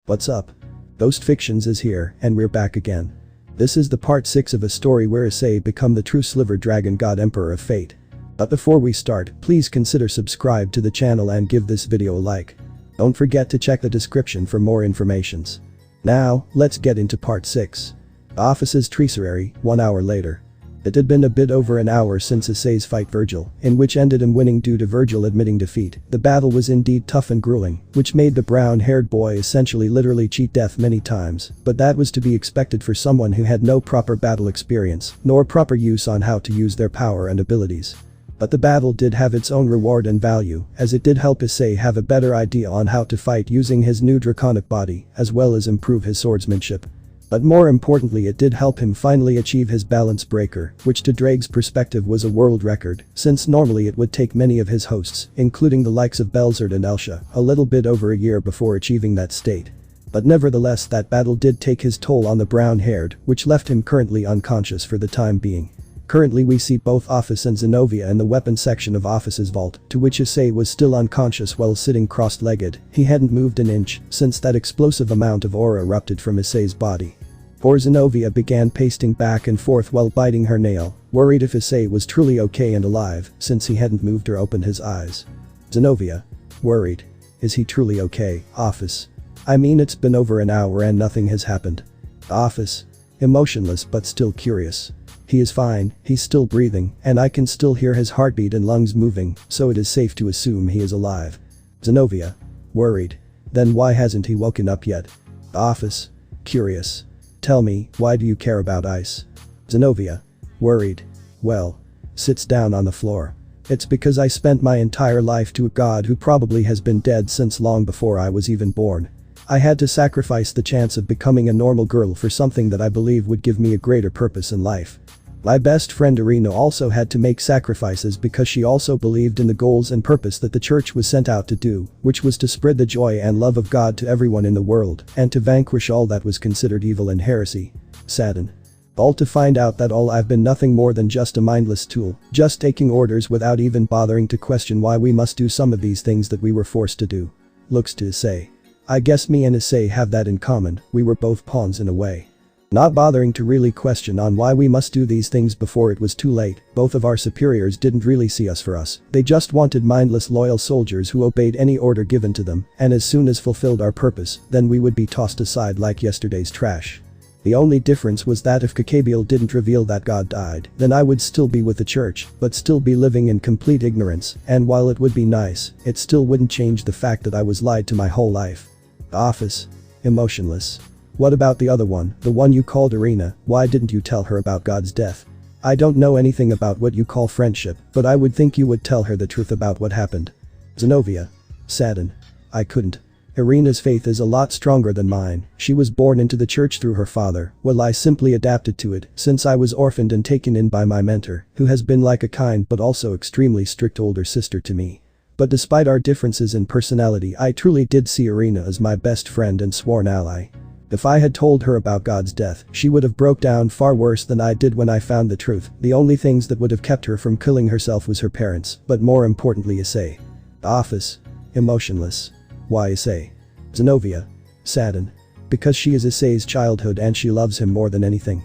What's up? Ghost Fictions is here, and we're back again. This is the part 6 of a story where Issei become the true Sliver Dragon God Emperor of Fate. But before we start, please consider subscribe to the channel and give this video a like. Don't forget to check the description for more informations. Now, let's get into part 6. Office's Treasury, 1 hour later. It had been a bit over an hour since Issei's fight Vergil, in which ended him winning due to Vergil admitting defeat. The battle was indeed tough and grueling, which made the brown-haired boy essentially literally cheat death many times, but that was to be expected for someone who had no proper battle experience, nor proper use on how to use their power and abilities. But the battle did have its own reward and value, as it did help Issei have a better idea on how to fight using his new draconic body, as well as improve his swordsmanship. But more importantly, it did help him finally achieve his balance breaker, which to Ddraig's perspective was a world record, since normally it would take many of his hosts, including the likes of Belzerd and Elsha, a little bit over a year before achieving that state. But nevertheless, that battle did take his toll on the brown-haired, which left him currently unconscious for the time being. Currently we see both Office and Zenovia in the weapon section of Office's vault, to which Issei was still unconscious while sitting cross-legged. He hadn't moved an inch since that explosive amount of aura erupted from Issei's body. Poor Zenovia began pacing back and forth while biting her nail, worried if Issei was truly okay and alive, since he hadn't moved or opened his eyes. Zenovia. Worried. Is he truly okay, Office? I mean, it's been over an hour and nothing has happened. Office. Emotionless but still curious. He is fine, he's still breathing, and I can still hear his heartbeat and lungs moving, so it is safe to assume he is alive. Zenovia. Worried. Then why hasn't he woken up yet? Office. Curious. Tell me, why do you care about ice? Zenovia. Worried. Well. Sits down on the floor. It's because I spent my entire life to a god who probably has been dead since long before I was even born. I had to sacrifice the chance of becoming a normal girl for something that I believe would give me a greater purpose in life. My best friend Irina also had to make sacrifices because she also believed in the goals and purpose that the church was sent out to do, which was to spread the joy and love of God to everyone in the world and to vanquish all that was considered evil and heresy. Sadden. All to find out that all I've been nothing more than just a mindless tool, just taking orders without even bothering to question why we must do some of these things that we were forced to do. Looks to Issei. I guess me and Issei have that in common, we were both pawns in a way. Not bothering to really question on why we must do these things before it was too late. Both of our superiors didn't really see us for us, they just wanted mindless loyal soldiers who obeyed any order given to them, and as soon as fulfilled our purpose, then we would be tossed aside like yesterday's trash. The only difference was that if Kokabiel didn't reveal that God died, then I would still be with the church, but still be living in complete ignorance, and while it would be nice, it still wouldn't change the fact that I was lied to my whole life. Office. Emotionless. What about the other one, the one you called Irina? Why didn't you tell her about God's death? I don't know anything about what you call friendship, but I would think you would tell her the truth about what happened. Zenovia. Sadden. I couldn't. Irina's faith is a lot stronger than mine. She was born into the church through her father, while I simply adapted to it since I was orphaned and taken in by my mentor, who has been like a kind but also extremely strict older sister to me. But despite our differences in personality, I truly did see Irina as my best friend and sworn ally. If I had told her about God's death, she would have broke down far worse than I did when I found the truth. The only things that would have kept her from killing herself was her parents, but more importantly Issei. Office. Emotionless. Why Issei? Zenovia. Sadden. Because she is Issei's childhood and she loves him more than anything.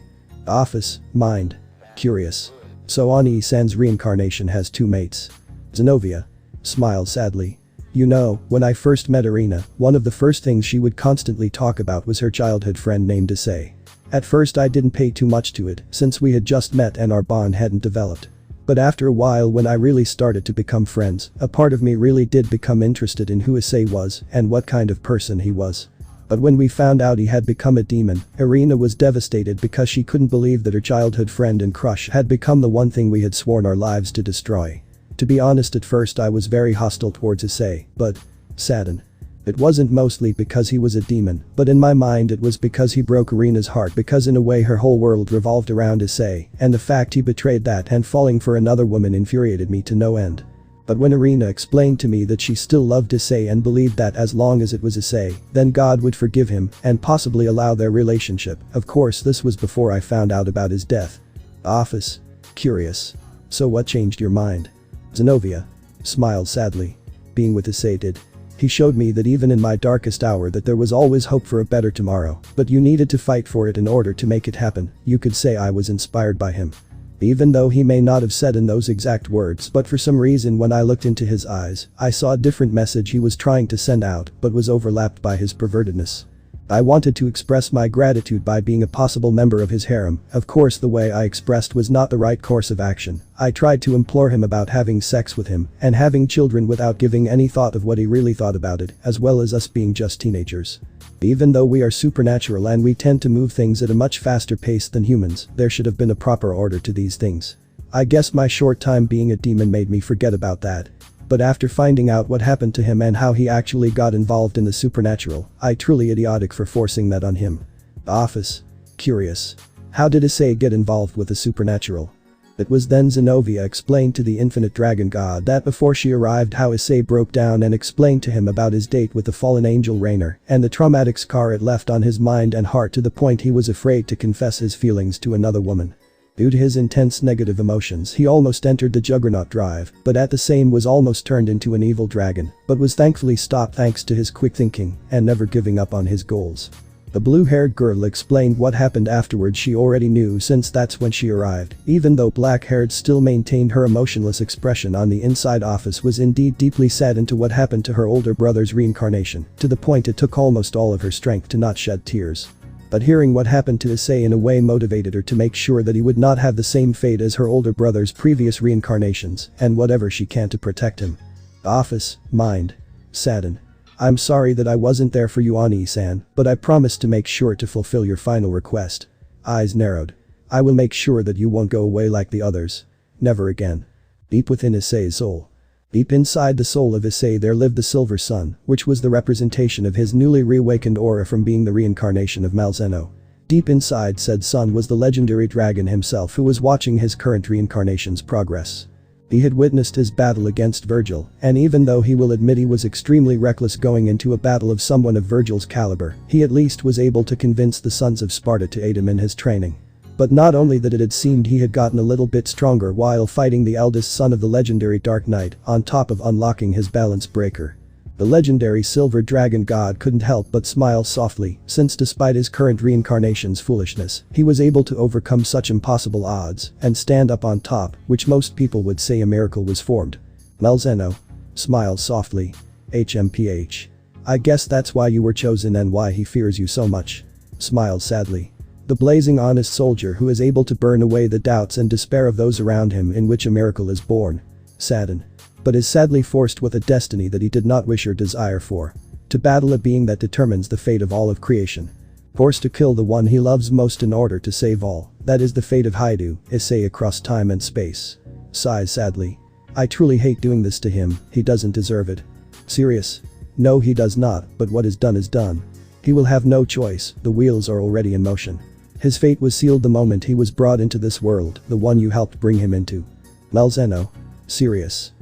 Office. Mind. Curious. So Oni-san's reincarnation has two mates. Zenovia. Smiles sadly. You know, when I first met Irina, one of the first things she would constantly talk about was her childhood friend named Issei. At first I didn't pay too much to it, since we had just met and our bond hadn't developed. But after a while, when I really started to become friends, a part of me really did become interested in who Issei was and what kind of person he was. But when we found out he had become a demon, Irina was devastated because she couldn't believe that her childhood friend and crush had become the one thing we had sworn our lives to destroy. To be honest, at first I was very hostile towards Issei, but. Sadden. It wasn't mostly because he was a demon, but in my mind it was because he broke Irina's heart, because in a way her whole world revolved around Issei, and the fact he betrayed that and falling for another woman infuriated me to no end. But when Irina explained to me that she still loved Issei and believed that as long as it was Issei, then God would forgive him and possibly allow their relationship. Of course this was before I found out about his death. Office. Curious. So what changed your mind? Zenovia. Smiled sadly. Being with Issei did. He showed me that even in my darkest hour that there was always hope for a better tomorrow, but you needed to fight for it in order to make it happen. You could say I was inspired by him. Even though he may not have said in those exact words, but for some reason when I looked into his eyes, I saw a different message he was trying to send out but was overlapped by his pervertedness. I wanted to express my gratitude by being a possible member of his harem. Of course the way I expressed was not the right course of action. I tried to implore him about having sex with him and having children without giving any thought of what he really thought about it, as well as us being just teenagers. Even though we are supernatural and we tend to move things at a much faster pace than humans, there should have been a proper order to these things. I guess my short time being a demon made me forget about that. But after finding out what happened to him and how he actually got involved in the supernatural, I truly idiotic for forcing that on him. Office. Curious. How did Issei get involved with the supernatural? It was then Zenobia explained to the infinite dragon god that before she arrived how Issei broke down and explained to him about his date with the fallen angel Rainer and the traumatic scar it left on his mind and heart to the point he was afraid to confess his feelings to another woman. Due to his intense negative emotions he almost entered the Juggernaut drive, but at the same was almost turned into an evil dragon, but was thankfully stopped thanks to his quick thinking and never giving up on his goals. The blue-haired girl explained what happened afterwards. She already knew since that's when she arrived, even though black-haired still maintained her emotionless expression on the inside. Office was indeed deeply sad into what happened to her older brother's reincarnation, to the point it took almost all of her strength to not shed tears. But hearing what happened to Issei in a way motivated her to make sure that he would not have the same fate as her older brother's previous reincarnations and whatever she can to protect him. Office, mind. Sadden. I'm sorry that I wasn't there for you Ani-san, but I promise to make sure to fulfill your final request. Eyes narrowed. I will make sure that you won't go away like the others. Never again. Deep within Issei's soul. Deep inside the soul of Issei there lived the Silver Sun, which was the representation of his newly reawakened aura from being the reincarnation of Malzeno. Deep inside said sun was the legendary dragon himself who was watching his current reincarnation's progress. He had witnessed his battle against Vergil, and even though he will admit he was extremely reckless going into a battle of someone of Vergil's caliber, he at least was able to convince the sons of Sparta to aid him in his training. But not only that, it had seemed he had gotten a little bit stronger while fighting the eldest son of the legendary Dark Knight, on top of unlocking his balance breaker. The legendary silver dragon god couldn't help but smile softly, since despite his current reincarnation's foolishness, he was able to overcome such impossible odds and stand up on top, which most people would say a miracle was formed. Malzeno. Smiles softly. HMPH. I guess that's why you were chosen and why he fears you so much. Smiles sadly. The blazing honest soldier who is able to burn away the doubts and despair of those around him in which a miracle is born. Sadden. But is sadly forced with a destiny that he did not wish or desire for. To battle a being that determines the fate of all of creation. Forced to kill the one he loves most in order to save all. That is the fate of Hyoudou, Issei across time and space. Sighs sadly. I truly hate doing this to him, he doesn't deserve it. Serious? No he does not, but what is done is done. He will have no choice, the wheels are already in motion. His fate was sealed the moment he was brought into this world, the one you helped bring him into. Malzeno. Serious.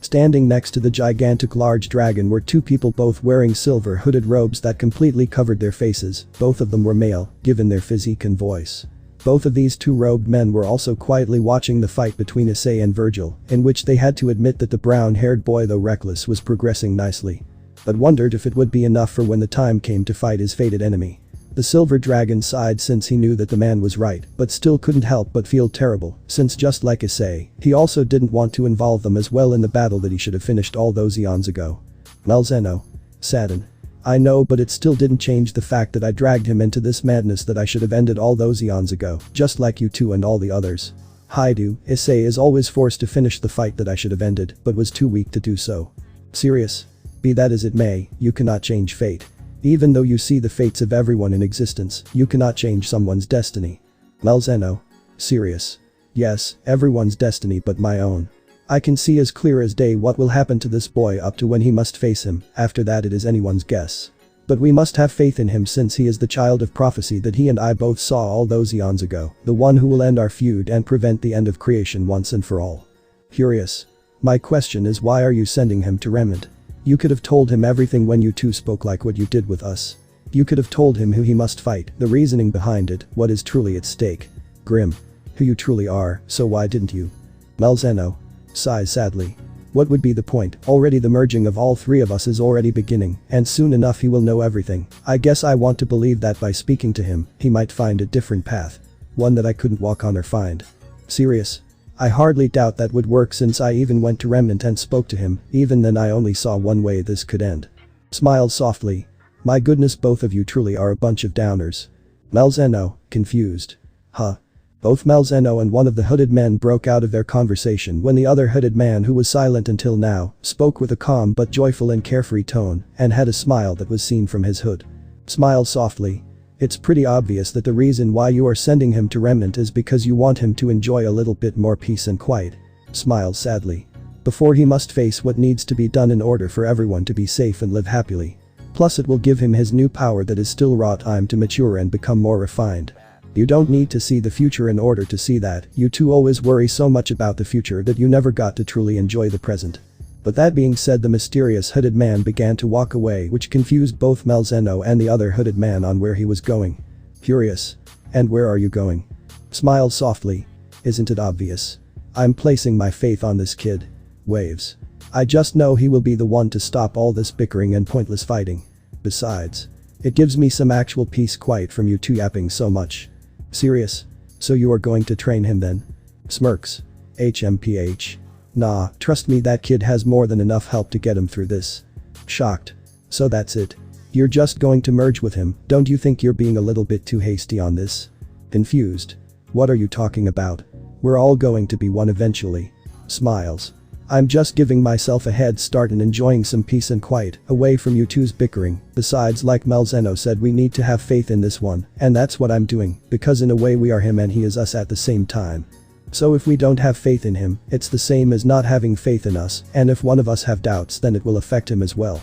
Standing next to the gigantic large dragon were two people, both wearing silver hooded robes that completely covered their faces. Both of them were male, given their physique and voice. Both of these two robed men were also quietly watching the fight between Issei and Vergil, in which they had to admit that the brown-haired boy, though reckless, was progressing nicely. But wondered if it would be enough for when the time came to fight his fated enemy. The silver dragon sighed since he knew that the man was right, but still couldn't help but feel terrible, since just like Issei, he also didn't want to involve them as well in the battle that he should have finished all those eons ago. Malzeno. Sadden. I know, but it still didn't change the fact that I dragged him into this madness that I should have ended all those eons ago, just like you two and all the others. Hyoudou, Issei is always forced to finish the fight that I should have ended, but was too weak to do so. Serious? Be that as it may, you cannot change fate. Even though you see the fates of everyone in existence, you cannot change someone's destiny. Malzeno. Serious. Yes, everyone's destiny but my own. I can see as clear as day what will happen to this boy up to when he must face him, after that it is anyone's guess. But we must have faith in him since he is the child of prophecy that he and I both saw all those eons ago, the one who will end our feud and prevent the end of creation once and for all. Curious. My question is, why are you sending him to Remnant? You could have told him everything when you two spoke like what you did with us. You could have told him who he must fight, the reasoning behind it, what is truly at stake. Grim. Who you truly are, so why didn't you? Malzeno. Sighs sadly. What would be the point? Already the merging of all three of us is already beginning, and soon enough he will know everything. I guess I want to believe that by speaking to him, he might find a different path. One that I couldn't walk on or find. Serious? I hardly doubt that would work since I even went to Remnant and spoke to him, even then I only saw one way this could end. Smiled softly. My goodness, both of you truly are a bunch of downers. Malzeno, confused. Huh. Both Malzeno and one of the hooded men broke out of their conversation when the other hooded man, who was silent until now, spoke with a calm but joyful and carefree tone and had a smile that was seen from his hood. Smiled softly. It's pretty obvious that the reason why you are sending him to Remnant is because you want him to enjoy a little bit more peace and quiet. Smiled sadly. Before he must face what needs to be done in order for everyone to be safe and live happily. Plus it will give him his new power that is still raw time to mature and become more refined. You don't need to see the future in order to see that. You two always worry so much about the future that you never got to truly enjoy the present. But that being said, the mysterious hooded man began to walk away, which confused both Malzeno and the other hooded man on where he was going. Curious. And where are you going? Smiled softly. Isn't it obvious? I'm placing my faith on this kid. Waves. I just know he will be the one to stop all this bickering and pointless fighting. Besides, it gives me some actual peace quiet from you two yapping so much. Serious? So you are going to train him then? Smirks. HMPH. Nah, trust me, that kid has more than enough help to get him through this. Shocked. So that's it. You're just going to merge with him, don't you think you're being a little bit too hasty on this? Confused. What are you talking about? We're all going to be one eventually. Smiles. I'm just giving myself a head start and enjoying some peace and quiet, away from you two's bickering. Besides, like Malzeno said, we need to have faith in this one, and that's what I'm doing, because in a way we are him and he is us at the same time. So if we don't have faith in him, it's the same as not having faith in us, and if one of us have doubts, then it will affect him as well.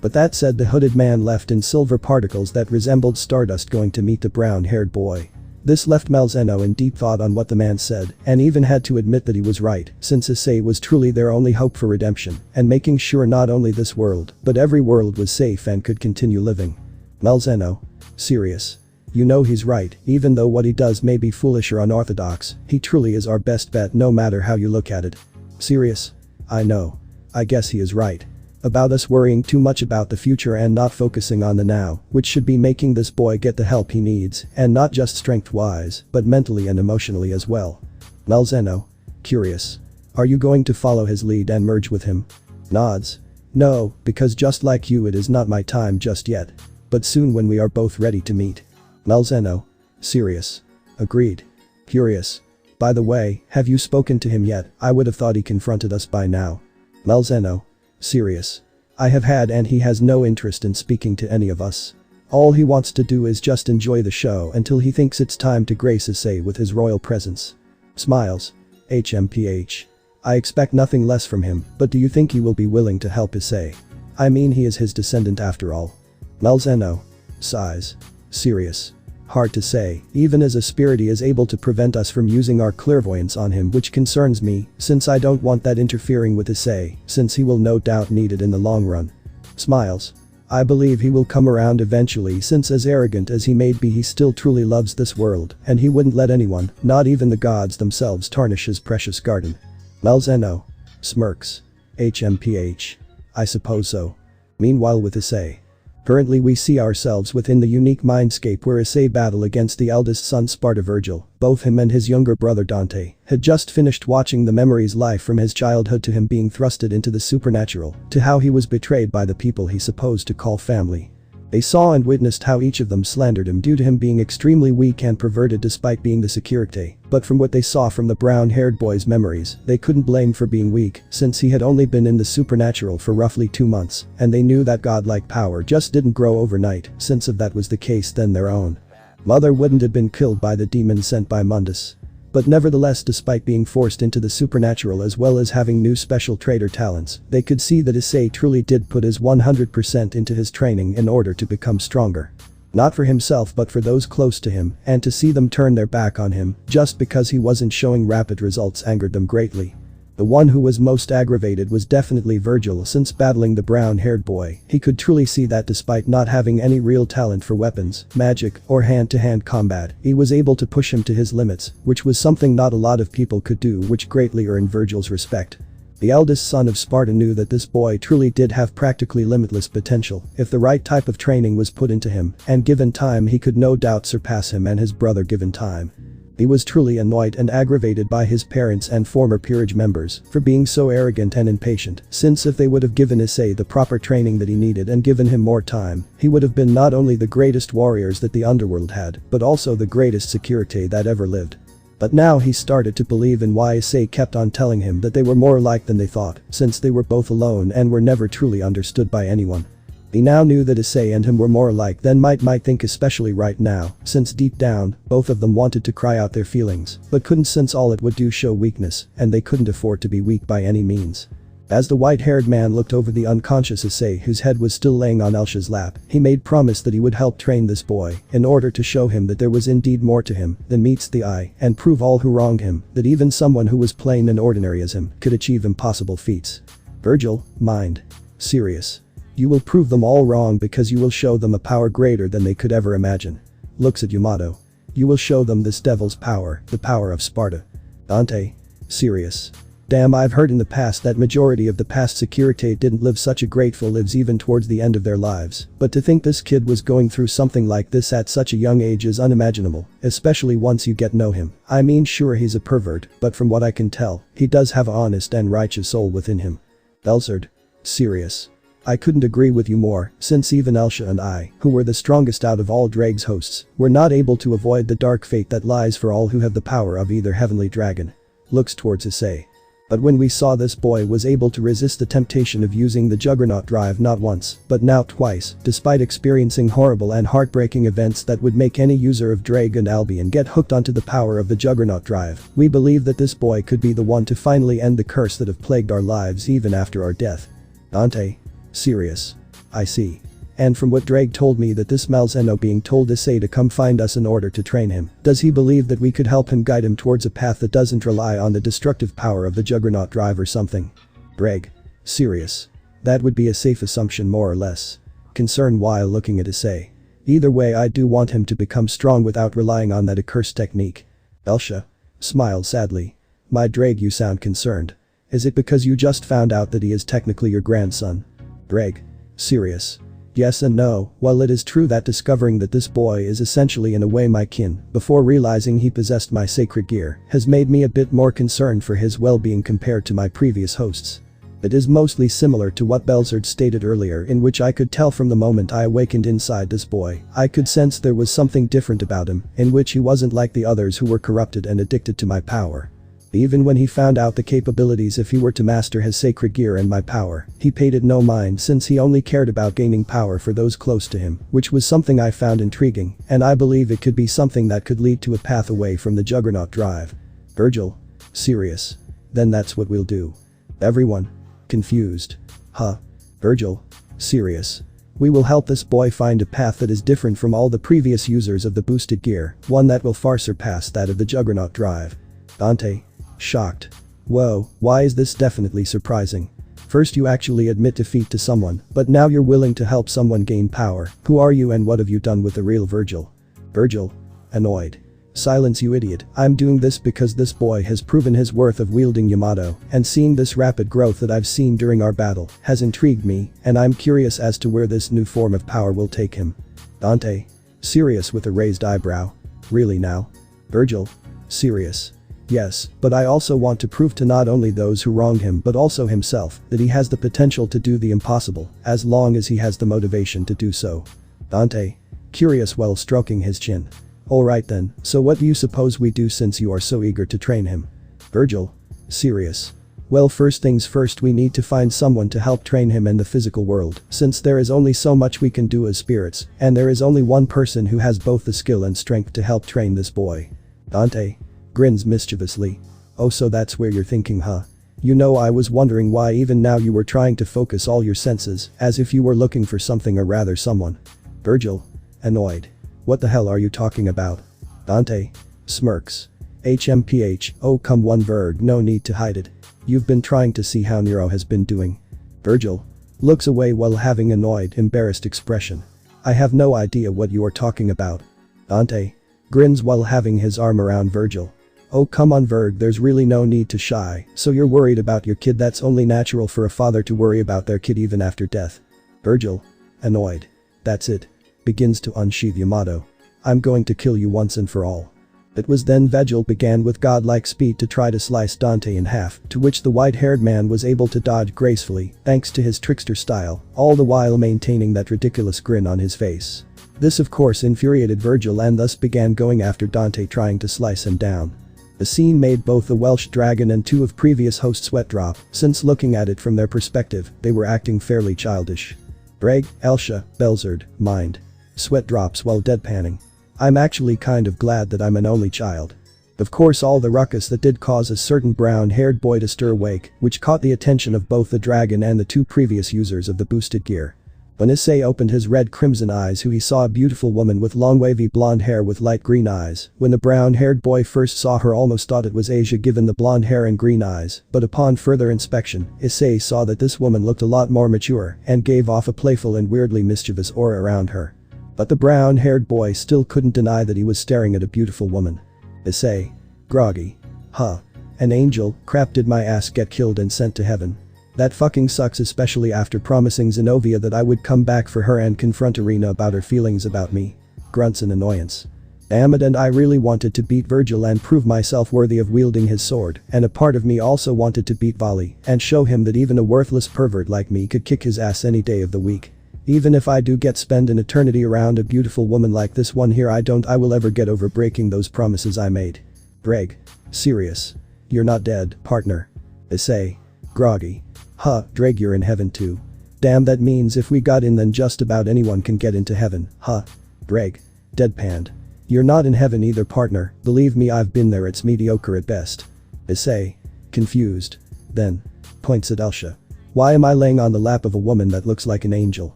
But that said, the hooded man left in silver particles that resembled stardust, going to meet the brown-haired boy. This left Malzeno in deep thought on what the man said, and even had to admit that he was right, since Issei was truly their only hope for redemption, and making sure not only this world, but every world was safe and could continue living. Malzeno. Serious. You know he's right, even though what he does may be foolish or unorthodox, he truly is our best bet no matter how you look at it. Serious. I know. I guess he is right. About us worrying too much about the future and not focusing on the now, which should be making this boy get the help he needs, and not just strength-wise, but mentally and emotionally as well. Malzeno. Curious. Are you going to follow his lead and merge with him? Nods. No, because just like you, it is not my time just yet. But soon when we are both ready to meet. Malzeno. Serious. Agreed. Curious. By the way, have you spoken to him yet? I would have thought he confronted us by now. Malzeno. Serious. I have had, and he has no interest in speaking to any of us. All he wants to do is just enjoy the show until he thinks it's time to grace Issei with his royal presence. Smiles. HMPH. I expect nothing less from him, but do you think he will be willing to help Issei? I mean, he is his descendant after all. Malzeno. Sighs. Serious. Hard to say, even as a spirit he is able to prevent us from using our clairvoyance on him, which concerns me, since I don't want that interfering with Issei, since he will no doubt need it in the long run. Smiles. I believe he will come around eventually, since as arrogant as he may be, he still truly loves this world, and he wouldn't let anyone, not even the gods themselves, tarnish his precious garden. Malzeno. Smirks. HMPH. I suppose so. Meanwhile with Issei. Currently we see ourselves within the unique mindscape where Issei battle against the eldest son Sparda Vergil. Both him and his younger brother Dante had just finished watching the memories life from his childhood, to him being thrusted into the supernatural, to how he was betrayed by the people he supposed to call family. They saw and witnessed how each of them slandered him due to him being extremely weak and perverted despite being the Sekiryuutei, but from what they saw from the brown-haired boy's memories, they couldn't blame for being weak, since he had only been in the supernatural for roughly 2 months, and they knew that godlike power just didn't grow overnight, since if that was the case then their own mother wouldn't have been killed by the demon sent by Mundus. But nevertheless, despite being forced into the supernatural as well as having new special trader talents, they could see that Issei truly did put his 100% into his training in order to become stronger. Not for himself but for those close to him, and to see them turn their back on him just because he wasn't showing rapid results angered them greatly. The one who was most aggravated was definitely Vergil, since battling the brown-haired boy, he could truly see that despite not having any real talent for weapons, magic, or hand-to-hand combat, he was able to push him to his limits, which was something not a lot of people could do, which greatly earned Vergil's respect. The eldest son of Sparta knew that this boy truly did have practically limitless potential if the right type of training was put into him, and given time he could no doubt surpass him and his brother given time. He was truly annoyed and aggravated by his parents and former peerage members for being so arrogant and impatient, since if they would have given Issei the proper training that he needed and given him more time, he would have been not only the greatest warriors that the underworld had, but also the greatest Sekiryuutei that ever lived. But now he started to believe in why Issei kept on telling him that they were more alike than they thought, since they were both alone and were never truly understood by anyone. He now knew that Issei and him were more alike than might think, especially right now, since deep down, both of them wanted to cry out their feelings, but couldn't, since all it would do show weakness, and they couldn't afford to be weak by any means. As the white-haired man looked over the unconscious Issei, whose head was still laying on Elsha's lap, he made promise that he would help train this boy in order to show him that there was indeed more to him than meets the eye, and prove all who wronged him that even someone who was plain and ordinary as him could achieve impossible feats. Vergil, mind. Serious. You will prove them all wrong because you will show them a power greater than they could ever imagine. Looks at Yamato. You will show them this devil's power, the power of Sparta. Dante. Serious. Damn, I've heard in the past that majority of the past Sekiryuutei didn't live such a grateful lives even towards the end of their lives, but to think this kid was going through something like this at such a young age is unimaginable, especially once you get to know him. I mean, sure, he's a pervert, but from what I can tell, he does have an honest and righteous soul within him. Belzard. Serious. I couldn't agree with you more, since even Elsha and I, who were the strongest out of all Ddraig's hosts, were not able to avoid the dark fate that lies for all who have the power of either heavenly dragon. Looks towards Issei. But when we saw this boy was able to resist the temptation of using the Juggernaut drive not once, but now twice, despite experiencing horrible and heartbreaking events that would make any user of Ddraig and Albion get hooked onto the power of the Juggernaut drive, we believe that this boy could be the one to finally end the curse that have plagued our lives even after our death. Dante. Serious. I see. And from what Ddraig told me that this Malzeno being told Issei to come find us in order to train him, does he believe that we could help him guide him towards a path that doesn't rely on the destructive power of the Juggernaut drive or something? Ddraig. Serious. That would be a safe assumption more or less. Concern while looking at Issei. Either way, I do want him to become strong without relying on that accursed technique. Elsha. Smiled sadly. My Ddraig, you sound concerned. Is it because you just found out that he is technically your grandson? Ddraig. Serious. Yes and no. While it is true that discovering that this boy is essentially in a way my kin, before realizing he possessed my sacred gear, has made me a bit more concerned for his well-being compared to my previous hosts. It is mostly similar to what Belzard stated earlier, in which I could tell from the moment I awakened inside this boy, I could sense there was something different about him, in which he wasn't like the others who were corrupted and addicted to my power. Even when he found out the capabilities if he were to master his sacred gear and my power, he paid it no mind since he only cared about gaining power for those close to him, which was something I found intriguing, and I believe it could be something that could lead to a path away from the Juggernaut drive. Vergil. Serious. Then that's what we'll do. Everyone. Confused. Huh. Vergil. Serious. We will help this boy find a path that is different from all the previous users of the boosted gear, one that will far surpass that of the Juggernaut drive. Dante. Shocked. Whoa, why is this definitely surprising? First you actually admit defeat to someone, but now you're willing to help someone gain power. Who are you and what have you done with the real Vergil? Vergil. Annoyed. Silence, you idiot. I'm doing this because this boy has proven his worth of wielding Yamato, and seeing this rapid growth that I've seen during our battle has intrigued me, and I'm curious as to where this new form of power will take him. Dante. Serious with a raised eyebrow. Really now? Vergil. Serious. Yes, but I also want to prove to not only those who wronged him but also himself that he has the potential to do the impossible, as long as he has the motivation to do so. Dante. Curious while stroking his chin. Alright then, so what do you suppose we do since you are so eager to train him? Vergil. Serious. Well, first things first, we need to find someone to help train him in the physical world, since there is only so much we can do as spirits, and there is only one person who has both the skill and strength to help train this boy. Dante. Grins mischievously. Oh, so that's where you're thinking, huh? You know, I was wondering why even now you were trying to focus all your senses, as if you were looking for something or rather someone. Vergil. Annoyed. What the hell are you talking about? Dante. Smirks. HMPH, oh come on Verg, no need to hide it. You've been trying to see how Nero has been doing. Vergil. Looks away while having annoyed, embarrassed expression. I have no idea what you are talking about. Dante. Grins while having his arm around Vergil. Oh come on Verg, there's really no need to shy, so you're worried about your kid, that's only natural for a father to worry about their kid even after death. Vergil. Annoyed. That's it. Begins to unsheath Yamato. I'm going to kill you once and for all. It was then Vergil began with godlike speed to try to slice Dante in half, to which the white-haired man was able to dodge gracefully, thanks to his trickster style, all the while maintaining that ridiculous grin on his face. This of course infuriated Vergil and thus began going after Dante, trying to slice him down. The scene made both the Welsh dragon and two of previous hosts sweat drop, since looking at it from their perspective, they were acting fairly childish. Ddraig, Elsha, Belzard, mind. Sweat drops while deadpanning. I'm actually kind of glad that I'm an only child. Of course all the ruckus that did cause a certain brown-haired boy to stir awake, which caught the attention of both the dragon and the two previous users of the boosted gear. When Issei opened his red-crimson eyes, he saw a beautiful woman with long wavy blonde hair with light green eyes. When the brown-haired boy first saw her, almost thought it was Asia given the blonde hair and green eyes, but upon further inspection, Issei saw that this woman looked a lot more mature and gave off a playful and weirdly mischievous aura around her. But the brown-haired boy still couldn't deny that he was staring at a beautiful woman. Issei. Groggy. Huh. An angel, crap, did my ass get killed and sent to heaven? That fucking sucks, especially after promising Zenobia that I would come back for her and confront Irina about her feelings about me. Grunts in annoyance. Damn it, and I really wanted to beat Vergil and prove myself worthy of wielding his sword, and a part of me also wanted to beat Vali and show him that even a worthless pervert like me could kick his ass any day of the week. Even if I do spend an eternity around a beautiful woman like this one here, I will ever get over breaking those promises I made. Ddraig. Serious. You're not dead, partner. Issei. Groggy. Huh, Ddraig, you're in heaven too. Damn, that means if we got in then just about anyone can get into heaven, huh? Ddraig. Deadpanned. You're not in heaven either, partner, believe me, I've been there, it's mediocre at best. Issei. Confused. Then. Points at Elsha. Why am I laying on the lap of a woman that looks like an angel?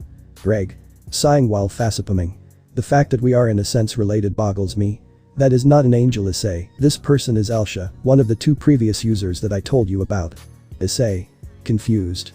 Ddraig. Sighing while facepalming. The fact that we are in a sense related boggles me. That is not an angel, Issei, this person is Elsha, one of the two previous users that I told you about. Issei. Confused.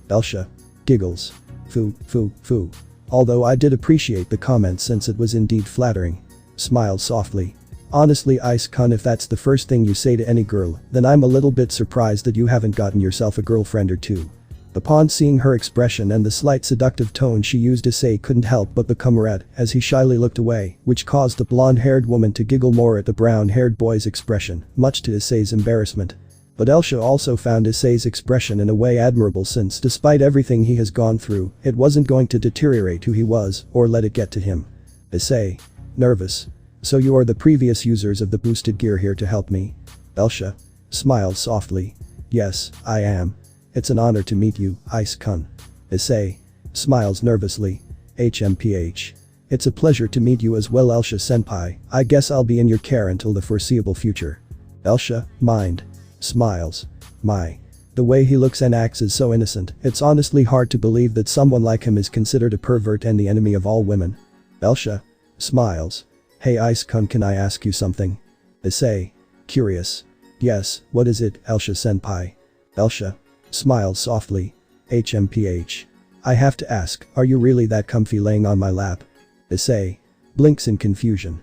Elsha. Giggles. Foo. Although I did appreciate the comment since it was indeed flattering. Smiles softly. Honestly, Ice-kun, if that's the first thing you say to any girl, then I'm a little bit surprised that you haven't gotten yourself a girlfriend or two. Upon seeing her expression and the slight seductive tone she used, Issei couldn't help but become red as he shyly looked away, which caused the blonde-haired woman to giggle more at the brown-haired boy's expression, much to Issei's embarrassment. But Elsha also found Issei's expression in a way admirable, since despite everything he has gone through, it wasn't going to deteriorate who he was or let it get to him. Issei. Nervous. So you are the previous users of the boosted gear here to help me? Elsha. Smiles softly. Yes, I am. It's an honor to meet you, Ice-kun. Issei. Smiles nervously. HMPH. It's a pleasure to meet you as well, Elsha-senpai, I guess I'll be in your care until the foreseeable future. Elsha. Mind. Smiles. My. The way he looks and acts is so innocent, it's honestly hard to believe that someone like him is considered a pervert and the enemy of all women. Elsha. Smiles. Hey Ice-kun, can I ask you something? Issei. Curious. Yes, what is it, Elsha-senpai? Elsha. Smiles softly. HMPH. I have to ask, are you really that comfy laying on my lap? Issei. Blinks in confusion.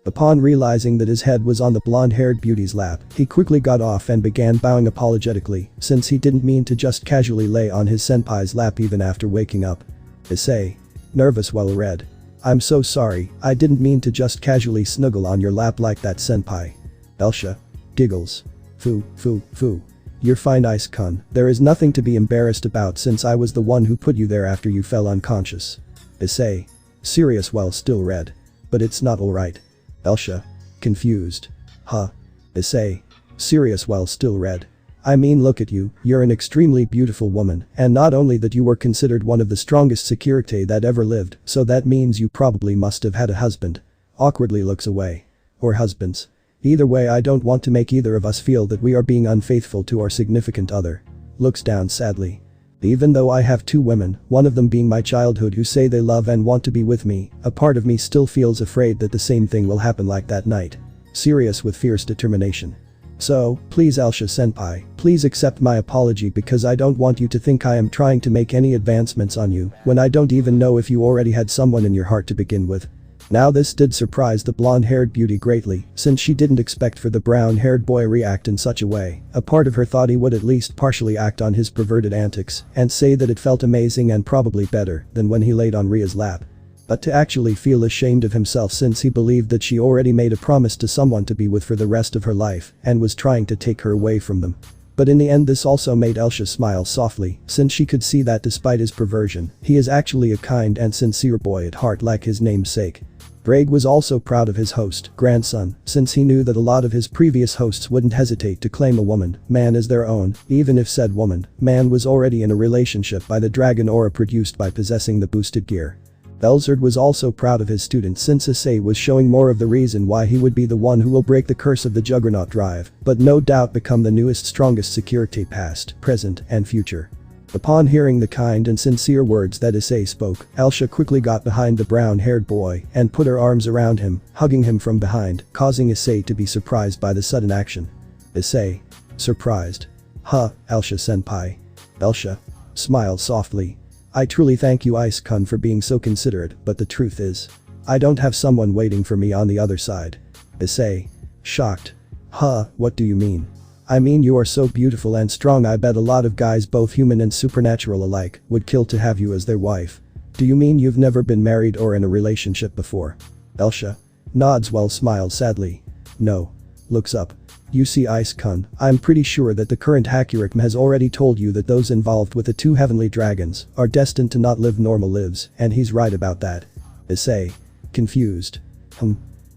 Upon realizing that his head was on the blonde-haired beauty's lap, he quickly got off and began bowing apologetically, since he didn't mean to just casually lay on his senpai's lap even after waking up. Issei. Nervous while red. I'm so sorry, I didn't mean to just casually snuggle on your lap like that, senpai. Elsha. Giggles. Foo. You're fine, Ice-kun, there is nothing to be embarrassed about since I was the one who put you there after you fell unconscious. Issei. Serious while still red. But it's not alright. Elsha. Confused. Huh. Issei. Serious while still red. I mean, look at you, you're an extremely beautiful woman, and not only that, you were considered one of the strongest Sekiryuutei that ever lived, so that means you probably must have had a husband. Awkwardly looks away. Or husbands. Either way, I don't want to make either of us feel that we are being unfaithful to our significant other. Looks down sadly. Even though I have two women, one of them being my childhood, who say they love and want to be with me, a part of me still feels afraid that the same thing will happen like that night. Serious with fierce determination. So, please Elsha-senpai, please accept my apology, because I don't want you to think I am trying to make any advancements on you when I don't even know if you already had someone in your heart to begin with. Now this did surprise the blonde-haired beauty greatly, since she didn't expect for the brown-haired boy react in such a way. A part of her thought he would at least partially act on his perverted antics and say that it felt amazing and probably better than when he laid on Ria's lap. But to actually feel ashamed of himself since he believed that she already made a promise to someone to be with for the rest of her life and was trying to take her away from them. But in the end this also made Elsha smile softly, since she could see that despite his perversion, he is actually a kind and sincere boy at heart like his namesake. Ddraig was also proud of his host, grandson, since he knew that a lot of his previous hosts wouldn't hesitate to claim a woman, man as their own, even if said woman, man was already in a relationship by the dragon aura produced by possessing the boosted gear. Belzerd was also proud of his student since Issei was showing more of the reason why he would be the one who will break the curse of the Juggernaut drive, but no doubt become the newest strongest Sekiryuutei past, present, and future. Upon hearing the kind and sincere words that Issei spoke, Elsha quickly got behind the brown-haired boy and put her arms around him, hugging him from behind, causing Issei to be surprised by the sudden action. Issei. Surprised. Huh, Elsha-senpai. Elsha. Smiled softly. I truly thank you Ice-kun for being so considerate, but the truth is, I don't have someone waiting for me on the other side. Issei. Shocked. Huh, what do you mean? I mean you are so beautiful and strong I bet a lot of guys both human and supernatural alike would kill to have you as their wife. Do you mean you've never been married or in a relationship before? Elsha. Nods while smiles sadly. No. Looks up. You see Ice-kun, I'm pretty sure that the current Hakurikm has already told you that those involved with the two heavenly dragons are destined to not live normal lives, and he's right about that. Issei. Confused.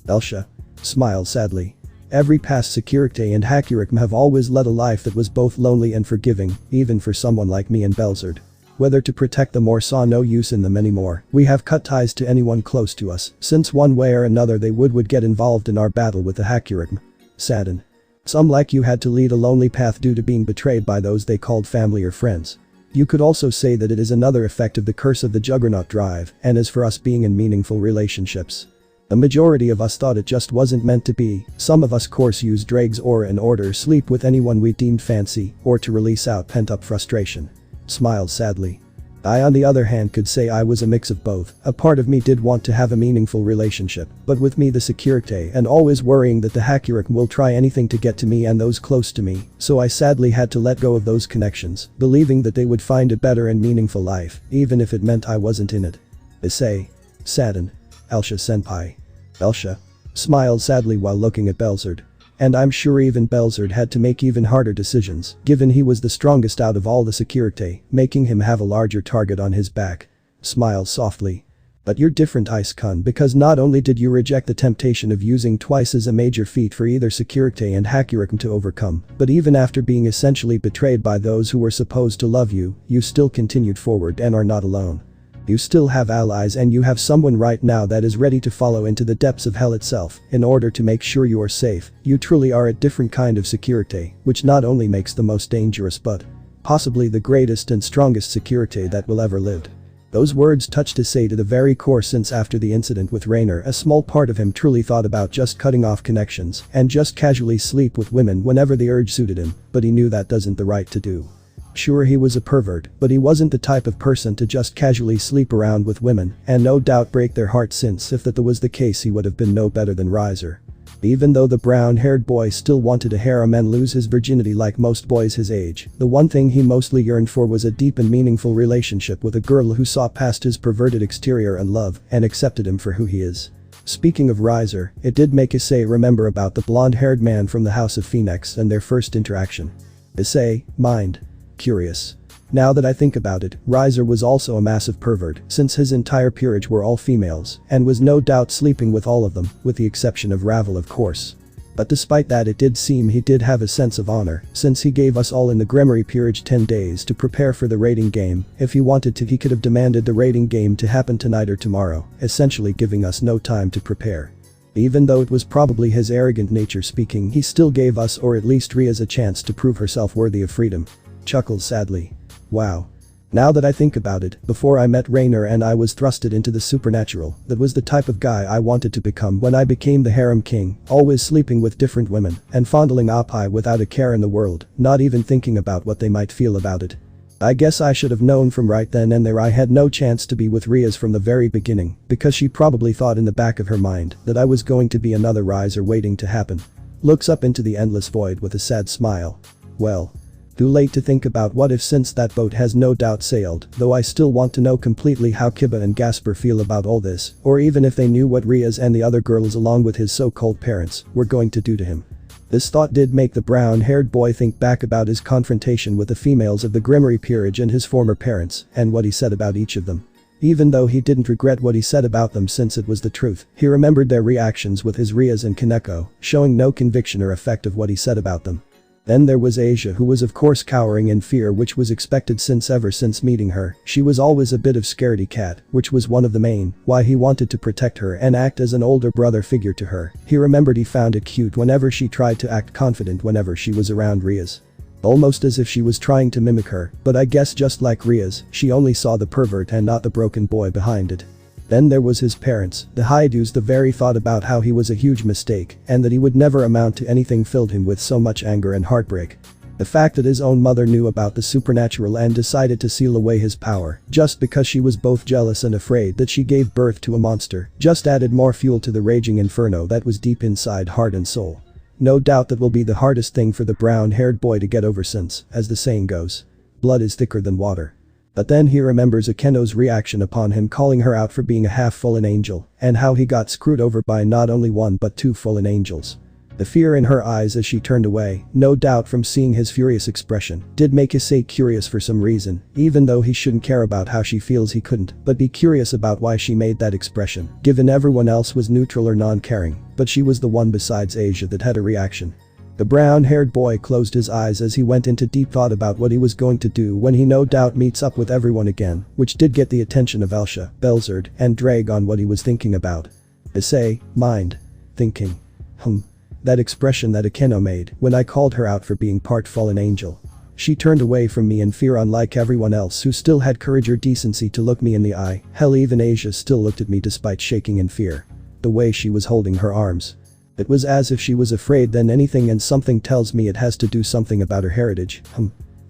Elsha. Smiled sadly. Every past Sekiryuutei and Hakurikm have always led a life that was both lonely and forgiving, even for someone like me and Belzerd. Whether to protect them or saw no use in them anymore, we have cut ties to anyone close to us, since one way or another they would get involved in our battle with the Hakurikm. Sadden. Some like you had to lead a lonely path due to being betrayed by those they called family or friends. You could also say that it is another effect of the curse of the Juggernaut drive, and as for us being in meaningful relationships. The majority of us thought it just wasn't meant to be, some of us course use Ddraig's aura in order to sleep with anyone we deemed fancy, or to release out pent-up frustration. Smiled sadly. I on the other hand could say I was a mix of both, a part of me did want to have a meaningful relationship, but with me the Sekiryuutei and always worrying that the Hakurikm will try anything to get to me and those close to me, so I sadly had to let go of those connections, believing that they would find a better and meaningful life, even if it meant I wasn't in it. Issei. Sadden. Elsha-senpai. Elsha. Smiled sadly while looking at Belzerd. And I'm sure even Belzerd had to make even harder decisions, given he was the strongest out of all the Sekiryuutei, making him have a larger target on his back. Smiled softly. But you're different Ice-kun because not only did you reject the temptation of using twice as a major feat for either Sekiryuutei and Hakurikm to overcome, but even after being essentially betrayed by those who were supposed to love you, you still continued forward and are not alone. You still have allies and you have someone right now that is ready to follow into the depths of hell itself in order to make sure you are safe. You truly are a different kind of Sekiryuutei, which not only makes the most dangerous but possibly the greatest and strongest Sekiryuutei that will ever lived. Those words touched Issei to the very core since after the incident with Raynor a small part of him truly thought about just cutting off connections and just casually sleep with women whenever the urge suited him, but he knew that wasn't the right to do. Sure he was a pervert, but he wasn't the type of person to just casually sleep around with women and no doubt break their hearts since if that was the case he would have been no better than Riser. Even though the brown-haired boy still wanted a harem and lose his virginity like most boys his age, the one thing he mostly yearned for was a deep and meaningful relationship with a girl who saw past his perverted exterior and love and accepted him for who he is. Speaking of Riser, it did make Issei remember about the blonde-haired man from the House of Phoenix and their first interaction. Issei, mind. Curious. Now that I think about it, Riser was also a massive pervert since his entire peerage were all females and was no doubt sleeping with all of them, with the exception of Ravel of course. But despite that it did seem he did have a sense of honor since he gave us all in the Gremory peerage 10 days to prepare for the raiding game. If he wanted to he could have demanded the raiding game to happen tonight or tomorrow, essentially giving us no time to prepare. Even though it was probably his arrogant nature speaking, he still gave us or at least Rias a chance to prove herself worthy of freedom. Chuckled sadly. Wow. Now that I think about it, before I met Raynor and I was thrusted into the supernatural, that was the type of guy I wanted to become when I became the harem king, always sleeping with different women and fondling Oppai without a care in the world, not even thinking about what they might feel about it. I guess I should have known from right then and there I had no chance to be with Rias from the very beginning, because she probably thought in the back of her mind that I was going to be another riser waiting to happen. Looks up into the endless void with a sad smile. Well. Too late to think about what if, since that boat has no doubt sailed, though I still want to know completely how Kiba and Gasper feel about all this, or even if they knew what Rias and the other girls along with his so-called parents were going to do to him. This thought did make the brown-haired boy think back about his confrontation with the females of the Gremory peerage and his former parents, and what he said about each of them. Even though he didn't regret what he said about them since it was the truth, he remembered their reactions with his Rias and Kaneko, showing no conviction or effect of what he said about them. Then there was Asia, who was of course cowering in fear, which was expected since ever since meeting her, she was always a bit of scaredy cat, which was one of the main why he wanted to protect her and act as an older brother figure to her. He remembered he found it cute whenever she tried to act confident whenever she was around Rias. Almost as if she was trying to mimic her, but I guess just like Rias, she only saw the pervert and not the broken boy behind it. Then there was his parents, the Hyoudous. The very thought about how he was a huge mistake and that he would never amount to anything filled him with so much anger and heartbreak. The fact that his own mother knew about the supernatural and decided to seal away his power just because she was both jealous and afraid that she gave birth to a monster just added more fuel to the raging inferno that was deep inside heart and soul. No doubt that will be the hardest thing for the brown-haired boy to get over since, as the saying goes, blood is thicker than water. But then he remembers Akeno's reaction upon him calling her out for being a half-fallen angel, and how he got screwed over by not only one but two fallen angels. The fear in her eyes as she turned away, no doubt from seeing his furious expression, did make Issei curious for some reason. Even though he shouldn't care about how she feels, he couldn't but be curious about why she made that expression, given everyone else was neutral or non-caring, but she was the one besides Asia that had a reaction. The brown-haired boy closed his eyes as he went into deep thought about what he was going to do when he no doubt meets up with everyone again, which did get the attention of Elsha, Belzerd, and Ddraig on what he was thinking about. Issei, mind. Thinking. That expression that Akeno made when I called her out for being part fallen angel. She turned away from me in fear, unlike everyone else who still had courage or decency to look me in the eye. Hell, even Asia still looked at me despite shaking in fear. The way she was holding her arms. It was as if she was afraid than anything, and something tells me it has to do something about her heritage.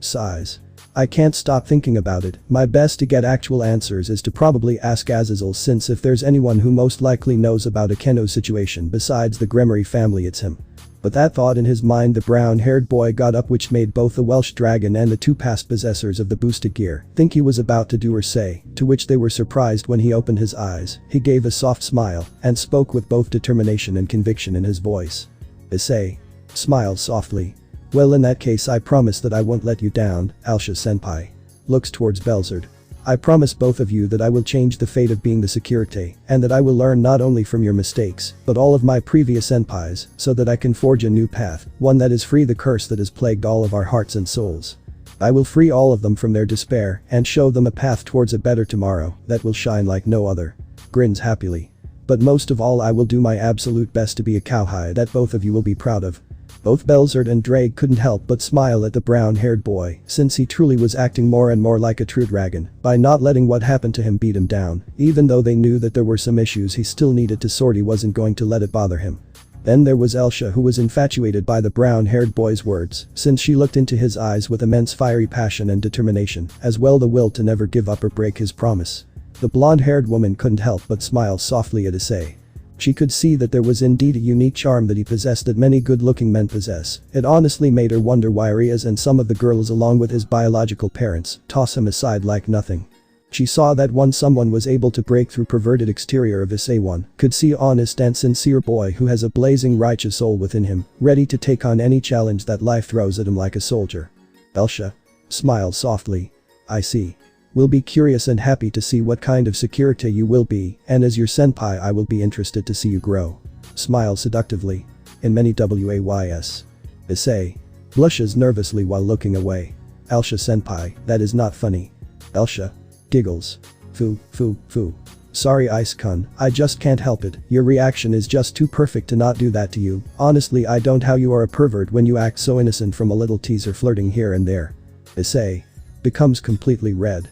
Sighs. I can't stop thinking about it. My best to get actual answers is to probably ask Azazel, since if there's anyone who most likely knows about Akeno's situation besides the Gremory family, it's him. But that thought in his mind, the brown-haired boy got up, which made both the Welsh dragon and the two past possessors of the boosted gear think he was about to do or say, to which they were surprised when he opened his eyes. He gave a soft smile and spoke with both determination and conviction in his voice. Issei smiled softly. Well, in that case I promise that I won't let you down, Elsha-senpai. Looks towards Belzerd. I promise both of you that I will change the fate of being the Sekiryuutei, and that I will learn not only from your mistakes, but all of my previous senpais, so that I can forge a new path, one that is free the curse that has plagued all of our hearts and souls. I will free all of them from their despair and show them a path towards a better tomorrow that will shine like no other. Grins happily. But most of all, I will do my absolute best to be a cowhide that both of you will be proud of. Both Belzerd and Ddraig couldn't help but smile at the brown-haired boy, since he truly was acting more and more like a true dragon by not letting what happened to him beat him down. Even though they knew that there were some issues he still needed to sort, he wasn't going to let it bother him. Then there was Elsha, who was infatuated by the brown-haired boy's words, since she looked into his eyes with immense fiery passion and determination, as well the will to never give up or break his promise. The blonde-haired woman couldn't help but smile softly at Issei. She could see that there was indeed a unique charm that he possessed that many good-looking men possess. It honestly made her wonder why Rias and some of the girls, along with his biological parents, toss him aside like nothing. She saw that once someone was able to break through perverted exterior of Issei, one could see honest and sincere boy who has a blazing righteous soul within him, ready to take on any challenge that life throws at him like a soldier. Elsha smiled softly. I see. We'll be curious and happy to see what kind of Sekiryuutei you will be, and as your senpai I will be interested to see you grow. Smile seductively. In many ways. Issei blushes nervously while looking away. Elsha-senpai, that is not funny. Elsha giggles. Foo. Sorry Ice-kun, I just can't help it, your reaction is just too perfect to not do that to you. Honestly, I don't how you are a pervert when you act so innocent, from a little teaser flirting here and there. Issei becomes completely red.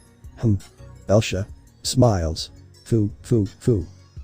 Elsha smiles. Foo.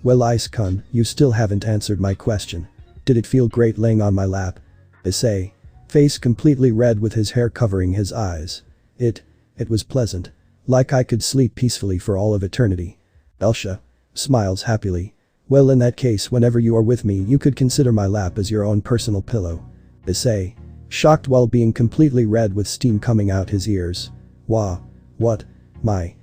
Well Ice-kun, you still haven't answered my question. Did it feel great laying on my lap? Issei face completely red with his hair covering his eyes. It It was pleasant. Like I could sleep peacefully for all of eternity. Elsha. Smiles happily. Well, in that case, whenever you are with me, you could consider my lap as your own personal pillow. Issei. Shocked while being completely red with steam coming out his ears. Wah. What? My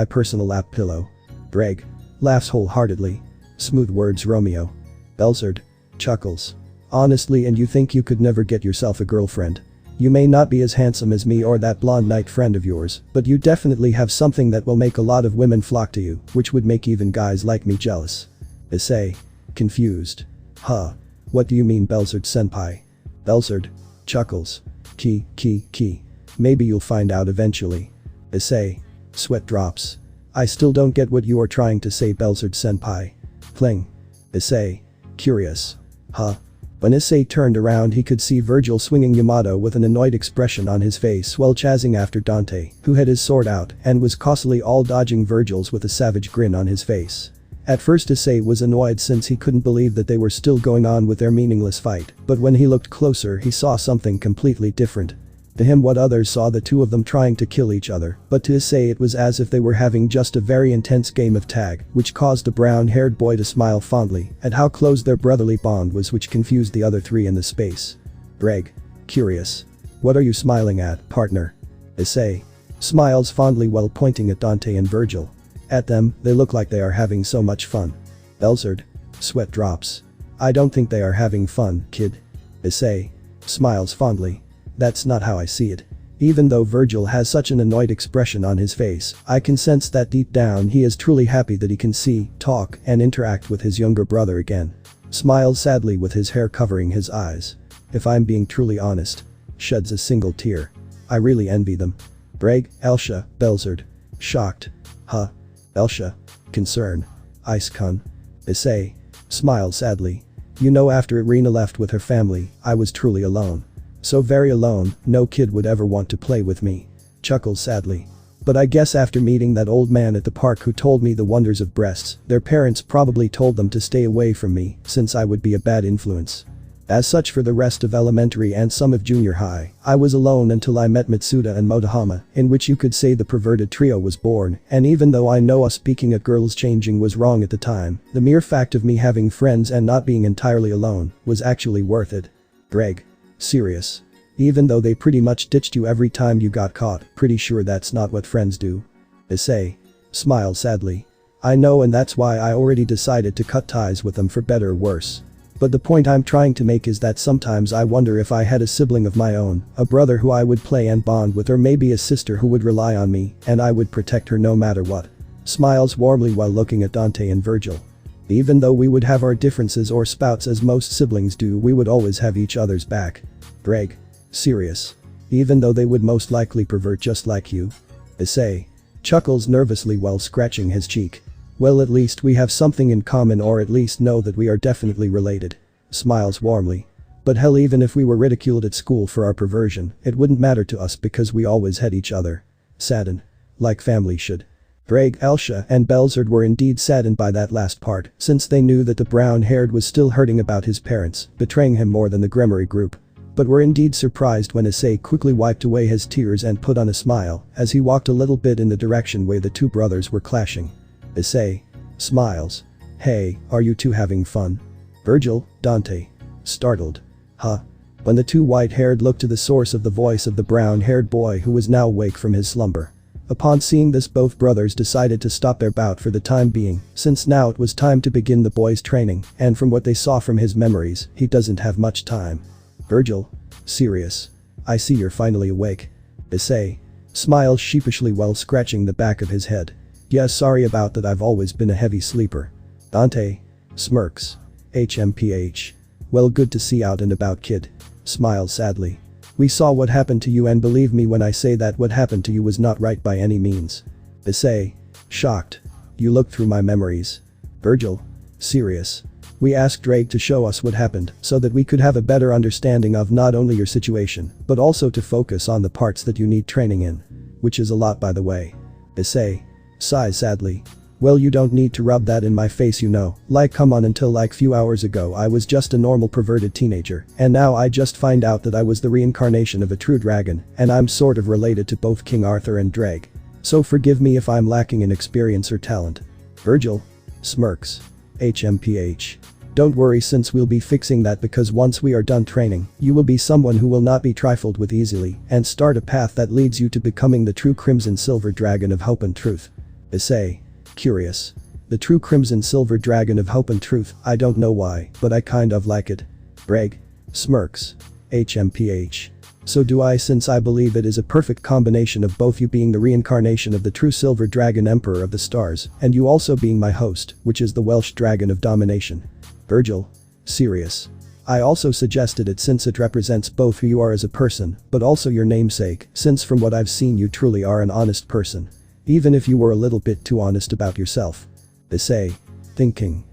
personal lap pillow. Ddraig. Laughs wholeheartedly. Smooth words Romeo. Belzard. Chuckles. Honestly, and you think you could never get yourself a girlfriend? You may not be as handsome as me or that blonde knight friend of yours, but you definitely have something that will make a lot of women flock to you, which would make even guys like me jealous. Issei. Confused. Huh. What do you mean, Belzard senpai? Belzard. Chuckles. Ki. Maybe you'll find out eventually. Issei. Sweat drops. I still don't get what you are trying to say, Belzard senpai. Cling. Issei. Curious. Huh. When Issei turned around, he could see Vergil swinging Yamato with an annoyed expression on his face while chasing after Dante, who had his sword out and was caustically all dodging Vergil's with a savage grin on his face. At first Issei was annoyed since he couldn't believe that they were still going on with their meaningless fight, but when he looked closer he saw something completely different. To him, what others saw, the two of them trying to kill each other, but to Issei it was as if they were having just a very intense game of tag, which caused the brown-haired boy to smile fondly at how close their brotherly bond was, which confused the other three in the space. Ddraig. Curious. What are you smiling at, partner? Issei. Smiles fondly while pointing at Dante and Vergil. At them, they look like they are having so much fun. Belzard. Sweat drops. I don't think they are having fun, kid. Issei. Smiles fondly. That's not how I see it. Even though Vergil has such an annoyed expression on his face, I can sense that deep down he is truly happy that he can see, talk, and interact with his younger brother again. Smiles sadly with his hair covering his eyes. If I'm being truly honest. Sheds a single tear. I really envy them. Ddraig. Elsha. Belzard. Shocked. Huh. Elsha. Concern. Ice-kun. Issei. Smiles sadly. You know, after Irina left with her family, I was truly alone. So very alone, no kid would ever want to play with me. Chuckles sadly. But I guess after meeting that old man at the park who told me the wonders of breasts, their parents probably told them to stay away from me since I would be a bad influence. As such, for the rest of elementary and some of junior high, I was alone until I met Mitsuda and Motohama, in which you could say the perverted trio was born, and even though I know us speaking at girls changing was wrong at the time, the mere fact of me having friends and not being entirely alone was actually worth it. Ddraig. Serious. Even though they pretty much ditched you every time you got caught, pretty sure that's not what friends do. Issei. Smiles sadly. I know, and that's why I already decided to cut ties with them for better or worse. But the point I'm trying to make is that sometimes I wonder if I had a sibling of my own, a brother who I would play and bond with, or maybe a sister who would rely on me and I would protect her no matter what. Smiles warmly while looking at Dante and Vergil. Even though we would have our differences or spouts as most siblings do, we would always have each other's back. Ddraig. Serious. Even though they would most likely pervert just like you. Issei. Chuckles nervously while scratching his cheek. Well, at least we have something in common, or at least know that we are definitely related. Smiles warmly. But hell, even if we were ridiculed at school for our perversion, it wouldn't matter to us because we always had each other. Saddened. Like family should. Ddraig, Elsha, and Belzard were indeed saddened by that last part, since they knew that the brown-haired was still hurting about his parents, betraying him more than the Gremory group. But were indeed surprised when Issei quickly wiped away his tears and put on a smile as he walked a little bit in the direction where the two brothers were clashing. Issei. Smiles. Hey, are you two having fun? Vergil. Dante. Startled. Huh. When the two white-haired looked to the source of the voice of the brown-haired boy who was now awake from his slumber. Upon seeing this, both brothers decided to stop their bout for the time being, since now it was time to begin the boy's training, and from what they saw from his memories, he doesn't have much time. Vergil. Serious. I see you're finally awake. Issei. Smiles sheepishly while scratching the back of his head. Yeah, sorry about that, I've always been a heavy sleeper. Dante. Smirks. HMPH. Well, good to see out and about, kid. Smiles sadly. We saw what happened to you, and believe me when I say that what happened to you was not right by any means. Issei. Shocked. You looked through my memories. Vergil. Serious. We asked Ddraig to show us what happened so that we could have a better understanding of not only your situation, but also to focus on the parts that you need training in. Which is a lot, by the way. Issei. Sighs sadly. Well, you don't need to rub that in my face, you know. Like, come on, until like few hours ago I was just a normal perverted teenager, and now I just find out that I was the reincarnation of a true dragon, and I'm sort of related to both King Arthur and Ddraig. So forgive me if I'm lacking in experience or talent. Vergil smirks. HMPH. Don't worry, since we'll be fixing that, because once we are done training, you will be someone who will not be trifled with easily and start a path that leads you to becoming the true Crimson Silver Dragon of Hope and Truth. Issei. Curious. The true Crimson Silver Dragon of Hope and Truth, I don't know why, but I kind of like it. Ddraig smirks. HMPH. So do I, since I believe it is a perfect combination of both you being the reincarnation of the true Silver Dragon Emperor of the Stars and you also being my host, which is the Welsh Dragon of Domination. Vergil. Serious. I also suggested it since it represents both who you are as a person, but also your namesake, since from what I've seen you truly are an honest person. Even if you were a little bit too honest about yourself. Issei. Thinking.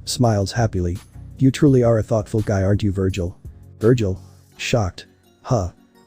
Smiles happily. You truly are a thoughtful guy, aren't you, Vergil? Vergil. Shocked.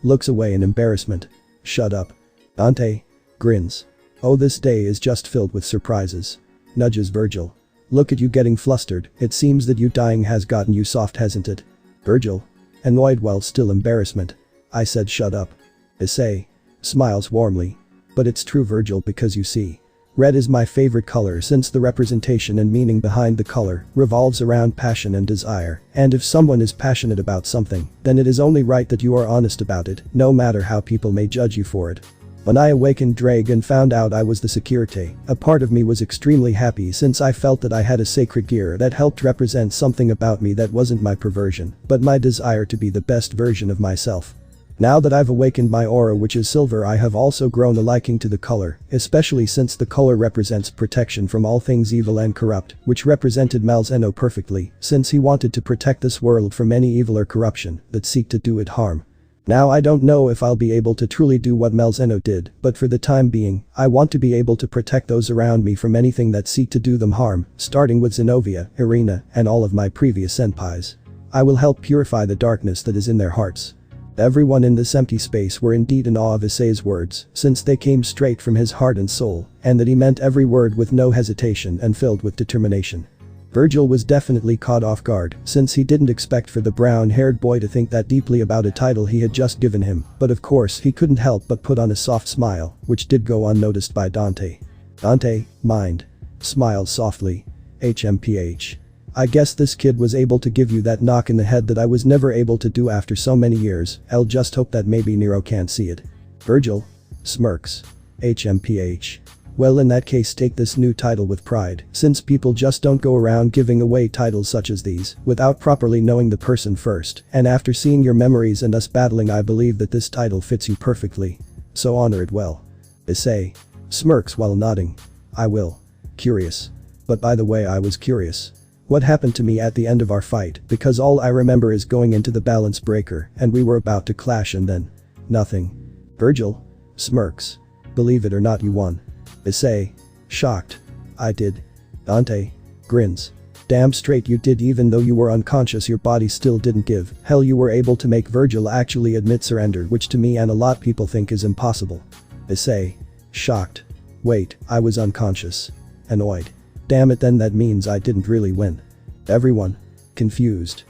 Looks away in embarrassment. Shut up. Dante. Grins. Oh, this day is just filled with surprises. Nudges Vergil. Look at you getting flustered, it seems that you dying has gotten you soft, hasn't it? Vergil. Annoyed while still embarrassment. I said shut up. Issei. Smiles warmly. But it's true, Vergil, because you see. Red is my favorite color since the representation and meaning behind the color revolves around passion and desire, and if someone is passionate about something, then it is only right that you are honest about it, no matter how people may judge you for it. When I awakened Ddraig and found out I was the Sekiryuutei, a part of me was extremely happy since I felt that I had a sacred gear that helped represent something about me that wasn't my perversion, but my desire to be the best version of myself. Now that I've awakened my aura, which is silver, I have also grown a liking to the color, especially since the color represents protection from all things evil and corrupt, which represented Malzeno perfectly, since he wanted to protect this world from any evil or corruption that seek to do it harm. Now I don't know if I'll be able to truly do what Malzeno did, but for the time being, I want to be able to protect those around me from anything that seek to do them harm, starting with Zenobia, Irina, and all of my previous senpais. I will help purify the darkness that is in their hearts. Everyone in this empty space were indeed in awe of Issei's words, since they came straight from his heart and soul, and that he meant every word with no hesitation and filled with determination. Vergil was definitely caught off guard, since he didn't expect for the brown-haired boy to think that deeply about a title he had just given him, but of course he couldn't help but put on a soft smile, which did go unnoticed by Dante. Dante, mind. Smiles softly. HMPH. I guess this kid was able to give you that knock in the head that I was never able to do after so many years. I'll just hope that maybe Nero can't see it. Vergil smirks. HMPH. Well, in that case, take this new title with pride, since people just don't go around giving away titles such as these without properly knowing the person first, and after seeing your memories and us battling, I believe that this title fits you perfectly. So honor it well. Issei smirks while nodding. I will. Curious. But by the way, I was curious. What happened to me at the end of our fight, because all I remember is going into the balance breaker and we were about to clash and then nothing. Vergil smirks. Believe it or not, you won. Issei shocked. I did. Dante grins. Damn straight you did, even though you were unconscious your body still didn't give. Hell, you were able to make Vergil actually admit surrender, which to me and a lot people think is impossible. Issei shocked. Wait, I was unconscious. Annoyed. Damn it, then that means I didn't really win. Everyone confused.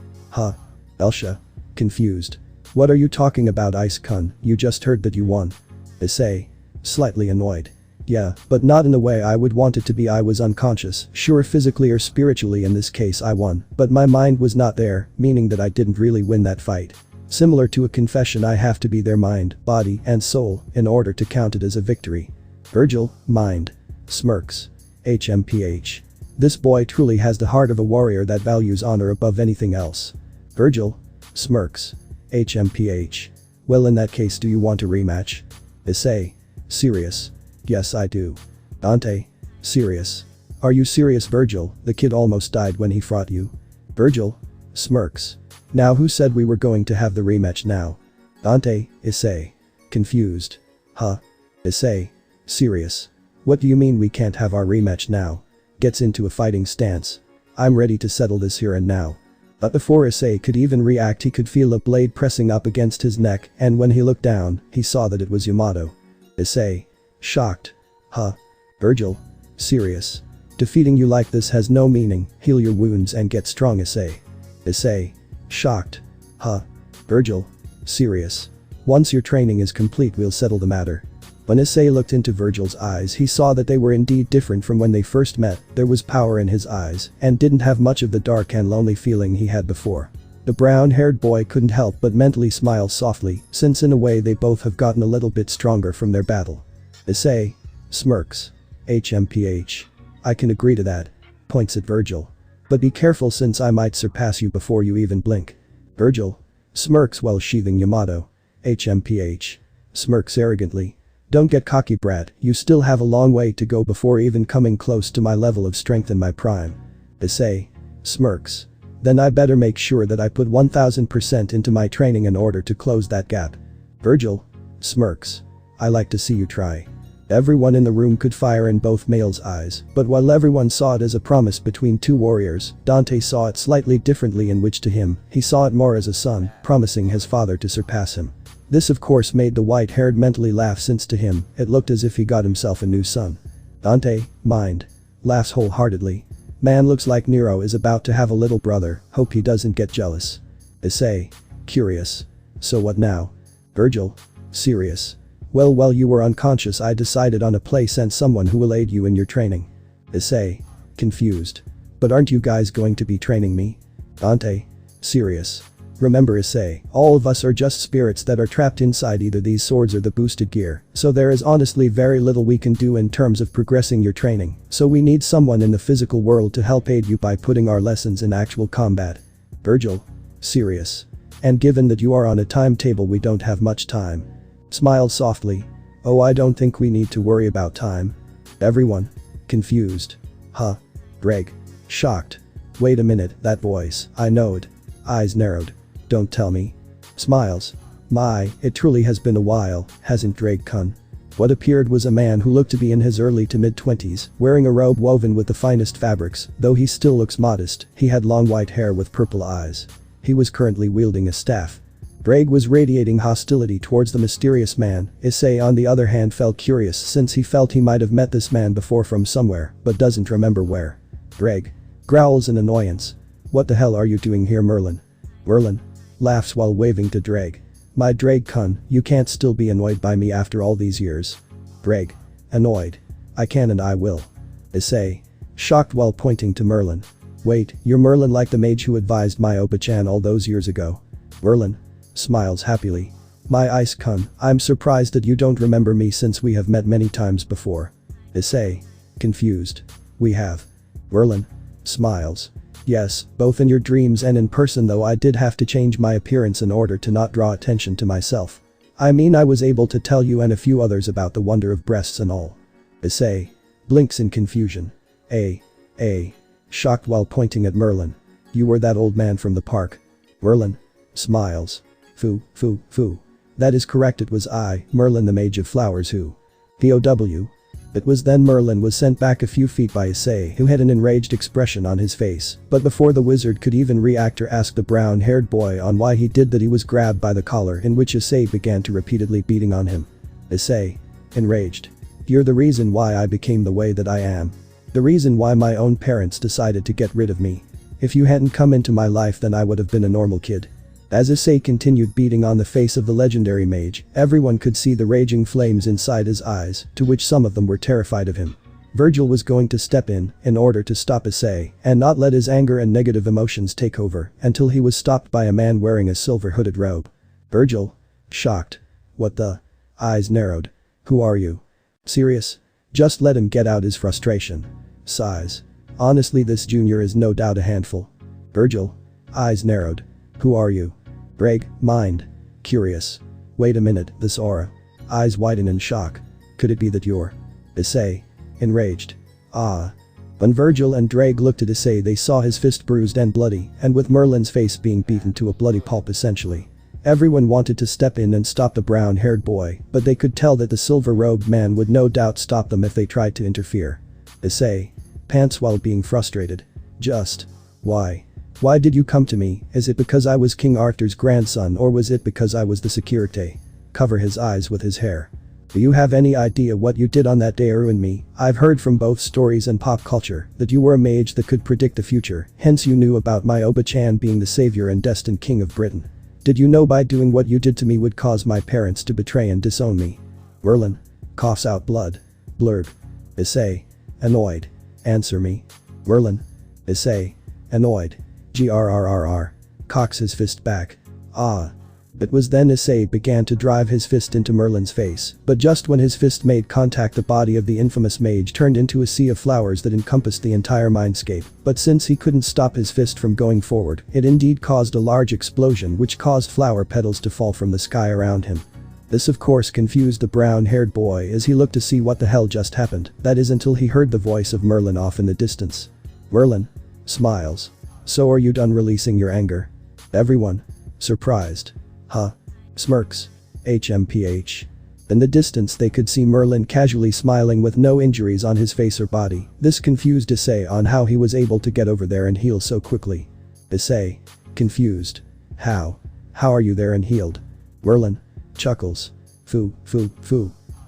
Elsha confused. What are you talking about, Ice-kun? You just heard that you won. Issei slightly annoyed. Yeah, but not in the way I would want it to be. I was unconscious, sure, physically or spiritually. In this case I won, but my mind was not there, meaning that I didn't really win that fight. Similar to a confession, I have to be their mind, body, and soul in order to count it as a victory. Vergil mind smirks. HMPH. This boy truly has the heart of a warrior that values honor above anything else. Vergil smirks. HMPH. Well, in that case, do you want a rematch? Issei serious. Yes, I do. Dante serious. Are you serious, Vergil? The kid almost died when he fought you. Vergil smirks. Now who said we were going to have the rematch now? Dante, Issei confused. Issei serious. What do you mean we can't have our rematch now? Gets into a fighting stance. I'm ready to settle this here and now. But before Issei could even react, he could feel a blade pressing up against his neck, and when he looked down, he saw that it was Yamato. Issei shocked. Vergil Serious. Defeating you like this has no meaning, heal your wounds and get strong Issei. Issei. Shocked. Huh. Vergil. Serious. Once your training is complete we'll settle the matter. When Issei looked into Vergil's eyes he saw that they were indeed different from when they first met, there was power in his eyes, and didn't have much of the dark and lonely feeling he had before. The brown-haired boy couldn't help but mentally smile softly, since in a way they both have gotten a little bit stronger from their battle. Issei. Smirks. HMPH. I can agree to that. Points at Vergil. But be careful since I might surpass you before you even blink. Vergil. Smirks while sheathing Yamato. HMPH. Smirks arrogantly. Don't get cocky brat, you still have a long way to go before even coming close to my level of strength in my prime. Issei. Smirks. Then I better make sure that I put 1000% into my training in order to close that gap. Vergil. Smirks. I like to see you try. Everyone in the room could fire in both males' eyes, but while everyone saw it as a promise between two warriors, Dante saw it slightly differently in which to him, he saw it more as a son, promising his father to surpass him. This of course made the white-haired mentally laugh since to him, it looked as if he got himself a new son. Dante, mind. Laughs wholeheartedly. Man looks like Nero is about to have a little brother, hope he doesn't get jealous. Issei. Curious. So what now? Vergil. Serious. Well while you were unconscious I decided on a place and someone who will aid you in your training. Issei. Confused. But aren't you guys going to be training me? Dante. Serious. Remember Issei, all of us are just spirits that are trapped inside either these swords or the boosted gear, so there is honestly very little we can do in terms of progressing your training, so we need someone in the physical world to help aid you by putting our lessons in actual combat. Vergil. Serious. And given that you are on a timetable we don't have much time. Smile softly. Oh I don't think we need to worry about time. Everyone. Confused. Huh. Ddraig. Shocked. Wait a minute, that voice, I know it. Eyes narrowed. Don't tell me. Smiles. My, it truly has been a while, hasn't Ddraig-kun? What appeared was a man who looked to be in his early to mid-20s, wearing a robe woven with the finest fabrics, though he still looks modest, he had long white hair with purple eyes. He was currently wielding a staff. Ddraig was radiating hostility towards the mysterious man, Issei on the other hand felt curious since he felt he might have met this man before from somewhere, but doesn't remember where. Ddraig. Growls in annoyance. What the hell are you doing here Merlin? Merlin. Laughs while waving to Ddraig. My Ddraig-kun, you can't still be annoyed by me after all these years. Ddraig. Annoyed. I can and I will. Issei. Shocked while pointing to Merlin. Wait, you're Merlin like the mage who advised my Opa-chan all those years ago. Merlin. Smiles happily. My Ice-kun, I'm surprised that you don't remember me since we have met many times before. Issei. Confused. We have. Merlin. Smiles. Yes, both in your dreams and in person though I did have to change my appearance in order to not draw attention to myself. I mean I was able to tell you and a few others about the wonder of breasts and all. Issei. Blinks in confusion. Shocked while pointing at Merlin. You were that old man from the park. Merlin. Smiles. Foo. That is correct, it was I, Merlin the Mage of Flowers who. POW. It was then Merlin was sent back a few feet by Issei who had an enraged expression on his face, but before the wizard could even react or ask the brown-haired boy on why he did that he was grabbed by the collar in which Issei began to repeatedly beating on him. Issei. Enraged. You're the reason why I became the way that I am. The reason why my own parents decided to get rid of me. If you hadn't come into my life then I would have been a normal kid. As Issei continued beating on the face of the legendary mage, everyone could see the raging flames inside his eyes, to which some of them were terrified of him. Vergil was going to step in order to stop Issei, and not let his anger and negative emotions take over, until he was stopped by a man wearing a silver hooded robe. Vergil. Shocked. What the? Eyes narrowed. Who are you? Serious? Just let him get out his frustration. Sighs. Honestly this junior is no doubt a handful. Vergil. Eyes narrowed. Who are you? Ddraig. Mind. Curious. Wait a minute, this aura. Eyes widen in shock. Could it be that you're? Issei. Enraged. Ah. When Vergil and Ddraig looked at Issei they saw his fist bruised and bloody, and with Merlin's face being beaten to a bloody pulp essentially. Everyone wanted to step in and stop the brown-haired boy, but they could tell that the silver-robed man would no doubt stop them if they tried to interfere. Issei. Pants while being frustrated. Just. Why? Why did you come to me? Is it because I was King Arthur's grandson or was it because I was the Sekiryuutei? Cover his eyes with his hair. Do you have any idea what you did on that day ruined me? I've heard from both stories and pop culture that you were a mage that could predict the future, hence you knew about my Oba-chan being the savior and destined king of Britain. Did you know by doing what you did to me would cause my parents to betray and disown me? Merlin coughs out blood. Blurg. Issei. Annoyed. Answer me. Merlin. Issei. Annoyed. Grrrr. Cocks his fist back. Ah. It was then Issei began to drive his fist into Merlin's face, but just when his fist made contact the body of the infamous mage turned into a sea of flowers that encompassed the entire mindscape, but since he couldn't stop his fist from going forward, it indeed caused a large explosion which caused flower petals to fall from the sky around him. This of course confused the brown-haired boy as he looked to see what the hell just happened, that is until he heard the voice of Merlin off in the distance. Merlin smiles. So are you done releasing your anger? Everyone. Surprised. Huh. Smirks. HMPH. In the distance they could see Merlin casually smiling with no injuries on his face or body. This confused Issei on how he was able to get over there and heal so quickly. Issei. Confused. How? How are you there and healed? Merlin. Chuckles. Foo.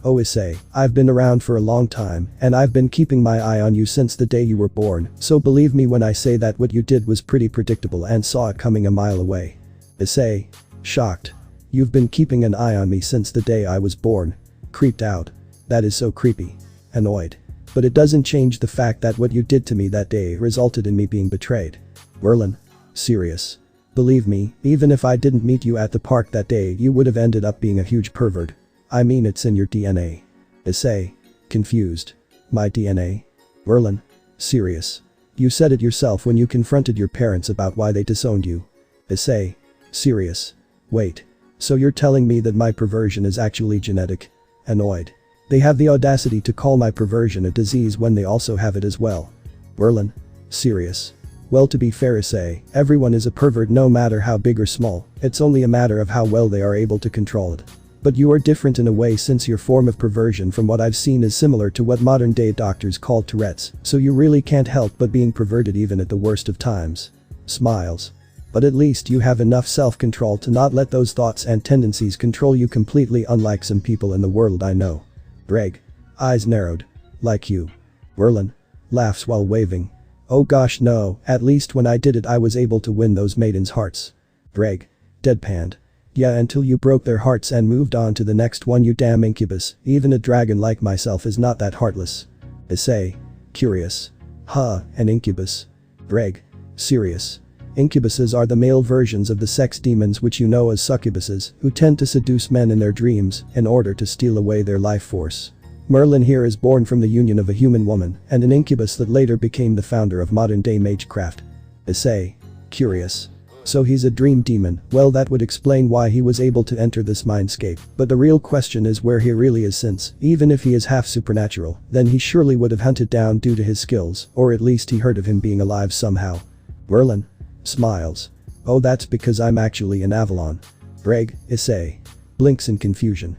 Oh Issei, I've been around for a long time, and I've been keeping my eye on you since the day you were born, so believe me when I say that what you did was pretty predictable and saw it coming a mile away. Issei. Shocked. You've been keeping an eye on me since the day I was born. Creeped out. That is so creepy. Annoyed. But it doesn't change the fact that what you did to me that day resulted in me being betrayed. Merlin. Serious. Believe me, even if I didn't meet you at the park that day you would have ended up being a huge pervert. I mean it's in your DNA. Issei. Confused. My DNA? Merlin. Serious. You said it yourself when you confronted your parents about why they disowned you. Issei. Serious. Wait. So you're telling me that my perversion is actually genetic? Annoyed. They have the audacity to call my perversion a disease when they also have it as well. Merlin. Serious. Well to be fair Issei, everyone is a pervert no matter how big or small, it's only a matter of how well they are able to control it. But you are different in a way since your form of perversion from what I've seen is similar to what modern day doctors call Tourette's, so you really can't help but being perverted even at the worst of times. Smiles. But at least you have enough self-control to not let those thoughts and tendencies control you completely, unlike some people in the world I know. Ddraig. Eyes narrowed. Like you. Merlin. Laughs while waving. Oh gosh no, at least when I did it I was able to win those maidens' hearts. Ddraig. Deadpanned. Yeah, until you broke their hearts and moved on to the next one, you damn incubus. Even a dragon like myself is not that heartless. Issei. Curious. Huh, an incubus. Ddraig. Serious. Incubuses are the male versions of the sex demons which you know as succubuses, who tend to seduce men in their dreams in order to steal away their life force. Merlin here is born from the union of a human woman and an incubus that later became the founder of modern-day magecraft. Issei. Curious. So he's a dream demon. Well, that would explain why he was able to enter this mindscape, but the real question is where he really is, since, even if he is half supernatural, then he surely would have hunted down due to his skills, or at least he heard of him being alive somehow. Merlin. Smiles. Oh, that's because I'm actually in Avalon. Ddraig. Issei. Blinks in confusion.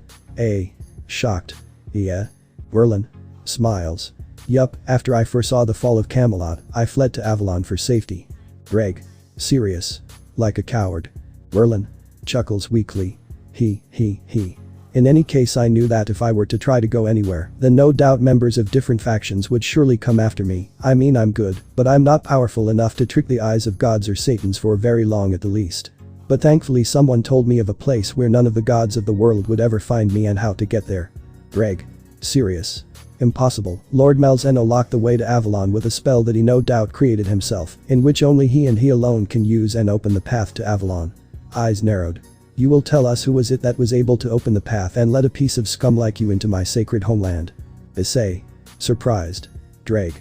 Shocked. Yeah. Merlin. Smiles. Yup, after I foresaw the fall of Camelot, I fled to Avalon for safety. Ddraig. Serious. Like a coward. Merlin. Chuckles weakly. He. In any case, I knew that if I were to try to go anywhere, then no doubt members of different factions would surely come after me. I mean, I'm good, but I'm not powerful enough to trick the eyes of gods or satans for very long at the least. But thankfully someone told me of a place where none of the gods of the world would ever find me and how to get there. Ddraig. Serious. Impossible. Lord Malzeno locked the way to Avalon with a spell that he no doubt created himself, in which only he and he alone can use and open the path to Avalon. Eyes narrowed. You will tell us who was it that was able to open the path and let a piece of scum like you into my sacred homeland? Issei. Surprised. Ddraig.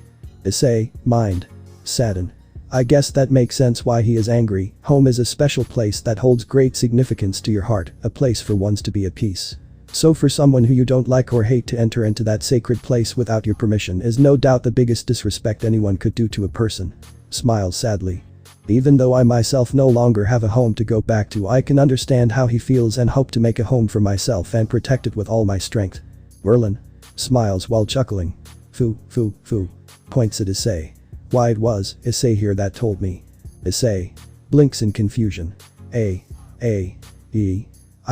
Issei. Mind. Sadden. I guess that makes sense why he is angry. Home is a special place that holds great significance to your heart, a place for ones to be at peace. So for someone who you don't like or hate to enter into that sacred place without your permission is no doubt the biggest disrespect anyone could do to a person. Smiles sadly. Even though I myself no longer have a home to go back to, I can understand how he feels and hope to make a home for myself and protect it with all my strength. Merlin. Smiles while chuckling. Foo. Points at Issei. Why, it was Issei here that told me. Issei. Blinks in confusion. I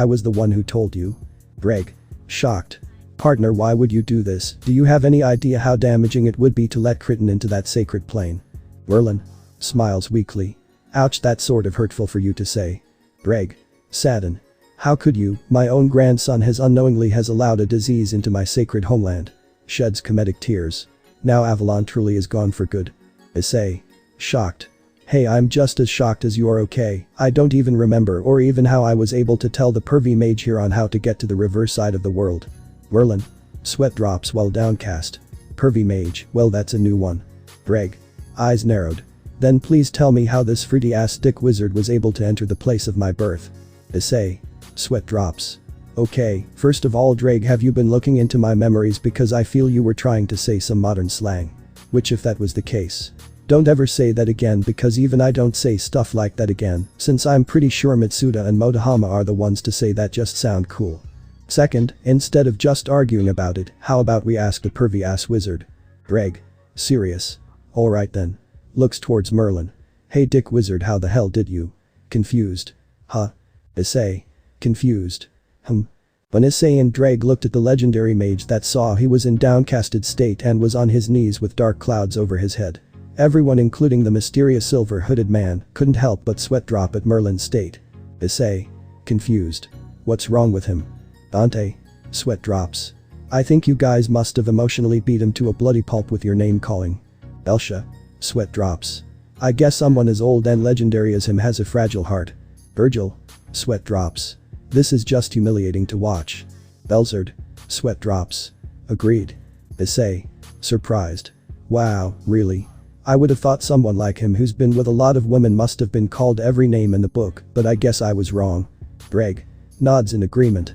was the one who told you? Ddraig. Shocked. partner, why would you do this? Do you have any idea how damaging it would be to let Crichton into that sacred plane? Merlin smiles weakly. Ouch, that's sort of hurtful for you to say. Ddraig sadden. How could you? My own grandson has unknowingly allowed a disease into my sacred homeland. Sheds comedic tears. Now Avalon truly is gone for good. Issei shocked. Hey, I'm just as shocked as you are. Okay, I don't even remember or even how I was able to tell the pervy mage here on how to get to the reverse side of the world. Merlin sweat drops while downcast. Pervy mage, well that's a new one. Ddraig eyes narrowed. Then please tell me how this fruity ass dick wizard was able to enter the place of my birth. Issei sweat drops. Okay, first of all Ddraig, have you been looking into my memories, because I feel you were trying to say some modern slang. Which if that was the case, don't ever say that again, because even I don't say stuff like that again, since I'm pretty sure Mitsuda and Motohama are the ones to say that just sound cool. Second, instead of just arguing about it, how about we ask the pervy ass wizard? Ddraig serious. Alright then. Looks towards Merlin. Hey dick wizard, how the hell did you? Confused. Huh? Issei confused. When Issei and Ddraig looked at the legendary mage, that saw he was in downcasted state and was on his knees with dark clouds over his head. Everyone, including the mysterious silver-hooded man, couldn't help but sweat drop at Merlin's state. Issei confused. What's wrong with him? Dante sweat drops. I think you guys must have emotionally beat him to a bloody pulp with your name calling. Elsha sweat drops. I guess someone as old and legendary as him has a fragile heart. Vergil sweat drops. This is just humiliating to watch. Belzard sweat drops. Agreed. Issei surprised. Wow, really? I would have thought someone like him who's been with a lot of women must have been called every name in the book, but I guess I was wrong. Ddraig nods in agreement.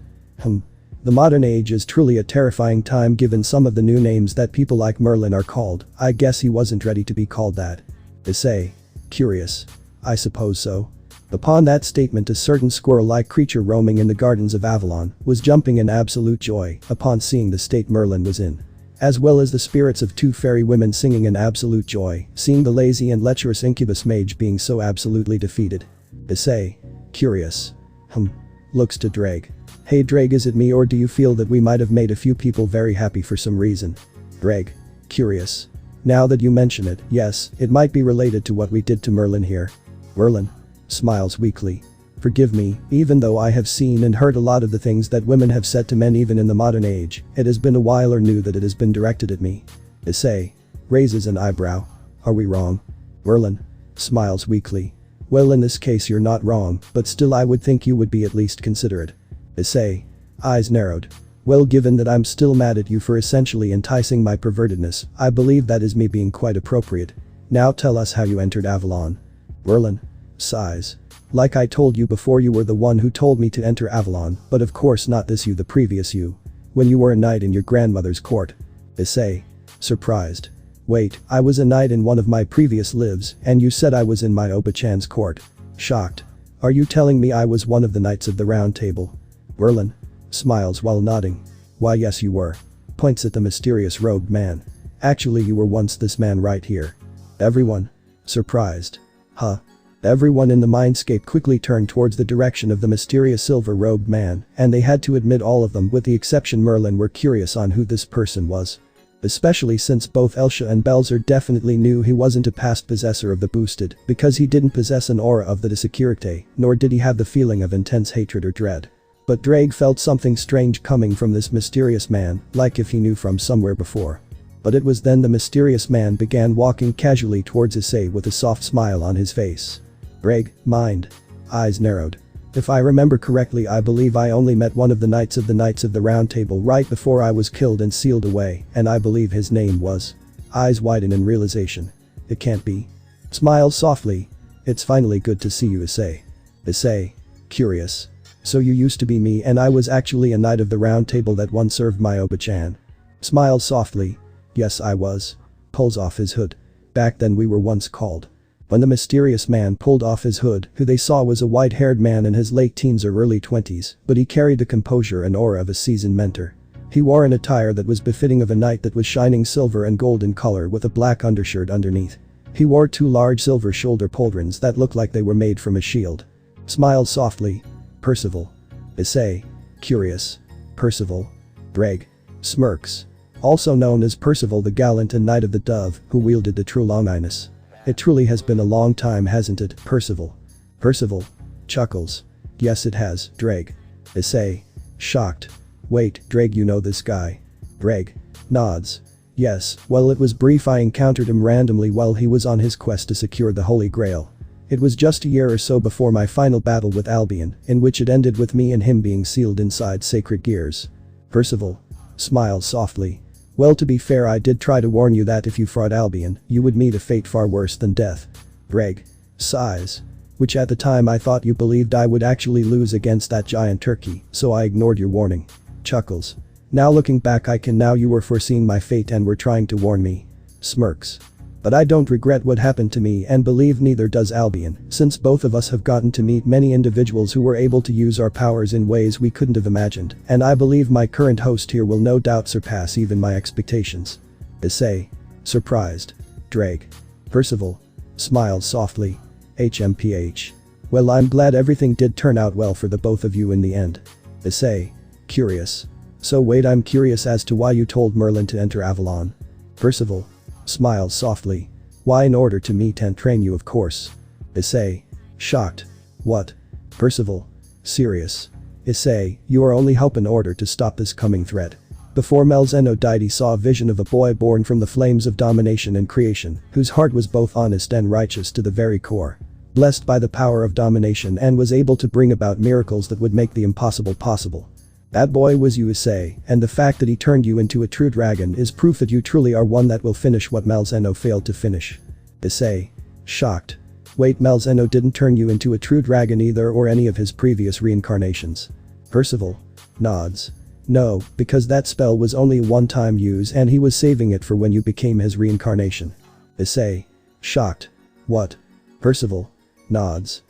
The modern age is truly a terrifying time given some of the new names that people like Merlin are called. I guess he wasn't ready to be called that. Issei curious. I suppose so. Upon that statement, a certain squirrel-like creature roaming in the gardens of Avalon was jumping in absolute joy upon seeing the state Merlin was in. As well as the spirits of two fairy women singing in absolute joy, seeing the lazy and lecherous incubus mage being so absolutely defeated. Issei curious. Looks to Ddraig. Hey Ddraig, is it me, or do you feel that we might have made a few people very happy for some reason? Ddraig curious. Now that you mention it, yes, it might be related to what we did to Merlin here. Merlin smiles weakly. Forgive me, even though I have seen and heard a lot of the things that women have said to men even in the modern age, it has been a while or knew that it has been directed at me. Issei raises an eyebrow. Are we wrong? Merlin smiles weakly. Well, in this case you're not wrong, but still I would think you would be at least considerate. Issei eyes narrowed. Well, given that I'm still mad at you for essentially enticing my pervertedness, I believe that is me being quite appropriate. Now tell us how you entered Avalon. Merlin sighs. Like I told you before, you were the one who told me to enter Avalon, but of course not this you, the previous you. When you were a knight in your grandmother's court. Issei surprised. Wait, I was a knight in one of my previous lives, and you said I was in my Oba-chan's court. Shocked. Are you telling me I was one of the knights of the round table? Merlin smiles while nodding. Why yes you were. Points at the mysterious robed man. Actually you were once this man right here. Everyone surprised. Huh? Everyone in the mindscape quickly turned towards the direction of the mysterious silver-robed man, and they had to admit all of them with the exception Merlin were curious on who this person was. Especially since both Elsha and Belzard definitely knew he wasn't a past possessor of the boosted, because he didn't possess an aura of the Sekiryuutei, nor did he have the feeling of intense hatred or dread. But Ddraig felt something strange coming from this mysterious man, like if he knew from somewhere before. But it was then the mysterious man began walking casually towards Issei with a soft smile on his face. Ddraig mind eyes narrowed. If I remember correctly, I believe I only met one of the Knights of the Round Table right before I was killed and sealed away, and I believe his name was. Eyes widen in realization. It can't be. Smiles softly. It's finally good to see you, Issei. Issei curious. So you used to be me, and I was actually a Knight of the Round Table that once served my Oba-chan. Smiles softly. Yes, I was. Pulls off his hood. Back then we were once called. When the mysterious man pulled off his hood, who they saw was a white-haired man in his late teens or early 20s, but he carried the composure and aura of a seasoned mentor. He wore an attire that was befitting of a knight that was shining silver and gold in color with a black undershirt underneath. He wore two large silver shoulder pauldrons that looked like they were made from a shield. Smiled softly. Percival. Issei curious. Percival. Ddraig Smirks. Also known as Percival the Gallant and Knight of the Dove, who wielded the true Longinus. It truly has been a long time, hasn't it, Percival? Percival. Chuckles. Yes it has, Ddraig. Issei. Shocked. Wait, Ddraig, you know this guy? Ddraig. Nods. Yes, well it was brief. I encountered him randomly while he was on his quest to secure the Holy Grail. It was just a year or so before my final battle with Albion, in which it ended with me and him being sealed inside sacred gears. Percival. Smiles softly. Well, to be fair, I did try to warn you that if you fought Albion, you would meet a fate far worse than death. Ddraig. Sighs. Which at the time I thought you believed I would actually lose against that giant turkey, so I ignored your warning. Chuckles. Now looking back, I can now you were foreseeing my fate and were trying to warn me. Smirks. But I don't regret what happened to me, and believe neither does Albion, since both of us have gotten to meet many individuals who were able to use our powers in ways we couldn't have imagined, and I believe my current host here will no doubt surpass even my expectations. Issei. Surprised. Ddraig. Percival. Smiles softly. HMPH. Well, I'm glad everything did turn out well for the both of you in the end. Issei. Curious. So wait, I'm curious as to why you told Merlin to enter Avalon. Percival. Smiles softly. Why, in order to meet and train you, of course. Issei. Shocked. What? Percival. Serious. Issei, you are only help in order to stop this coming threat. Before Malzeno died, he saw a vision of a boy born from the flames of domination and creation, whose heart was both honest and righteous to the very core. Blessed by the power of domination and was able to bring about miracles that would make the impossible possible. That boy was you, Issei, and the fact that he turned you into a true dragon is proof that you truly are one that will finish what Malzeno failed to finish. Issei. Shocked. Wait, Malzeno didn't turn you into a true dragon either, or any of his previous reincarnations. Percival. Nods. No, because that spell was only a one-time use and he was saving it for when you became his reincarnation. Issei. Shocked. What? Percival. Nods.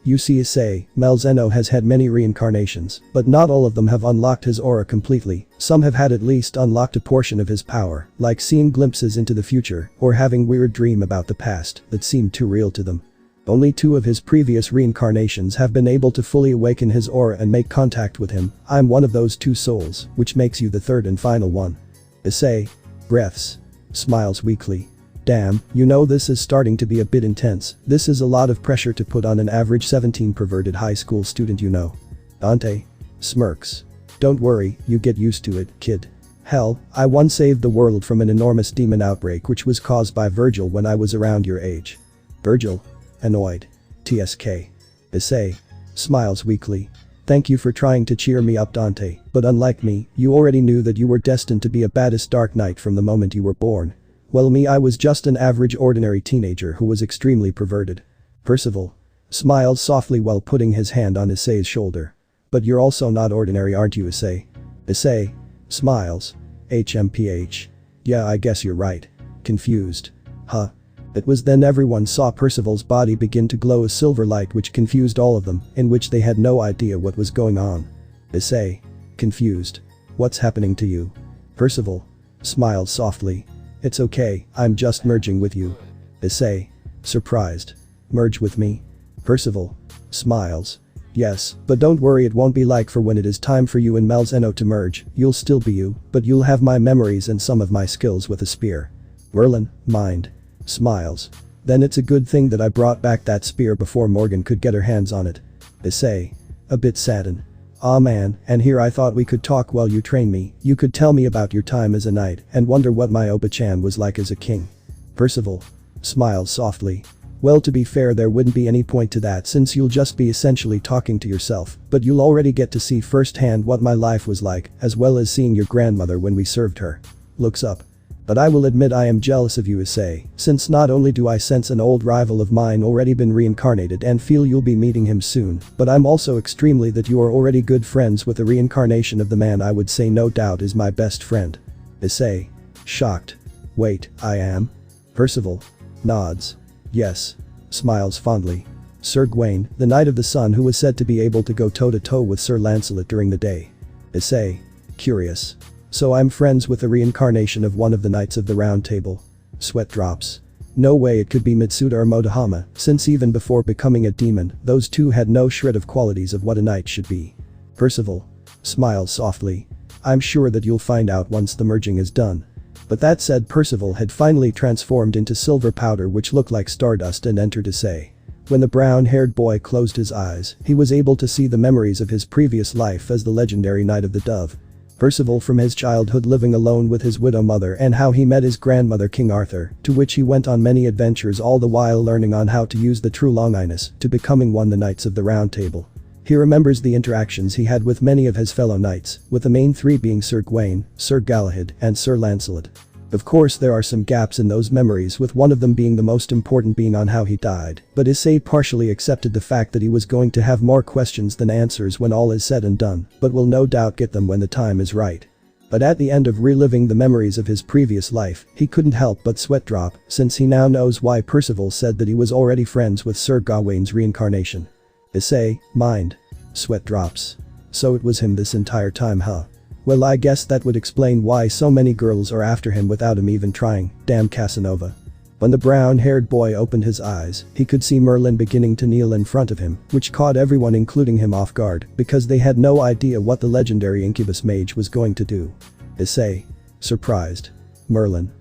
You see, Issei, Malzeno has had many reincarnations, but not all of them have unlocked his aura completely. Some have had at least unlocked a portion of his power, like seeing glimpses into the future or having weird dream about the past that seemed too real to them. Only 2 of his previous reincarnations have been able to fully awaken his aura and make contact with him. I'm one of those 2 souls, which makes you the 3rd and final one. Issei. Breaths. Smiles weakly. Damn, you know, this is starting to be a bit intense. This is a lot of pressure to put on an average 17 perverted high school student, you know. Dante. Smirks. Don't worry, you get used to it, kid. Hell, I once saved the world from an enormous demon outbreak which was caused by Vergil when I was around your age. Vergil. Annoyed. TSK. Issei. Smiles weakly. Thank you for trying to cheer me up, Dante, but unlike me, you already knew that you were destined to be a baddest dark knight from the moment you were born. Well, me, I was just an average ordinary teenager who was extremely perverted. Percival. Smiles softly while putting his hand on Issei's shoulder. But you're also not ordinary, aren't you, Issei? Issei. Smiles. HMPH. Yeah, I guess you're right. Confused. Huh. It was then everyone saw Percival's body begin to glow a silver light which confused all of them, in which they had no idea what was going on. Issei. Confused. What's happening to you? Percival. Smiles softly. It's okay, I'm just merging with you. Issei. Surprised. Merge with me? Percival. Smiles. Yes, but don't worry, it won't be like for when it is time for you and Malzeno to merge. You'll still be you, but you'll have my memories and some of my skills with a spear. Merlin. Mind. Smiles. Then it's a good thing that I brought back that spear before Morgan could get her hands on it. Issei. A bit saddened. Aw man, and here I thought we could talk while you train me. You could tell me about your time as a knight and wonder what my Oba-chan was like as a king. Percival. Smiles softly. Well, to be fair, there wouldn't be any point to that since you'll just be essentially talking to yourself, but you'll already get to see firsthand what my life was like, as well as seeing your grandmother when we served her. Looks up. But I will admit I am jealous of you, Issei, since not only do I sense an old rival of mine already been reincarnated and feel you'll be meeting him soon, but I'm also extremely that you are already good friends with a reincarnation of the man I would say no doubt is my best friend. Issei. Shocked. Wait, I am? Percival. Nods. Yes. Smiles fondly. Sir Gawain, the Knight of the Sun who was said to be able to go toe-to-toe with Sir Lancelot during the day. Issei. Curious. So I'm friends with the reincarnation of one of the Knights of the Round Table. Sweat drops. No way it could be Mitsuda or Motohama, since even before becoming a demon, those 2 had no shred of qualities of what a knight should be. Percival. Smiles softly. I'm sure that you'll find out once the merging is done. But that said, Percival had finally transformed into silver powder which looked like stardust and entered Issei. When the brown-haired boy closed his eyes, he was able to see the memories of his previous life as the legendary Knight of the Dove. Percival from his childhood living alone with his widow mother and how he met his grandmother King Arthur, to which he went on many adventures all the while learning on how to use the true Longinus to becoming one the Knights of the Round Table. He remembers the interactions he had with many of his fellow knights, with the main three being Sir Gawain, Sir Galahad, and Sir Lancelot. Of course there are some gaps in those memories, with one of them being the most important being on how he died, but Issei partially accepted the fact that he was going to have more questions than answers when all is said and done, but will no doubt get them when the time is right. But at the end of reliving the memories of his previous life, he couldn't help but sweat drop, since he now knows why Percival said that he was already friends with Sir Gawain's reincarnation. Issei, mind. Sweat drops. So it was him this entire time, huh? Well, I guess that would explain why so many girls are after him without him even trying, damn Casanova. When the brown-haired boy opened his eyes, he could see Merlin beginning to kneel in front of him, which caught everyone including him off guard, because they had no idea what the legendary incubus mage was going to do. Issei. Surprised. Merlin.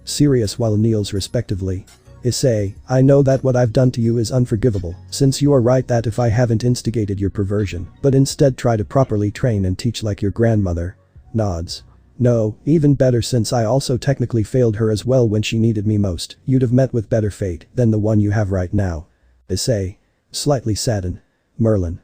Serious while kneels respectively. Issei, I know that what I've done to you is unforgivable, since you are right that if I haven't instigated your perversion, but instead try to properly train and teach like your grandmother. Nods. No, even better, since I also technically failed her as well when she needed me most, you'd have met with better fate than the one you have right now. Issei. Slightly saddened. Merlin.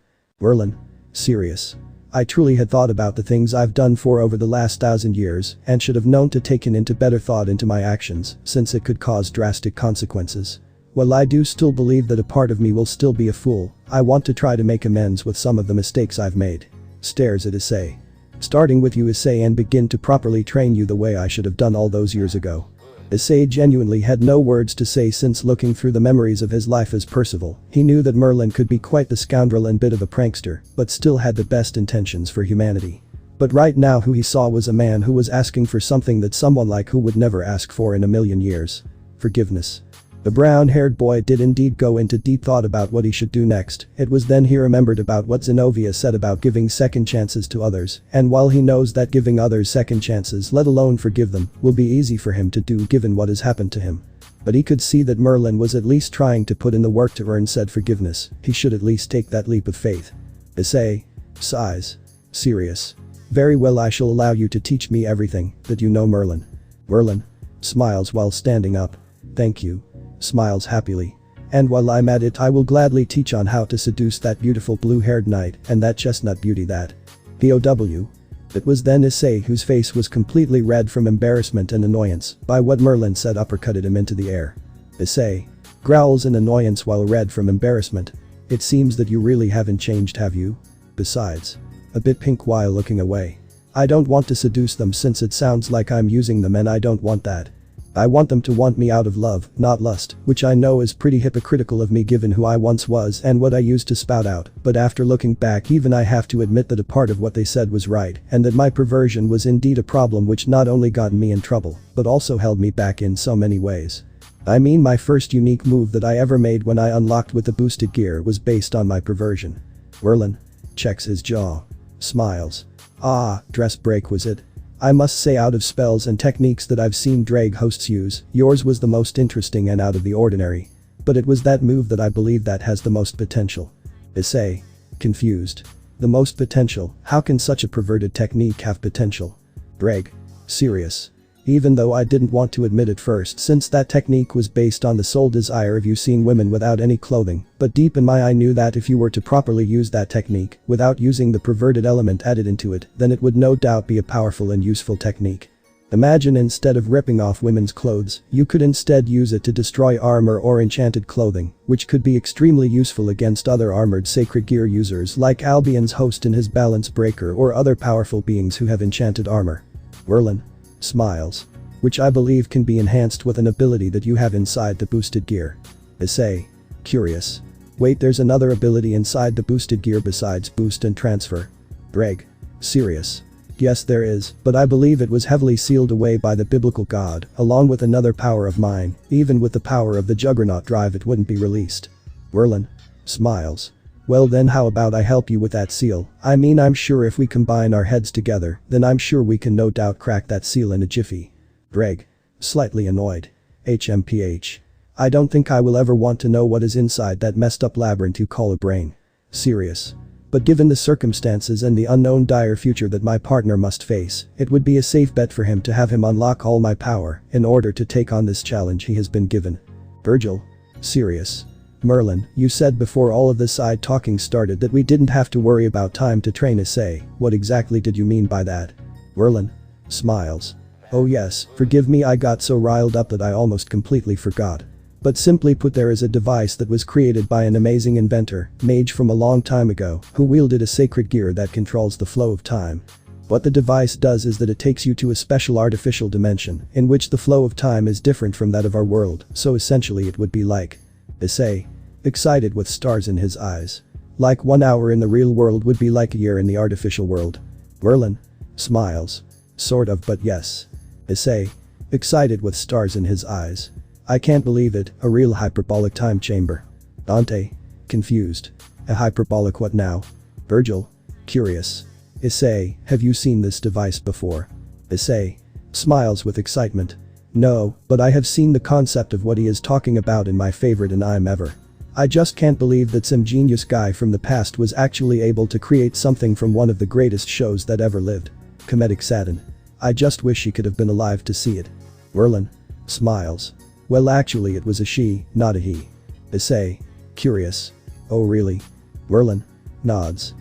Serious. I truly had thought about the things I've done for over the last 1,000 years and should have known to taken into better thought into my actions, since it could cause drastic consequences. While I do still believe that a part of me will still be a fool, I want to try to make amends with some of the mistakes I've made. Stares at Issei. Starting with you, Issei, and begin to properly train you the way I should have done all those years ago. Issei genuinely had no words to say, since looking through the memories of his life as Percival, he knew that Merlin could be quite the scoundrel and bit of a prankster, but still had the best intentions for humanity. But right now who he saw was a man who was asking for something that someone like who would never ask for in a million years. Forgiveness. The brown-haired boy did indeed go into deep thought about what he should do next. It was then he remembered about what Zenobia said about giving second chances to others, and while he knows that giving others second chances, let alone forgive them, will be easy for him to do given what has happened to him. But he could see that Merlin was at least trying to put in the work to earn said forgiveness. He should at least take that leap of faith. Issei. Sighs. Serious. Very well, I shall allow you to teach me everything that you know, Merlin. Merlin. Smiles while standing up. Thank you. Smiles happily. And while I'm at it, I will gladly teach on how to seduce that beautiful blue-haired knight and that chestnut beauty that. POW. It was then Issei, whose face was completely red from embarrassment and annoyance by what Merlin said, uppercutted him into the air. Issei. Growls in annoyance while red from embarrassment. It seems that you really haven't changed, have you? Besides. A bit pink while looking away. I don't want to seduce them, since it sounds like I'm using them, and I don't want that. I want them to want me out of love, not lust, which I know is pretty hypocritical of me given who I once was and what I used to spout out, but after looking back, even I have to admit that a part of what they said was right, and that my perversion was indeed a problem which not only got me in trouble, but also held me back in so many ways. I mean, my first unique move that I ever made when I unlocked with the boosted gear was based on my perversion. Merlin. Checks his jaw. Smiles. Ah, dress break was it? I must say, out of spells and techniques that I've seen Ddraig hosts use, yours was the most interesting and out of the ordinary. But it was that move that I believe that has the most potential. Issei. Confused. The most potential? How can such a perverted technique have potential? Ddraig. Serious. Even though I didn't want to admit it first, since that technique was based on the sole desire of you seeing women without any clothing, but deep in my I knew that if you were to properly use that technique, without using the perverted element added into it, then it would no doubt be a powerful and useful technique. Imagine, instead of ripping off women's clothes, you could instead use it to destroy armor or enchanted clothing, which could be extremely useful against other armored sacred gear users like Albion's host in his balance breaker or other powerful beings who have enchanted armor. Merlin. Smiles. Which I believe can be enhanced with an ability that you have inside the boosted gear. Issei. Curious. Wait, there's another ability inside the boosted gear besides boost and transfer. Ddraig. Serious. Yes, there is, but I believe it was heavily sealed away by the biblical god, along with another power of mine. Even with the power of the Juggernaut drive, it wouldn't be released. Merlin. Smiles. Well then how about I help you with that seal? I mean I'm sure if we combine our heads together, then I'm sure we can no doubt crack that seal in a jiffy. Ddraig. Slightly annoyed. HMPH. I don't think I will ever want to know what is inside that messed up labyrinth you call a brain. Serious. But given the circumstances and the unknown dire future that my partner must face, it would be a safe bet for him to have him unlock all my power in order to take on this challenge he has been given. Vergil. Serious. Merlin, you said before all of this side talking started that we didn't have to worry about time to train Issei. What exactly did you mean by that? Merlin. Smiles. Oh yes, forgive me, I got so riled up that I almost completely forgot. But simply put, there is a device that was created by an amazing inventor, mage from a long time ago, who wielded a sacred gear that controls the flow of time. What the device does is that it takes you to a special artificial dimension, in which the flow of time is different from that of our world, so essentially it would be like. Issei. Excited with stars in his eyes. Like 1 hour in the real world would be like a year in the artificial world. Merlin. Smiles. Sort of, but yes. Issei. Excited with stars in his eyes. I can't believe it, a real hyperbolic time chamber. Dante. Confused. A hyperbolic what now? Vergil. Curious. Issei, have you seen this device before? Issei. Smiles with excitement. No, but I have seen the concept of what he is talking about in my favorite anime ever. I just can't believe that some genius guy from the past was actually able to create something from one of the greatest shows that ever lived. Comedic Satin. I just wish he could have been alive to see it. Merlin. Smiles. Well actually it was a she, not a he. Issei. Curious. Oh really? Merlin. Nods.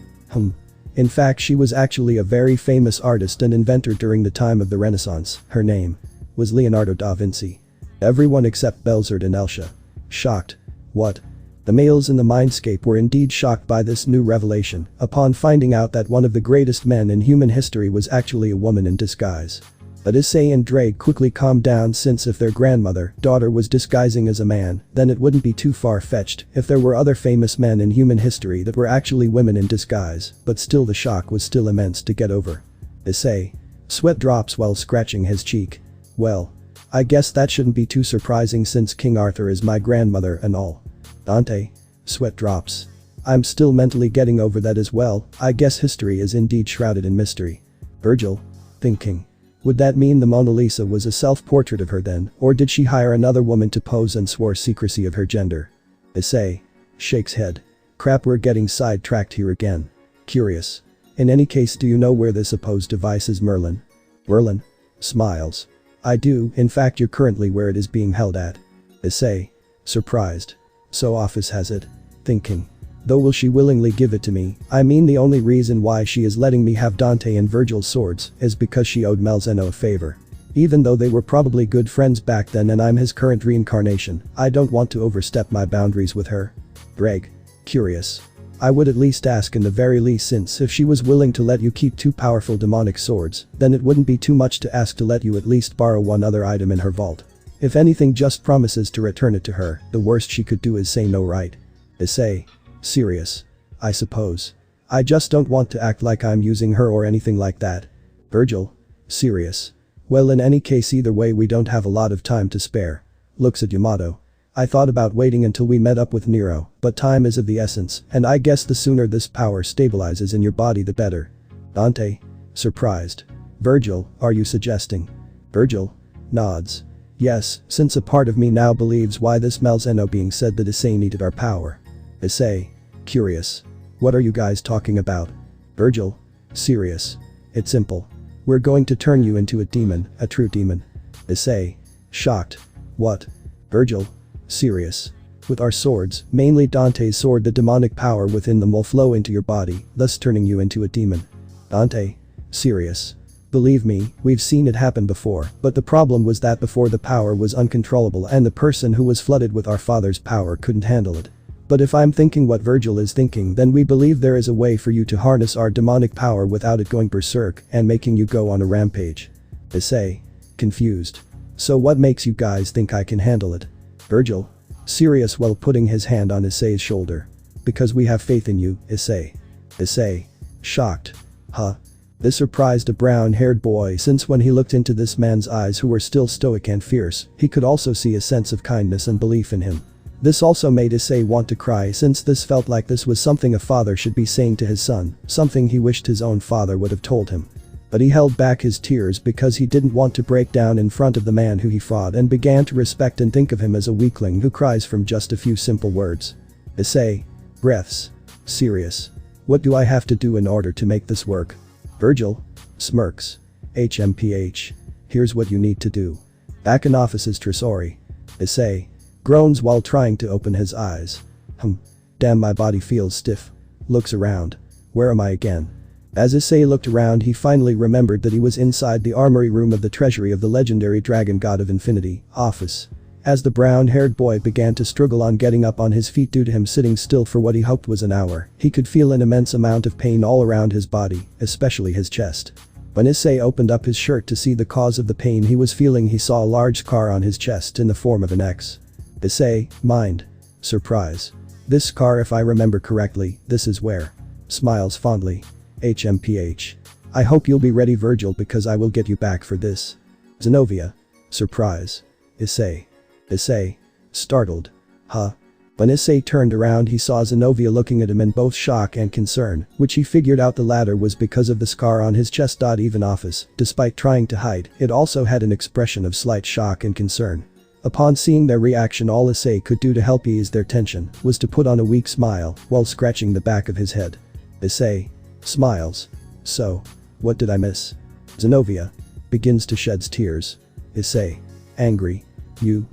In fact she was actually a very famous artist and inventor during the time of the Renaissance. Her name was Leonardo da Vinci. Everyone except Belzard and Elsha. Shocked. What? The males in the mindscape were indeed shocked by this new revelation upon finding out that one of the greatest men in human history was actually a woman in disguise. But Issei and Ddraig quickly calmed down, since if their daughter was disguising as a man, then it wouldn't be too far-fetched if there were other famous men in human history that were actually women in disguise, but still the shock was still immense to get over. Issei. Sweat drops while scratching his cheek. Well. I guess that shouldn't be too surprising since King Arthur is my grandmother and all. Dante. Sweat drops. I'm still mentally getting over that as well, I guess history is indeed shrouded in mystery. Vergil. Thinking. Would that mean the Mona Lisa was a self-portrait of her then, or did she hire another woman to pose and swore secrecy of her gender? Issei. Shakes head. Crap, we're getting sidetracked here again. Curious. In any case, do you know where this supposed device is, Merlin? Merlin. Smiles. I do, in fact you're currently where it is being held at. Issei. Surprised. So office has it. Thinking. Though will she willingly give it to me? I mean the only reason why she is letting me have Dante and Vergil's swords is because she owed Malzeno a favor. Even though they were probably good friends back then and I'm his current reincarnation, I don't want to overstep my boundaries with her. Ddraig. Curious. I would at least ask in the very least, since if she was willing to let you keep 2 powerful demonic swords, then it wouldn't be too much to ask to let you at least borrow one other item in her vault. If anything, just promises to return it to her, the worst she could do is say no, right? Issei. Serious. I suppose. I just don't want to act like I'm using her or anything like that. Vergil. Serious. Well in any case, either way we don't have a lot of time to spare. Looks at Yamato. I thought about waiting until we met up with Nero, but time is of the essence, and I guess the sooner this power stabilizes in your body the better. Dante. Surprised. Vergil, are you suggesting? Vergil. Nods. Yes, since a part of me now believes why this Malzeno being said that Issei needed our power. Issei. Curious. What are you guys talking about? Vergil. Serious. It's simple. We're going to turn you into a demon, a true demon. Issei. Shocked. What? Vergil. Serious. With our swords, mainly Dante's sword, the demonic power within them will flow into your body, thus turning you into a demon. Dante. Serious. Believe me, we've seen it happen before, but the problem was that before the power was uncontrollable and the person who was flooded with our father's power couldn't handle it. But if I'm thinking what Vergil is thinking, then we believe there is a way for you to harness our demonic power without it going berserk and making you go on a rampage. Issei. Confused. So what makes you guys think I can handle it? Vergil. Serious while putting his hand on Issei's shoulder. Because we have faith in you, Issei. Issei. Shocked. Huh? This surprised a brown-haired boy, since when he looked into this man's eyes, who were still stoic and fierce, he could also see a sense of kindness and belief in him. This also made Issei want to cry since this felt like this was something a father should be saying to his son, something he wished his own father would have told him. But he held back his tears because he didn't want to break down in front of the man who he fought and began to respect and think of him as a weakling who cries from just a few simple words. Issei. Breaths. Serious. What do I have to do in order to make this work? Vergil. Smirks. HMPH. Here's what you need to do. Back in office's Tresori. Issei. Groans while trying to open his eyes. Damn, my body feels stiff. Looks around. Where am I again? As Issei looked around, he finally remembered that he was inside the armory room of the treasury of the legendary dragon god of infinity, office. As the brown-haired boy began to struggle on getting up on his feet due to him sitting still for what he hoped was an hour, he could feel an immense amount of pain all around his body, especially his chest. When Issei opened up his shirt to see the cause of the pain he was feeling, he saw a large scar on his chest in the form of an X. Issei. Mind. Surprise. This scar, if I remember correctly, this is where. Smiles fondly. HMPH. I hope you'll be ready, Vergil, because I will get you back for this. Zenobia. Surprise. Issei. Issei. Startled. Huh? When Issei turned around, he saw Zenobia looking at him in both shock and concern, which he figured out the latter was because of the scar on his chest. Even office, despite trying to hide, it also had an expression of slight shock and concern. Upon seeing their reaction, all Issei could do to help ease their tension was to put on a weak smile while scratching the back of his head. Issei. Smiles. So. What did I miss? Zenobia. Begins to shed tears. Issei. Angry. You.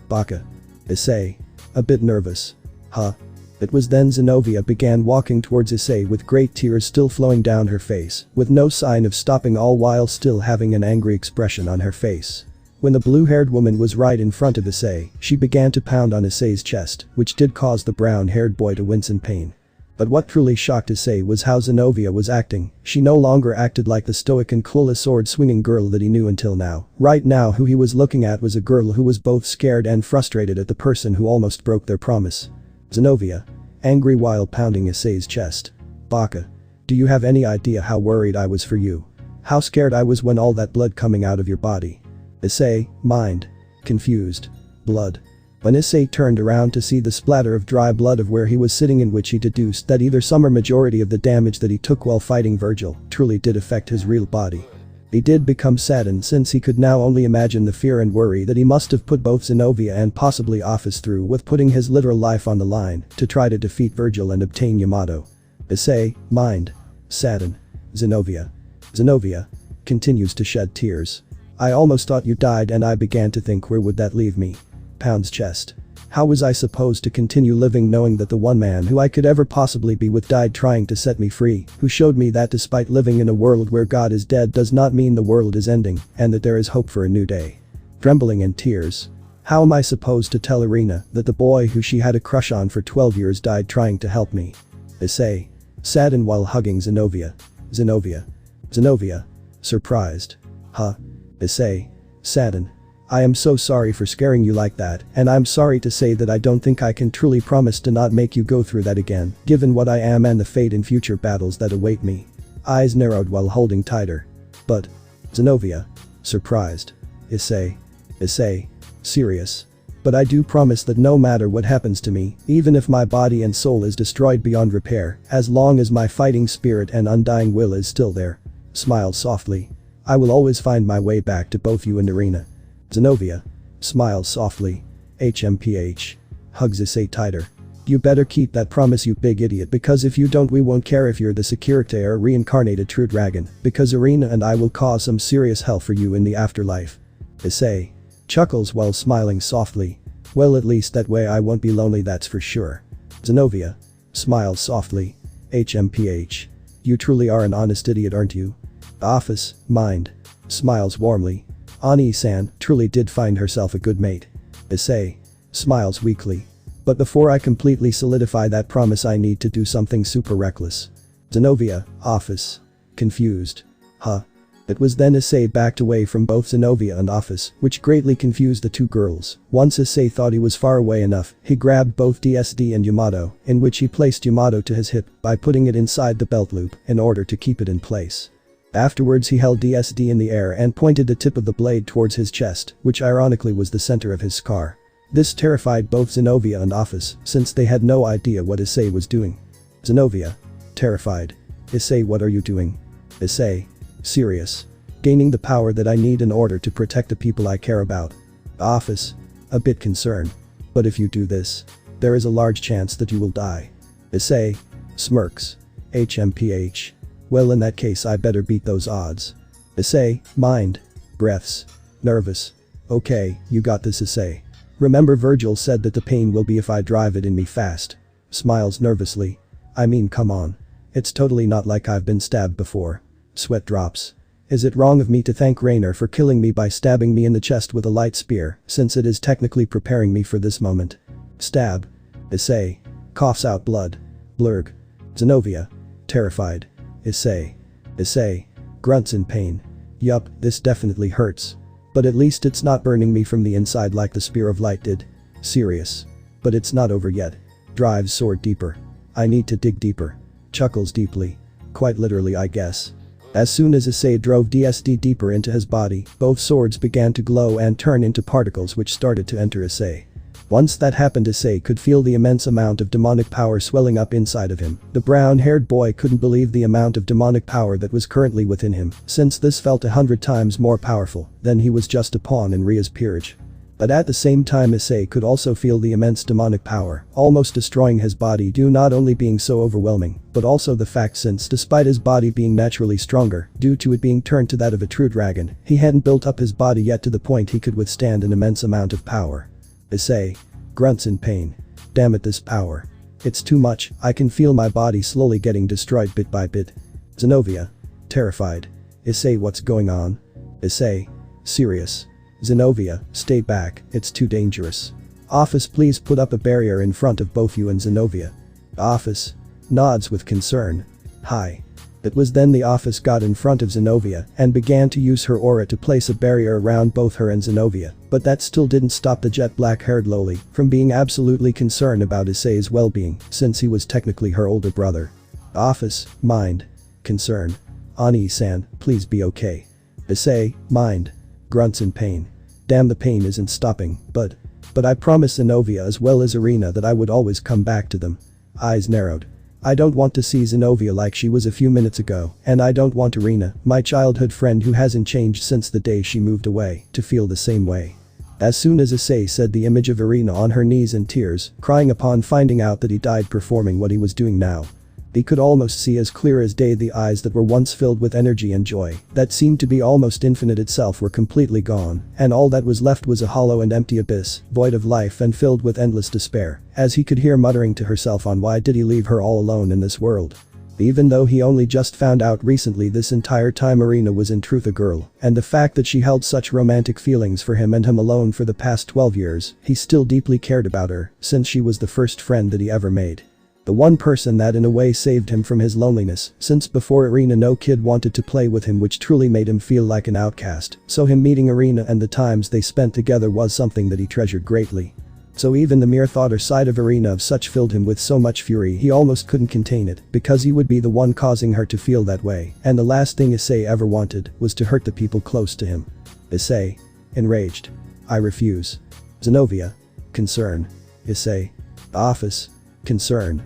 Baka. Issei. A bit nervous. Huh? It was then Zenobia began walking towards Issei with great tears still flowing down her face, with no sign of stopping, all while still having an angry expression on her face. When the blue-haired woman was right in front of Issei, she began to pound on Issei's chest, which did cause the brown-haired boy to wince in pain. But what truly shocked Issei was how Zenobia was acting. She no longer acted like the stoic and clueless sword-swinging girl that he knew until now. Right now, who he was looking at was a girl who was both scared and frustrated at the person who almost broke their promise. Zenobia. Angry while pounding Issei's chest. Baka. Do you have any idea how worried I was for you? How scared I was when all that blood coming out of your body? Issei. Mind. Confused. Blood. When Issei turned around to see the splatter of dry blood of where he was sitting, in which he deduced that either some or majority of the damage that he took while fighting Vergil truly did affect his real body. He did become saddened since he could now only imagine the fear and worry that he must have put both Zenobia and possibly Office through with putting his literal life on the line to try to defeat Vergil and obtain Yamato. Issei. Mind. Sadden. Zenobia. Zenobia. Continues to shed tears. I almost thought you died, and I began to think, where would that leave me? Pounds chest. How was I supposed to continue living knowing that the one man who I could ever possibly be with died trying to set me free, who showed me that despite living in a world where God is dead does not mean the world is ending, and that there is hope for a new day. Trembling in tears. How am I supposed to tell Irina that the boy who she had a crush on for 12 years died trying to help me? Issei. Saddened while hugging Zenobia. Zenobia. Zenobia. Surprised. Huh? Issei. Saddened. I am so sorry for scaring you like that, and I'm sorry to say that I don't think I can truly promise to not make you go through that again, given what I am and the fate in future battles that await me. Eyes narrowed while holding tighter. But. Zenobia. Surprised. Issei. Issei. Serious. But I do promise that no matter what happens to me, even if my body and soul is destroyed beyond repair, as long as my fighting spirit and undying will is still there. Smiles softly. I will always find my way back to both you and Irina. Zenobia. Smiles softly. HMPH. Hugs Issei tighter. You better keep that promise, you big idiot, because if you don't, we won't care if you're the Sekiryuutei or a reincarnated true dragon, because Irina and I will cause some serious hell for you in the afterlife. Issei. Chuckles while smiling softly. Well, at least that way I won't be lonely, that's for sure. Zenobia. Smiles softly. HMPH. You truly are an honest idiot, aren't you? Office. Mind. Smiles warmly. Ani-san truly did find herself a good mate. Issei. Smiles weakly. But before I completely solidify that promise, I need to do something super reckless. Zenobia. Office. Confused. Huh? It was then Issei backed away from both Zenobia and Office, which greatly confused the two girls. Once Issei thought he was far away enough, he grabbed both DSD and Yamato, in which he placed Yamato to his hip by putting it inside the belt loop in order to keep it in place. Afterwards, he held DSD in the air and pointed the tip of the blade towards his chest, which ironically was the center of his scar. This terrified both Zenobia and Office, since they had no idea what Issei was doing. Zenobia. Terrified. Issei, what are you doing? Issei. Serious. Gaining the power that I need in order to protect the people I care about. Office. A bit concerned. But if you do this, there is a large chance that you will die. Issei. Smirks. HMPH. Well, in that case I better beat those odds. Issei. Mind. Breaths. Nervous. Okay, you got this, Issei. Remember Vergil said that the pain will be if I drive it in me fast. Smiles nervously. I mean, come on. It's totally not like I've been stabbed before. Sweat drops. Is it wrong of me to thank Rainer for killing me by stabbing me in the chest with a light spear, since it is technically preparing me for this moment? Stab. Issei. Coughs out blood. Blurg. Zenobia. Terrified. Issei. Issei. Grunts in pain. Yup, this definitely hurts. But at least it's not burning me from the inside like the spear of light did. Serious. But it's not over yet. Drives sword deeper. I need to dig deeper. Chuckles deeply. Quite literally, I guess. As soon as Issei drove DSD deeper into his body, both swords began to glow and turn into particles which started to enter Issei. Once that happened, Issei could feel the immense amount of demonic power swelling up inside of him. The brown-haired boy couldn't believe the amount of demonic power that was currently within him, since this felt 100 times more powerful than he was just a pawn in Ria's peerage. But at the same time, Issei could also feel the immense demonic power, almost destroying his body due not only being so overwhelming, but also the fact since despite his body being naturally stronger, due to it being turned to that of a true dragon, he hadn't built up his body yet to the point he could withstand an immense amount of power. Issei. Grunts in pain. Damn it, this power. It's too much, I can feel my body slowly getting destroyed bit by bit. Zenobia. Terrified. Issei, what's going on? Issei. Serious. Zenobia, stay back, it's too dangerous. Office, please put up a barrier in front of both you and Zenobia. Office. Nods with concern. Hi. It was then the Office got in front of Zenobia and began to use her aura to place a barrier around both her and Zenobia, but that still didn't stop the jet black-haired loli from being absolutely concerned about Issei's well-being, since he was technically her older brother. Office. Mind. Concern. Ani-san, please be okay. Issei. Mind. Grunts in pain. Damn, the pain isn't stopping, but I promised Zenobia as well as Irina that I would always come back to them. Eyes narrowed. I don't want to see Zenobia like she was a few minutes ago, and I don't want Irina, my childhood friend who hasn't changed since the day she moved away, to feel the same way. As soon as Issei said the image of Irina on her knees in tears, crying upon finding out that he died performing what he was doing now. He could almost see as clear as day the eyes that were once filled with energy and joy, that seemed to be almost infinite itself, were completely gone, and all that was left was a hollow and empty abyss, void of life and filled with endless despair, as he could hear muttering to herself on why did he leave her all alone in this world. Even though he only just found out recently this entire time Irina was in truth a girl, and the fact that she held such romantic feelings for him and him alone for the past 12 years, he still deeply cared about her, since she was the first friend that he ever made. The one person that in a way saved him from his loneliness, since before Irina no kid wanted to play with him, which truly made him feel like an outcast, so him meeting Irina and the times they spent together was something that he treasured greatly. So even the mere thought or sight of Irina of such filled him with so much fury he almost couldn't contain it, because he would be the one causing her to feel that way, and the last thing Issei ever wanted was to hurt the people close to him. Issei. Enraged. I refuse. Zenobia. Concern. Issei. Office. Concern.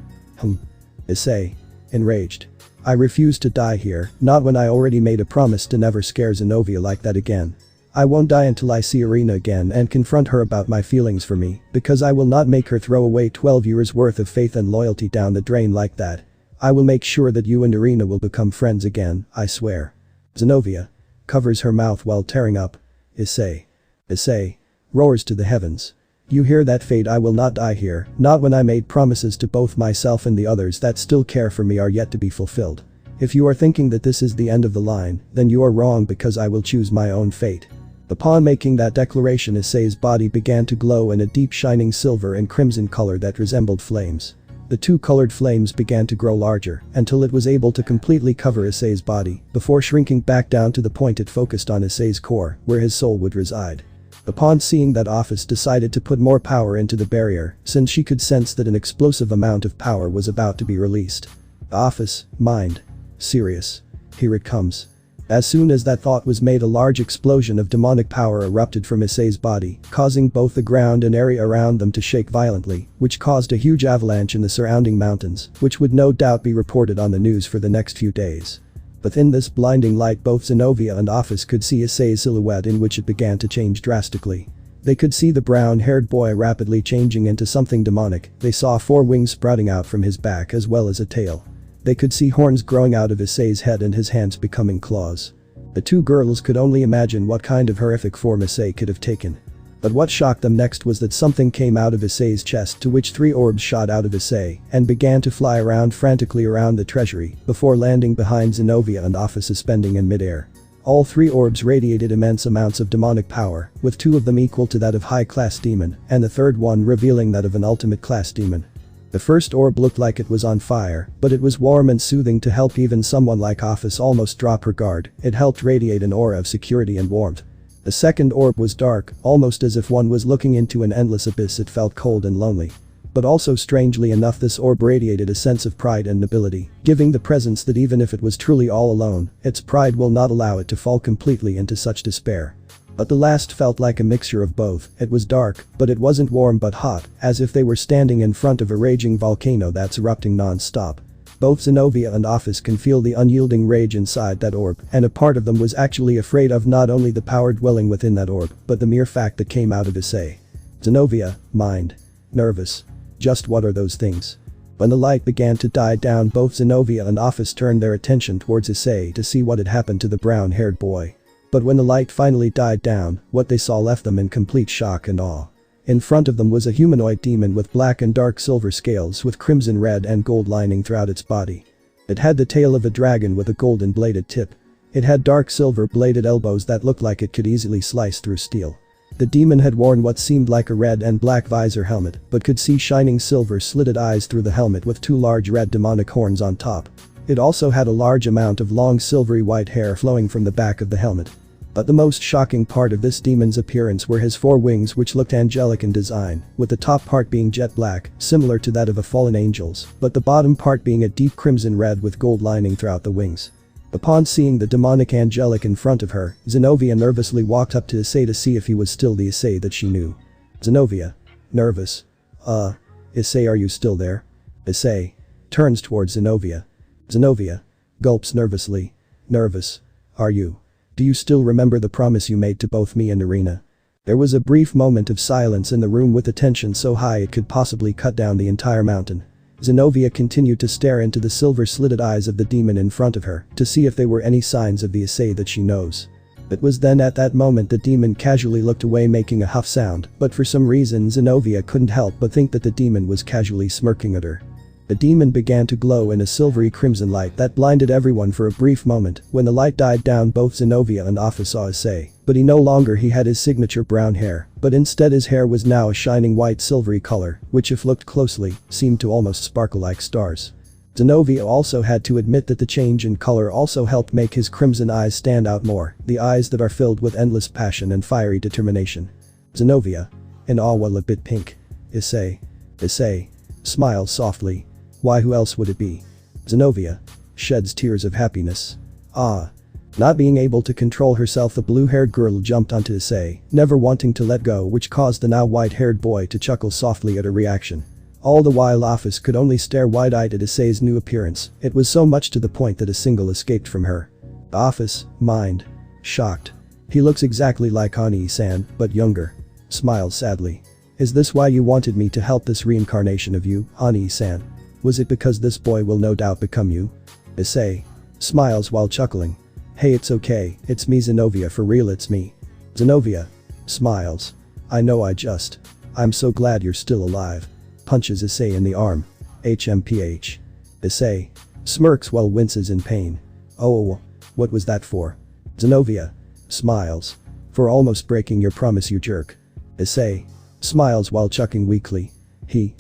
Issei. Enraged. I refuse to die here, not when I already made a promise to never scare Zenobia like that again. I won't die until I see Irina again and confront her about my feelings for me, because I will not make her throw away 12 years worth of faith and loyalty down the drain like that. I will make sure that you and Irina will become friends again, I swear. Zenobia. Covers her mouth while tearing up. Issei. Issei. Roars to the heavens. You hear that, fate? I will not die here, not when I made promises to both myself and the others that still care for me are yet to be fulfilled. If you are thinking that this is the end of the line, then you are wrong, because I will choose my own fate. Upon making that declaration, Issei's body began to glow in a deep shining silver and crimson color that resembled flames. The two colored flames began to grow larger until it was able to completely cover Issei's body, before shrinking back down to the point it focused on Issei's core, where his soul would reside. Upon seeing that, Office decided to put more power into the barrier, since she could sense that an explosive amount of power was about to be released. Office. Mind. Serious. Here it comes. As soon as that thought was made, a large explosion of demonic power erupted from Issei's body, causing both the ground and area around them to shake violently, which caused a huge avalanche in the surrounding mountains, which would no doubt be reported on the news for the next few days. Within this blinding light, both Zenovia and Office could see Issei's silhouette, in which it began to change drastically. They could see the brown-haired boy rapidly changing into something demonic. They saw 4 wings sprouting out from his back as well as a tail. They could see horns growing out of Issei's head and his hands becoming claws. The 2 girls could only imagine what kind of horrific form Issei could have taken. But what shocked them next was that something came out of Issei's chest, to which 3 orbs shot out of Issei and began to fly around frantically around the treasury before landing behind Zenovia and Office, suspending in midair. All 3 orbs radiated immense amounts of demonic power, with 2 of them equal to that of high-class demon and the third one revealing that of an ultimate-class demon. The first orb looked like it was on fire, but it was warm and soothing to help even someone like Office almost drop her guard. It helped radiate an aura of security and warmth. The second orb was dark, almost as if one was looking into an endless abyss. It felt cold and lonely. But also, strangely enough, this orb radiated a sense of pride and nobility, giving the presence that even if it was truly all alone, its pride will not allow it to fall completely into such despair. But the last felt like a mixture of both. It was dark, but it wasn't warm but hot, as if they were standing in front of a raging volcano that's erupting non-stop. Both Zenovia and Office can feel the unyielding rage inside that orb, and a part of them was actually afraid of not only the power dwelling within that orb, but the mere fact that came out of Issei. Zenovia, mind. Nervous. Just what are those things? When the light began to die down, both Zenovia and Office turned their attention towards Issei to see what had happened to the brown-haired boy. But when the light finally died down, what they saw left them in complete shock and awe. In front of them was a humanoid demon with black and dark silver scales with crimson, red and gold lining throughout its body. It had the tail of a dragon with a golden bladed tip. It had dark silver bladed elbows that looked like it could easily slice through steel. The demon had worn what seemed like a red and black visor helmet, but could see shining silver slitted eyes through the helmet with 2 large red demonic horns on top. It also had a large amount of long silvery white hair flowing from the back of the helmet. But the most shocking part of this demon's appearance were his 4 wings, which looked angelic in design, with the top part being jet black, similar to that of a fallen angel's, but the bottom part being a deep crimson red with gold lining throughout the wings. Upon seeing the demonic angelic in front of her, Zenovia nervously walked up to Issei to see if he was still the Issei that she knew. Zenovia. Nervous. Issei, are you still there? Issei. Turns towards Zenovia. Zenovia. Gulps nervously. Nervous. Are you? Do you still remember the promise you made to both me and Irina? There was a brief moment of silence in the room, with a tension so high it could possibly cut down the entire mountain. Zenovia continued to stare into the silver-slitted eyes of the demon in front of her to see if there were any signs of the Issei that she knows. It was then at that moment the demon casually looked away, making a huff sound, but for some reason Zenovia couldn't help but think that the demon was casually smirking at her. The demon began to glow in a silvery crimson light that blinded everyone for a brief moment. When the light died down, both Zenovia and Office saw Issei, but he no longer had his signature brown hair, but instead his hair was now a shining white silvery color, which if looked closely, seemed to almost sparkle like stars. Zenovia also had to admit that the change in color also helped make his crimson eyes stand out more, the eyes that are filled with endless passion and fiery determination. Zenovia. In awe while a bit pink. Issei. Issei. Smiles softly. Why, who else would it be? Zenovia. Sheds tears of happiness. Ah. Not being able to control herself, the blue-haired girl jumped onto Issei, never wanting to let go, which caused the now white-haired boy to chuckle softly at her reaction. All the while Office could only stare wide-eyed at Issei's new appearance. It was so much to the point that a single escaped from her. Office. Mind. Shocked. He looks exactly like Ani-san, but younger. Smiles sadly. Is this why you wanted me to help this reincarnation of you, Ani-san? Was it because this boy will no doubt become you? Issei. Smiles while chuckling. Hey, it's okay, it's me Zenovia, for real, it's me. Zenovia. Smiles. I know, I'm so glad you're still alive. Punches Issei in the arm. HMPH. Issei. Smirks while winces in pain. Oh, what was that for? Zenovia. Smiles. For almost breaking your promise, you jerk. Issei. Smiles while chuckling weakly. He.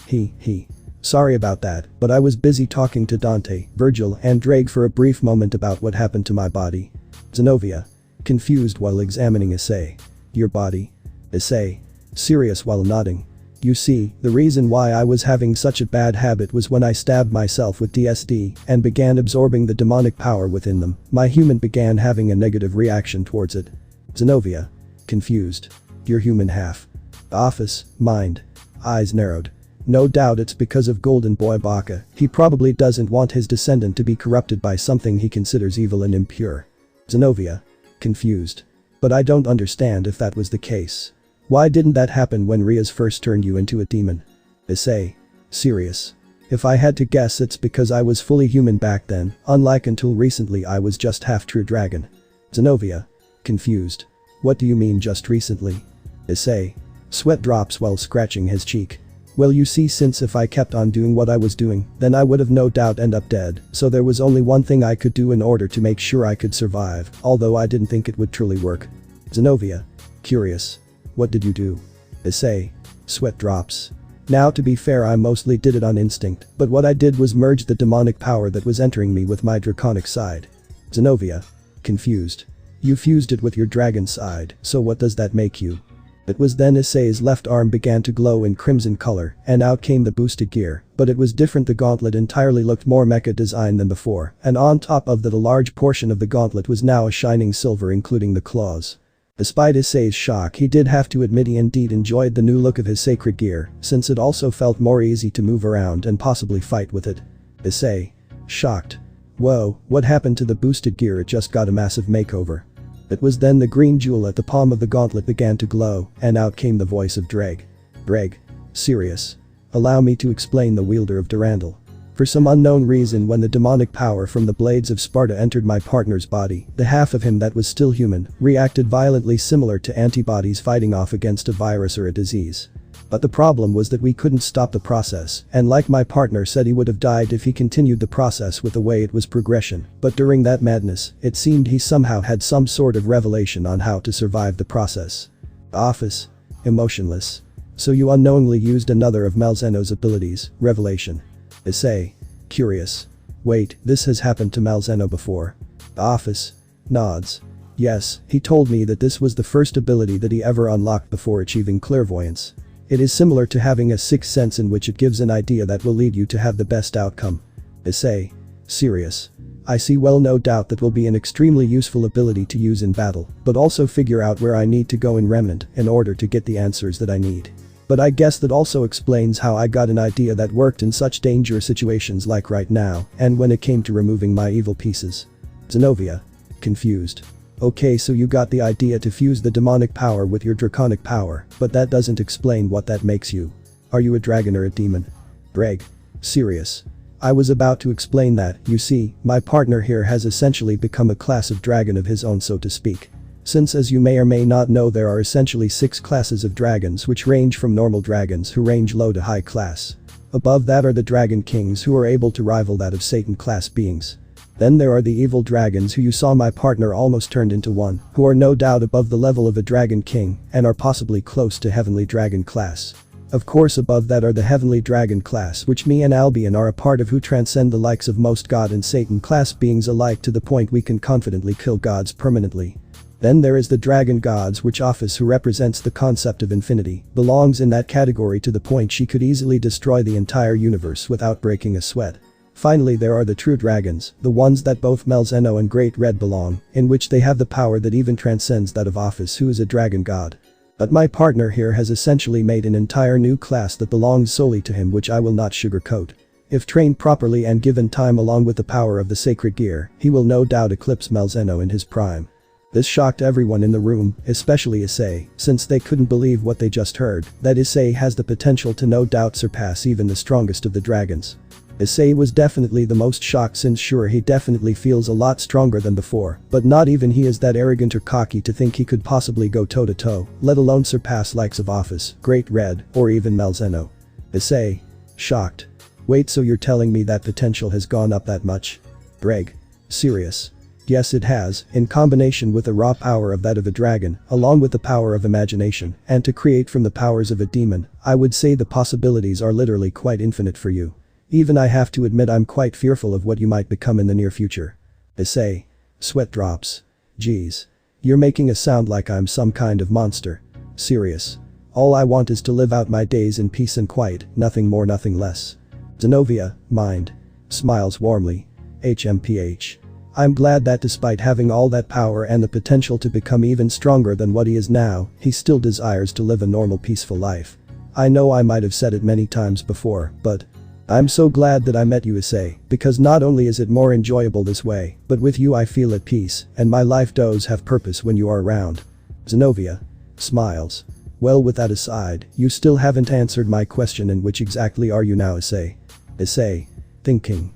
Sorry about that, but I was busy talking to Dante, Vergil and Ddraig for a brief moment about what happened to my body. Zenovia. Confused while examining Issei. Your body? Issei. Serious while nodding. You see, the reason why I was having such a bad habit was when I stabbed myself with DSD and began absorbing the demonic power within them, my human began having a negative reaction towards it. Zenobia. Confused. Your human half. Office, mind. Eyes narrowed. No doubt it's because of Golden Boy Baka, he probably doesn't want his descendant to be corrupted by something he considers evil and impure. Zenobia. Confused. But I don't understand if that was the case. Why didn't that happen when Rias first turned you into a demon? Issei. Serious. If I had to guess, it's because I was fully human back then, unlike until recently I was just half true dragon. Zenobia. Confused. What do you mean just recently? Issei. Sweat drops while scratching his cheek. Well, you see, since if I kept on doing what I was doing, then I would have no doubt end up dead, so there was only one thing I could do in order to make sure I could survive, although I didn't think it would truly work. Zenobia. Curious. What did you do? Issei. Sweat drops. Now, to be fair, I mostly did it on instinct, but what I did was merge the demonic power that was entering me with my draconic side. Zenobia. Confused. You fused it with your dragon side, so what does that make you? It was then Issei's left arm began to glow in crimson color, and out came the boosted gear, but it was different. The gauntlet entirely looked more mecha design than before, and on top of that a large portion of the gauntlet was now a shining silver, including the claws. Despite Issei's shock, he did have to admit he indeed enjoyed the new look of his sacred gear, since it also felt more easy to move around and possibly fight with it. Issei. Shocked. Whoa, what happened to the boosted gear? It just got a massive makeover. It was then the green jewel at the palm of the gauntlet began to glow, and out came the voice of Ddraig. Ddraig. Serious. Allow me to explain. The wielder of Durandal. For some unknown reason, when the demonic power from the blades of Sparda entered my partner's body, the half of him that was still human reacted violently, similar to antibodies fighting off against a virus or a disease. But the problem was that we couldn't stop the process, and like my partner said, he would have died if he continued the process with the way it was progression, but during that madness, it seemed he somehow had some sort of revelation on how to survive the process. Office. Emotionless. So you unknowingly used another of Malzeno's abilities, revelation. Issei. Curious. Wait, this has happened to Malzeno before. Office. Nods. Yes, he told me that this was the first ability that he ever unlocked before achieving clairvoyance. It is similar to having a sixth sense in which it gives an idea that will lead you to have the best outcome. Issei. Serious. I see. Well, no doubt that will be an extremely useful ability to use in battle, but also figure out where I need to go in Remnant in order to get the answers that I need. But I guess that also explains how I got an idea that worked in such dangerous situations like right now, and when it came to removing my evil pieces. Zenobia. Confused. Okay, so you got the idea to fuse the demonic power with your draconic power, but that doesn't explain what that makes you. Are you a dragon or a demon? Ddraig. Serious. I was about to explain that. You see, my partner here has essentially become a class of dragon of his own, so to speak. Since, as you may or may not know, there are essentially 6 classes of dragons, which range from normal dragons who range low to high class. Above that are the dragon kings, who are able to rival that of Satan class beings. Then there are the evil dragons, who you saw my partner almost turned into one, who are no doubt above the level of a dragon king and are possibly close to heavenly dragon class. Of course, above that are the heavenly dragon class, which me and Albion are a part of, who transcend the likes of most god and Satan class beings alike to the point we can confidently kill gods permanently. Then there is the dragon gods, which Office, who represents the concept of infinity, belongs in that category to the point she could easily destroy the entire universe without breaking a sweat. Finally, there are the true dragons, the ones that both Malzeno and Great Red belong, in which they have the power that even transcends that of Office, who is a dragon god. But my partner here has essentially made an entire new class that belongs solely to him, which I will not sugarcoat. If trained properly and given time along with the power of the sacred gear, he will no doubt eclipse Malzeno in his prime. This shocked everyone in the room, especially Issei, since they couldn't believe what they just heard, that Issei has the potential to no doubt surpass even the strongest of the dragons. Issei was definitely the most shocked, since sure, he definitely feels a lot stronger than before, but not even he is that arrogant or cocky to think he could possibly go toe to toe, let alone surpass likes of Office, Great Red, or even Malzeno. Issei. Shocked. Wait, so you're telling me that potential has gone up that much? Ddraig. Serious. Yes, it has, in combination with the raw power of that of a dragon, along with the power of imagination, and to create from the powers of a demon. I would say the possibilities are literally quite infinite for you. Even I have to admit I'm quite fearful of what you might become in the near future. Issei. Sweat drops. Geez. You're making us sound like I'm some kind of monster. Serious. All I want is to live out my days in peace and quiet, nothing more, nothing less. Zenovia, mind. Smiles warmly. HMPH. I'm glad that despite having all that power and the potential to become even stronger than what he is now, he still desires to live a normal peaceful life. I know I might have said it many times before, but I'm so glad that I met you, Issei, because not only is it more enjoyable this way, but with you I feel at peace, and my life does have purpose when you are around. Zenovia. Smiles. Well, with that aside, you still haven't answered my question, in which exactly are you now, Issei? Issei. Thinking.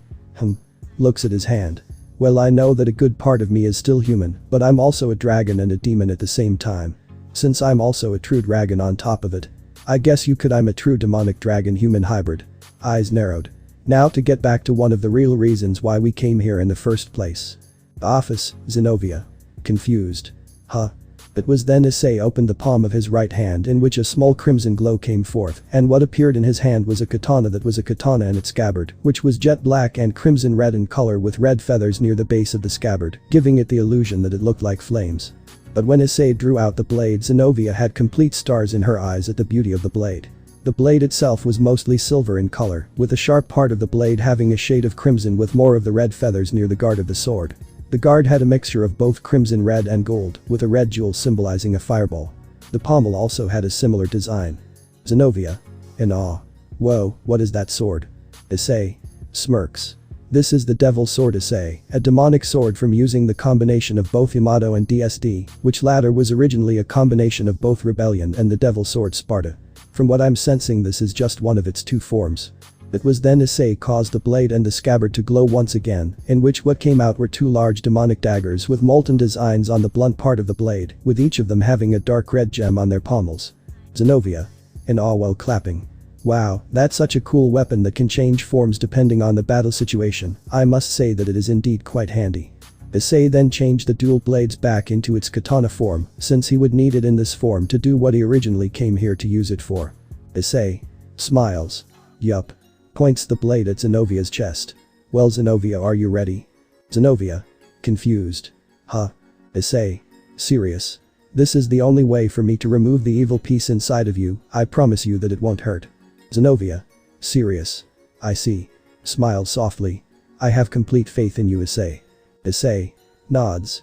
Looks at his hand. Well, I know that a good part of me is still human, but I'm also a dragon and a demon at the same time. Since I'm also a true dragon on top of it. I guess you could I'm a true demonic dragon human hybrid. Eyes narrowed. Now to get back to one of the real reasons why we came here in the first place. The office, Zenovia. Confused. Huh? It was then Issei opened the palm of his right hand, in which a small crimson glow came forth, and what appeared in his hand was a katana that was a katana in its scabbard, which was jet black and crimson red in color with red feathers near the base of the scabbard, giving it the illusion that it looked like flames. But when Issei drew out the blade, Zenovia had complete stars in her eyes at the beauty of the blade. The blade itself was mostly silver in color, with the sharp part of the blade having a shade of crimson with more of the red feathers near the guard of the sword. The guard had a mixture of both crimson red and gold, with a red jewel symbolizing a fireball. The pommel also had a similar design. Zenovia. In awe. Whoa, what is that sword? Issei. Smirks. This is the Devil Sword Issei, a demonic sword from using the combination of both Yamato and DSD, which latter was originally a combination of both Rebellion and the Devil Sword SPARDA. From what I'm sensing, this is just one of its two forms. It was then Issei caused the blade and the scabbard to glow once again, in which what came out were two large demonic daggers with molten designs on the blunt part of the blade, with each of them having a dark red gem on their pommels. Zenovia. In awe while clapping. Wow, that's such a cool weapon that can change forms depending on the battle situation. I must say that it is indeed quite handy. Issei then changed the dual blades back into its katana form, since he would need it in this form to do what he originally came here to use it for. Issei. Smiles. Yup. Points the blade at Zenovia's chest. Well, Zenovia, are you ready? Zenovia. Confused. Huh? Issei. Serious? This is the only way for me to remove the evil piece inside of you. I promise you that it won't hurt. Zenovia. Serious? I see. Smiles softly. I have complete faith in you, Issei. Issei. Nods.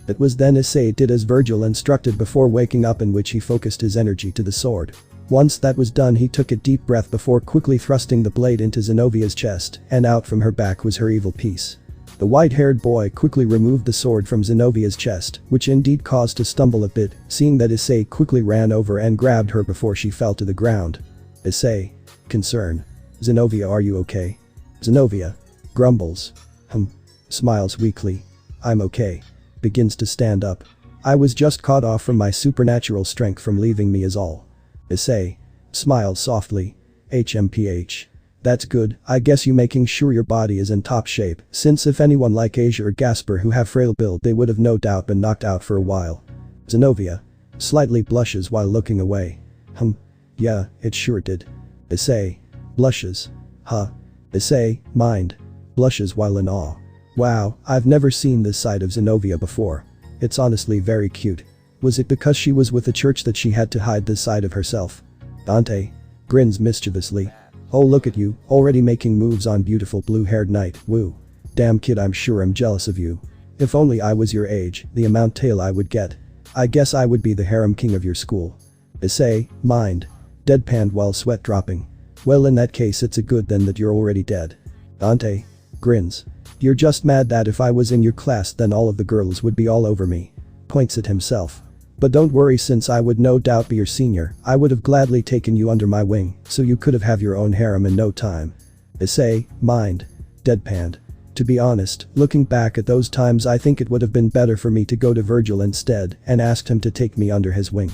It was then Issei did as Vergil instructed before waking up, in which he focused his energy to the sword. Once that was done, he took a deep breath before quickly thrusting the blade into Zenovia's chest, and out from her back was her evil piece. The white-haired boy quickly removed the sword from Zenovia's chest, which indeed caused to stumble a bit, seeing that Issei quickly ran over and grabbed her before she fell to the ground. Issei. Concern. Zenovia, are you okay? Zenovia. Grumbles. Smiles weakly. I'm okay. Begins to stand up. I was just caught off from my supernatural strength from leaving me is all. Issei. Smiles softly. HMPH. That's good, I guess you making sure your body is in top shape, since if anyone like Asia or Gasper who have frail build, they would have no doubt been knocked out for a while. Zenovia. Slightly blushes while looking away. Yeah, it sure did. Issei. Blushes. Huh? Issei, mind. Blushes while in awe. Wow, I've never seen this side of Zenovia before. It's honestly very cute. Was it because she was with the church that she had to hide this side of herself? Dante. Grins mischievously. Oh, look at you, already making moves on beautiful blue-haired knight, woo. Damn kid, I'm sure I'm jealous of you. If only I was your age, the amount tail I would get. I guess I would be the harem king of your school. Issei, mind. Deadpanned while sweat dropping. Well, in that case it's a good then that you're already dead. Dante. Grins. You're just mad that if I was in your class then all of the girls would be all over me. Points at himself. But don't worry, since I would no doubt be your senior, I would have gladly taken you under my wing, so you could have your own harem in no time. Issei, mind. Deadpanned. To be honest, looking back at those times, I think it would have been better for me to go to Vergil instead and asked him to take me under his wing.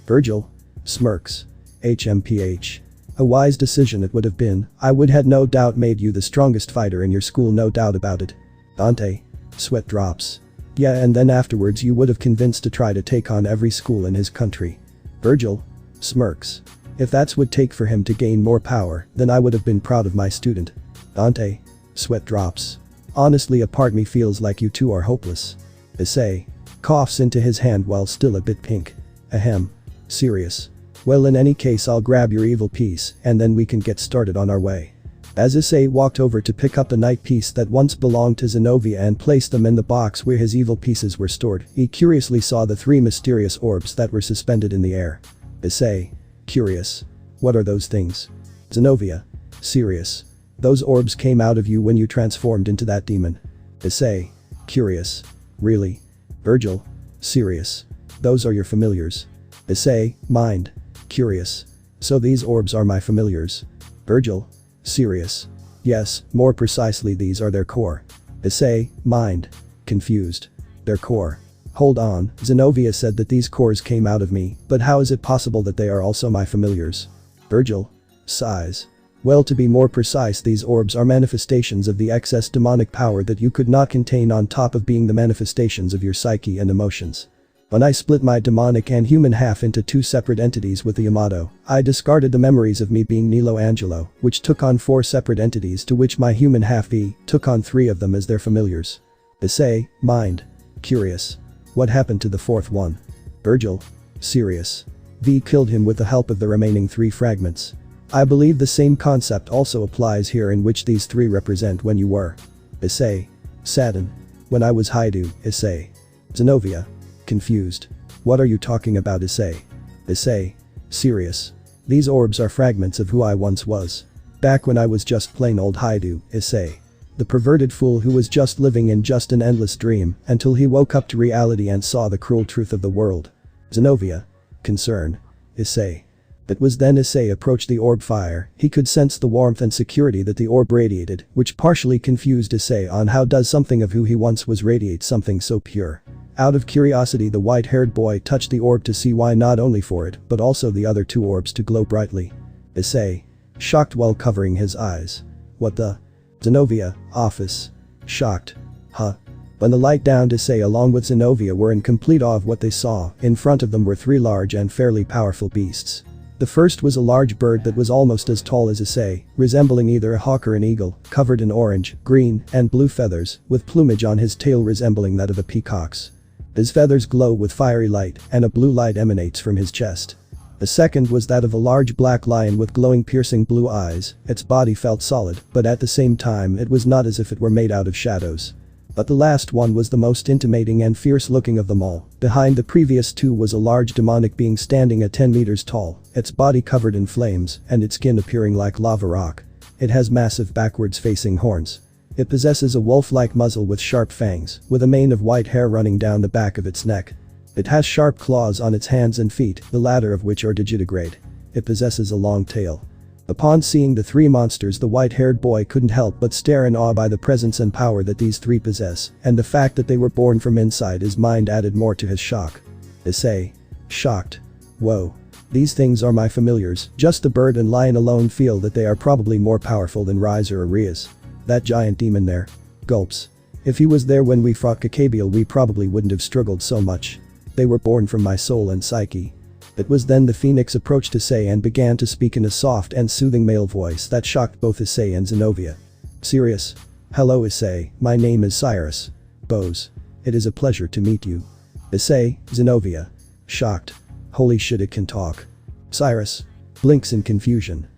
Vergil? Smirks. HMPH. A wise decision it would have been. I would had no doubt made you the strongest fighter in your school, no doubt about it. Dante. Sweat drops. Yeah, and then afterwards you would have convinced to try to take on every school in his country. Vergil. Smirks. If that's would take for him to gain more power, then I would have been proud of my student. Dante. Sweat drops. Honestly, a part me feels like you two are hopeless. Issei. Coughs into his hand while still a bit pink. Ahem. Serious. Well, in any case, I'll grab your evil piece and then we can get started on our way. As Issei walked over to pick up the night piece that once belonged to Zenovia and placed them in the box where his evil pieces were stored, he curiously saw the 3 mysterious orbs that were suspended in the air. Issei. Curious. What are those things? Zenovia. Serious. Those orbs came out of you when you transformed into that demon. Issei. Curious. Really? Vergil. Serious. Those are your familiars. Issei. Mind. Curious. So these orbs are my familiars. Vergil. Serious. Yes, more precisely these are their core. Issei. Mind. Confused. Their core. Hold on, Zenovia said that these cores came out of me, but how is it possible that they are also my familiars? Vergil. Sighs. Well, to be more precise, these orbs are manifestations of the excess demonic power that you could not contain, on top of being the manifestations of your psyche and emotions. When I split my demonic and human half into 2 separate entities with the Yamato, I discarded the memories of me being Nilo Angelo, which took on 4 separate entities, to which my human half V took on 3 of them as their familiars. Issei. Mind. Curious. What happened to the 4th one? Vergil. Serious. V killed him with the help of the remaining 3 fragments. I believe the same concept also applies here, in which these 3 represent when you were. Issei. Sadden. When I was Hyoudou, Issei. Zenovia. Confused. What are you talking about, Issei? Issei. Serious. These orbs are fragments of who I once was. Back when I was just plain old Hyoudou, Issei. The perverted fool who was just living in just an endless dream until he woke up to reality and saw the cruel truth of the world. Zenovia. Concern. Issei. It was then Issei approached the orb fire. He could sense the warmth and security that the orb radiated, which partially confused Issei on how does something of who he once was radiate something so pure. Out of curiosity, the white-haired boy touched the orb to see why, not only for it, but also the other 2 orbs to glow brightly. Issei. Shocked while covering his eyes. What the? Zenovia. Office. Shocked. Huh? When the light downed, Issei along with Zenovia were in complete awe of what they saw. In front of them were 3 large and fairly powerful beasts. The first was a large bird that was almost as tall as Issei, resembling either a hawk or an eagle, covered in orange, green, and blue feathers, with plumage on his tail resembling that of a peacock's. His feathers glow with fiery light, and a blue light emanates from his chest. The second was that of a large black lion with glowing, piercing blue eyes. Its body felt solid, but at the same time it was not as if it were made out of shadows. But the last one was the most intimidating and fierce looking of them all. Behind the previous 2 was a large demonic being standing at 10 meters tall, its body covered in flames, and its skin appearing like lava rock. It has massive backwards facing horns. It possesses a wolf-like muzzle with sharp fangs, with a mane of white hair running down the back of its neck. It has sharp claws on its hands and feet, the latter of which are digitigrade. It possesses a long tail. Upon seeing the 3 monsters, the white-haired boy couldn't help but stare in awe by the presence and power that these 3 possess, and the fact that they were born from inside his mind added more to his shock. Issei. Shocked. Whoa. These things are my familiars. Just the bird and lion alone feel that they are probably more powerful than Rias or Rias. That giant demon there. Gulps. If he was there when we fought Kokabiel, we probably wouldn't have struggled so much. They were born from my soul and psyche. It was then the phoenix approached Issei and began to speak in a soft and soothing male voice that shocked both Issei and Zenovia. Serious. Hello, Issei, my name is Cyrus. Bose. It is a pleasure to meet you. Issei. Zenovia. Shocked. Holy shit, it can talk. Cyrus. Blinks in confusion.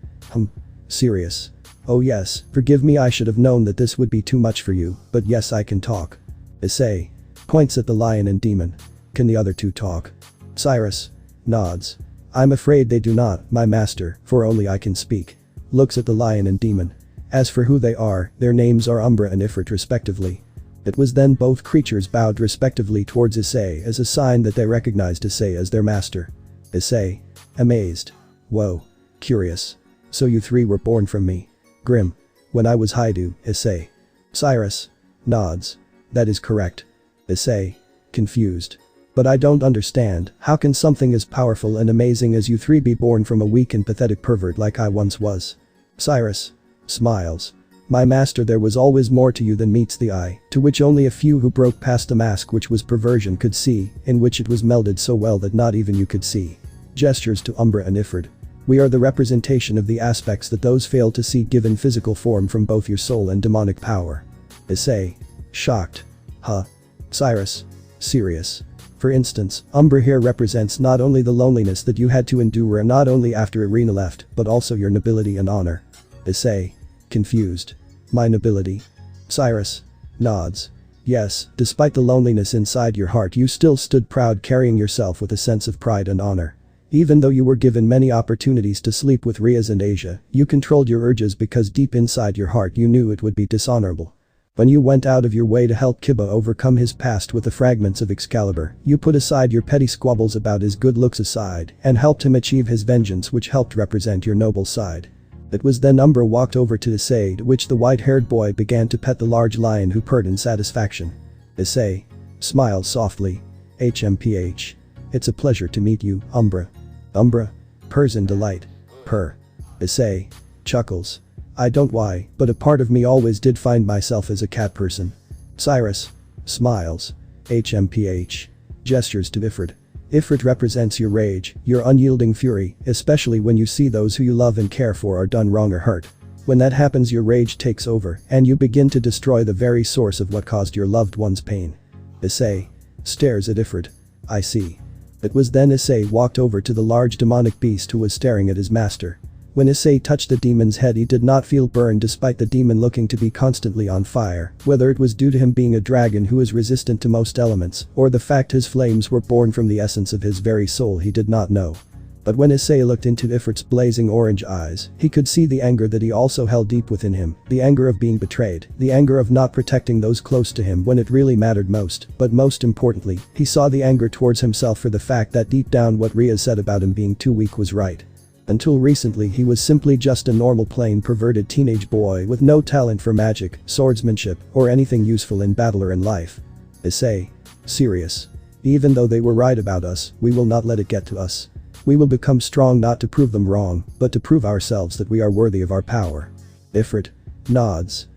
Serious. Oh yes, forgive me, I should have known that this would be too much for you, but yes, I can talk. Issei. Points at the lion and demon. Can the other 2 talk? Cyrus. Nods. I'm afraid they do not, my master, for only I can speak. Looks at the lion and demon. As for who they are, their names are Umbra and Ifrit respectively. It was then both creatures bowed respectively towards Issei as a sign that they recognized Issei as their master. Issei. Amazed. Whoa. Curious. So you 3 were born from me. Grim. When I was Hyoudou, Issei. Cyrus. Nods. That is correct. Issei. Confused. But I don't understand, how can something as powerful and amazing as you 3 be born from a weak and pathetic pervert like I once was? Cyrus. Smiles. My master, there was always more to you than meets the eye, to which only a few who broke past the mask which was perversion could see, in which it was melded so well that not even you could see. Gestures to Umbra and Ifrit. We are the representation of the aspects that those fail to see given physical form from both your soul and demonic power. Issei. Shocked. Huh? Cyrus. Serious. For instance, Umbra here represents not only the loneliness that you had to endure not only after Irina left, but also your nobility and honor. Issei. Confused. My nobility? Cyrus. Nods. Yes, despite the loneliness inside your heart you still stood proud, carrying yourself with a sense of pride and honor. Even though you were given many opportunities to sleep with Rias and Asia, you controlled your urges because deep inside your heart you knew it would be dishonorable. When you went out of your way to help Kiba overcome his past with the fragments of Excalibur, you put aside your petty squabbles about his good looks aside and helped him achieve his vengeance, which helped represent your noble side. It was then Umbra walked over to Issei, to which the white-haired boy began to pet the large lion, who purred in satisfaction. Issei. Smiled softly. HMPH. It's a pleasure to meet you, Umbra. Umbra. Purrs in delight. Purr. Issei. Chuckles. I don't why, but a part of me always did find myself as a cat person. Cyrus. Smiles. HMPH. Gestures to Ifrit. Ifrit represents your rage, your unyielding fury, especially when you see those who you love and care for are done wrong or hurt. When that happens, your rage takes over and you begin to destroy the very source of what caused your loved one's pain. Issei. Stares at Ifrit. I see. It was then Issei walked over to the large demonic beast who was staring at his master. When Issei touched the demon's head, he did not feel burned despite the demon looking to be constantly on fire, whether it was due to him being a dragon who is resistant to most elements, or the fact his flames were born from the essence of his very soul, he did not know. But when Issei looked into Ifrit's blazing orange eyes, he could see the anger that he also held deep within him, the anger of being betrayed, the anger of not protecting those close to him when it really mattered most, but most importantly, he saw the anger towards himself for the fact that deep down what Rias said about him being too weak was right. Until recently he was simply just a normal plain perverted teenage boy with no talent for magic, swordsmanship, or anything useful in battle or in life. Issei. Serious. Even though they were right about us, we will not let it get to us. We will become strong not to prove them wrong, but to prove ourselves that we are worthy of our power. Ifrit. Nods.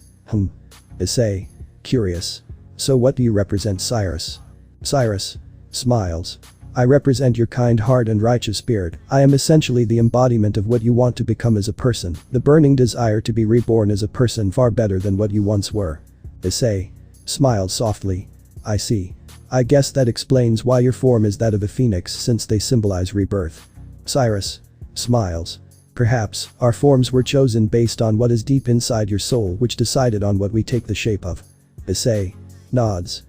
Issei. Curious. So what do you represent, Cyrus? Cyrus. Smiles. I represent your kind heart and righteous spirit. I am essentially the embodiment of what you want to become as a person, the burning desire to be reborn as a person far better than what you once were. Issei. Smiled softly. I see. I guess that explains why your form is that of a phoenix, since they symbolize rebirth. Cyrus. Smiles. Perhaps, our forms were chosen based on what is deep inside your soul, which decided on what we take the shape of. Issei. Nods.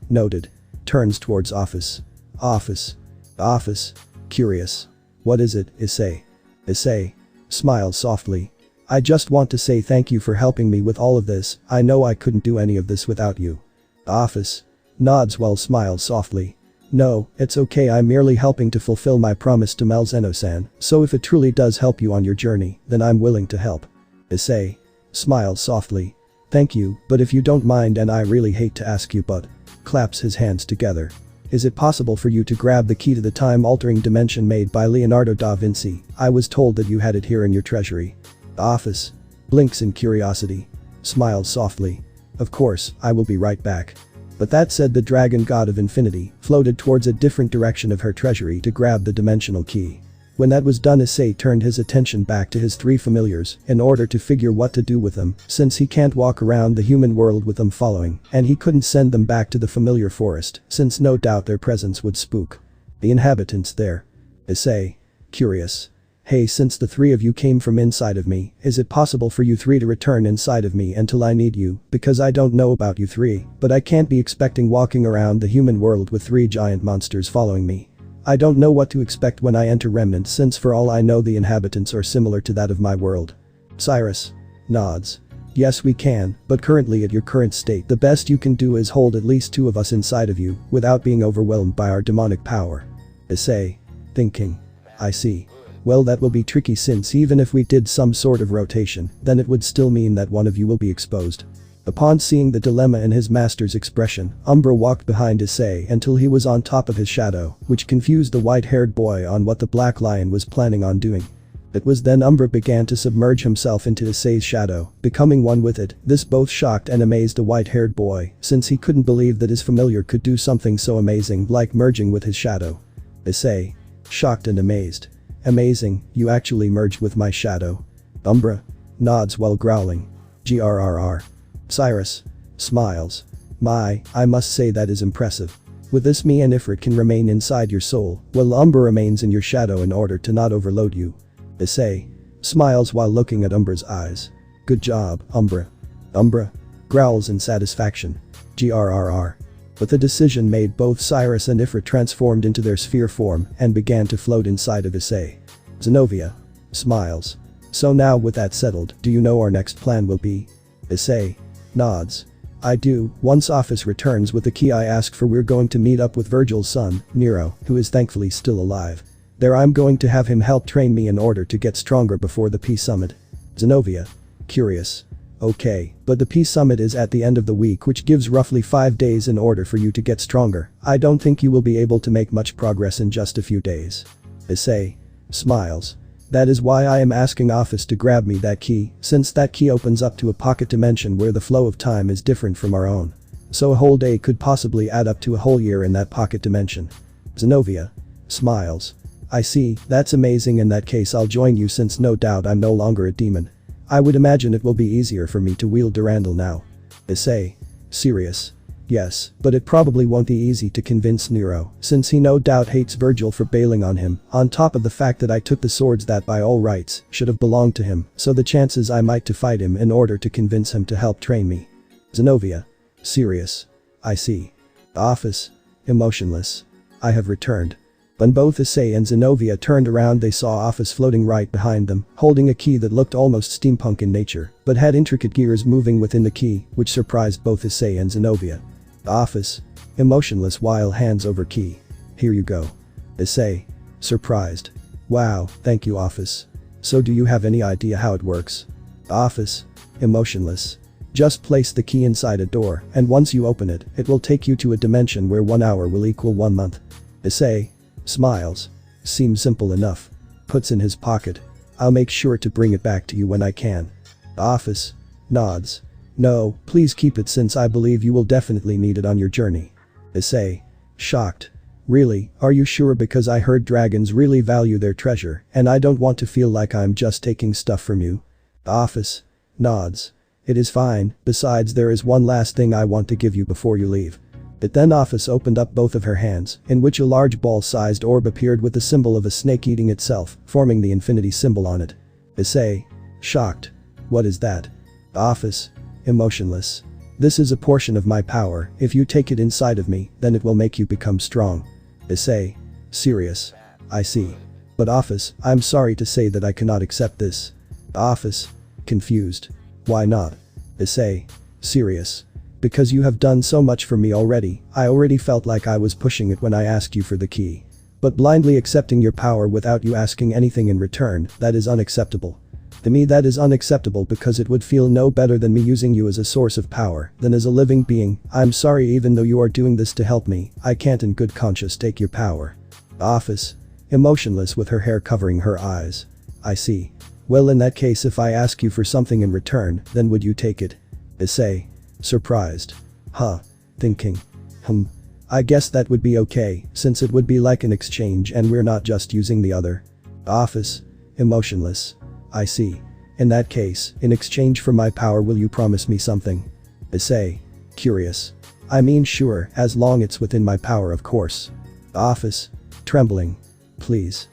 Noted. Turns towards office. Office. Office. Curious. What is it, Issei? Issei. Smiles softly. I just want to say thank you for helping me with all of this. I know I couldn't do any of this without you. Office. Nods while smiles softly. No, it's okay, I'm merely helping to fulfill my promise to Malzeno-san, so if it truly does help you on your journey, then I'm willing to help. Issei. Smiles softly. Thank you, but if you don't mind, and I really hate to ask you, but. Claps his hands together. Is it possible for you to grab the key to the time-altering dimension made by Leonardo da Vinci? I was told that you had it here in your treasury. Office. Blinks in curiosity. Smiles softly. Of course, I will be right back. But that said, the dragon god of infinity floated towards a different direction of her treasury to grab the dimensional key. When that was done, Issei turned his attention back to his three familiars in order to figure what to do with them, since he can't walk around the human world with them following, and he couldn't send them back to the familiar forest, since no doubt their presence would spook the inhabitants there. Issei. Curious. Hey, since the three of you came from inside of me, is it possible for you three to return inside of me until I need you, because I don't know about you three, but I can't be expecting walking around the human world with three giant monsters following me. I don't know what to expect when I enter Remnant, since for all I know the inhabitants are similar to that of my world. Cyrus. Nods. Yes, we can, but currently at your current state the best you can do is hold at least two of us inside of you without being overwhelmed by our demonic power. Issei. Thinking. I see. Well, that will be tricky, since even if we did some sort of rotation, then it would still mean that one of you will be exposed. Upon seeing the dilemma in his master's expression, Umbra walked behind Issei until he was on top of his shadow, which confused the white-haired boy on what the black lion was planning on doing. It was then Umbra began to submerge himself into Issei's shadow, becoming one with it. This both shocked and amazed the white-haired boy, since he couldn't believe that his familiar could do something so amazing like merging with his shadow. Issei. Shocked and amazed. Amazing, you actually merged with my shadow. Umbra. Nods while growling. Grrr. Cyrus. Smiles. My, I must say that is impressive. With this me and Ifrit can remain inside your soul, while Umbra remains in your shadow in order to not overload you. Issei smiles while looking at Umbra's eyes. Good job, Umbra. Umbra growls in satisfaction. Grrr. With the decision made, both Cyrus and Ifrit transformed into their sphere form and began to float inside of Issei. Zenobia smiles. So now with that settled, do you know our next plan will be? Issei nods. I do. Once Office returns with the key I asked for, we're going to meet up with Vergil's son, Nero, who is thankfully still alive. There I'm going to have him help train me in order to get stronger before the Peace Summit. Zenobia curious. Okay, but the Peace Summit is at the end of the week, which gives roughly 5 days in order for you to get stronger. I don't think you will be able to make much progress in just a few days. Issei smiles. That is why I am asking Office to grab me that key, since that key opens up to a pocket dimension where the flow of time is different from our own. So a whole day could possibly add up to a whole year in that pocket dimension. Zenobia smiles. I see, that's amazing. In that case I'll join you, since no doubt I'm no longer a demon. I would imagine it will be easier for me to wield Durandal now. Issei serious. Yes, but it probably won't be easy to convince Nero, since he no doubt hates Vergil for bailing on him, on top of the fact that I took the swords that by all rights should have belonged to him, so the chances I might to fight him in order to convince him to help train me. Zenobia serious. I see. Office emotionless. I have returned. When both Issei and Zenobia turned around, they saw Office floating right behind them, holding a key that looked almost steampunk in nature, but had intricate gears moving within the key, which surprised both Issei and Zenobia. Office emotionless while hands over key. Here you go. Issei surprised. Wow, thank you, Office. So do you have any idea how it works? Office emotionless. Just place the key inside a door, and once you open it, it will take you to a dimension where 1 hour will equal 1 month. Issei smiles. Seems simple enough. Puts in his pocket. I'll make sure to bring it back to you when I can. Office nods. No, please keep it, since I believe you will definitely need it on your journey. Issei shocked. Really, are you sure? Because I heard dragons really value their treasure, and I don't want to feel like I'm just taking stuff from you. Office nods. It is fine, besides there is one last thing I want to give you before you leave. But then Office opened up both of her hands, in which a large ball-sized orb appeared with the symbol of a snake eating itself, forming the infinity symbol on it. Issei shocked. What is that? Office emotionless. This is a portion of my power. If you take it inside of me, then it will make you become strong. Issei serious. I see. But Office, I'm sorry to say that I cannot accept this. Office confused. Why not? Issei serious. Because you have done so much for me already. I already felt like I was pushing it when I asked you for the key. But blindly accepting your power without you asking anything in return, that is unacceptable. To me that is unacceptable, because it would feel no better than me using you as a source of power than as a living being. I'm sorry, even though you are doing this to help me, I can't in good conscience take your power. Office emotionless with her hair covering her eyes. I see. Well, in that case, if I ask you for something in return, then would you take it? Issei surprised. Huh. Thinking. I guess that would be okay, since it would be like an exchange and we're not just using the other. Office emotionless. I see. In that case, in exchange for my power, will you promise me something? Issei curious. I mean, sure, as long it's within my power, of course. Office trembling. Please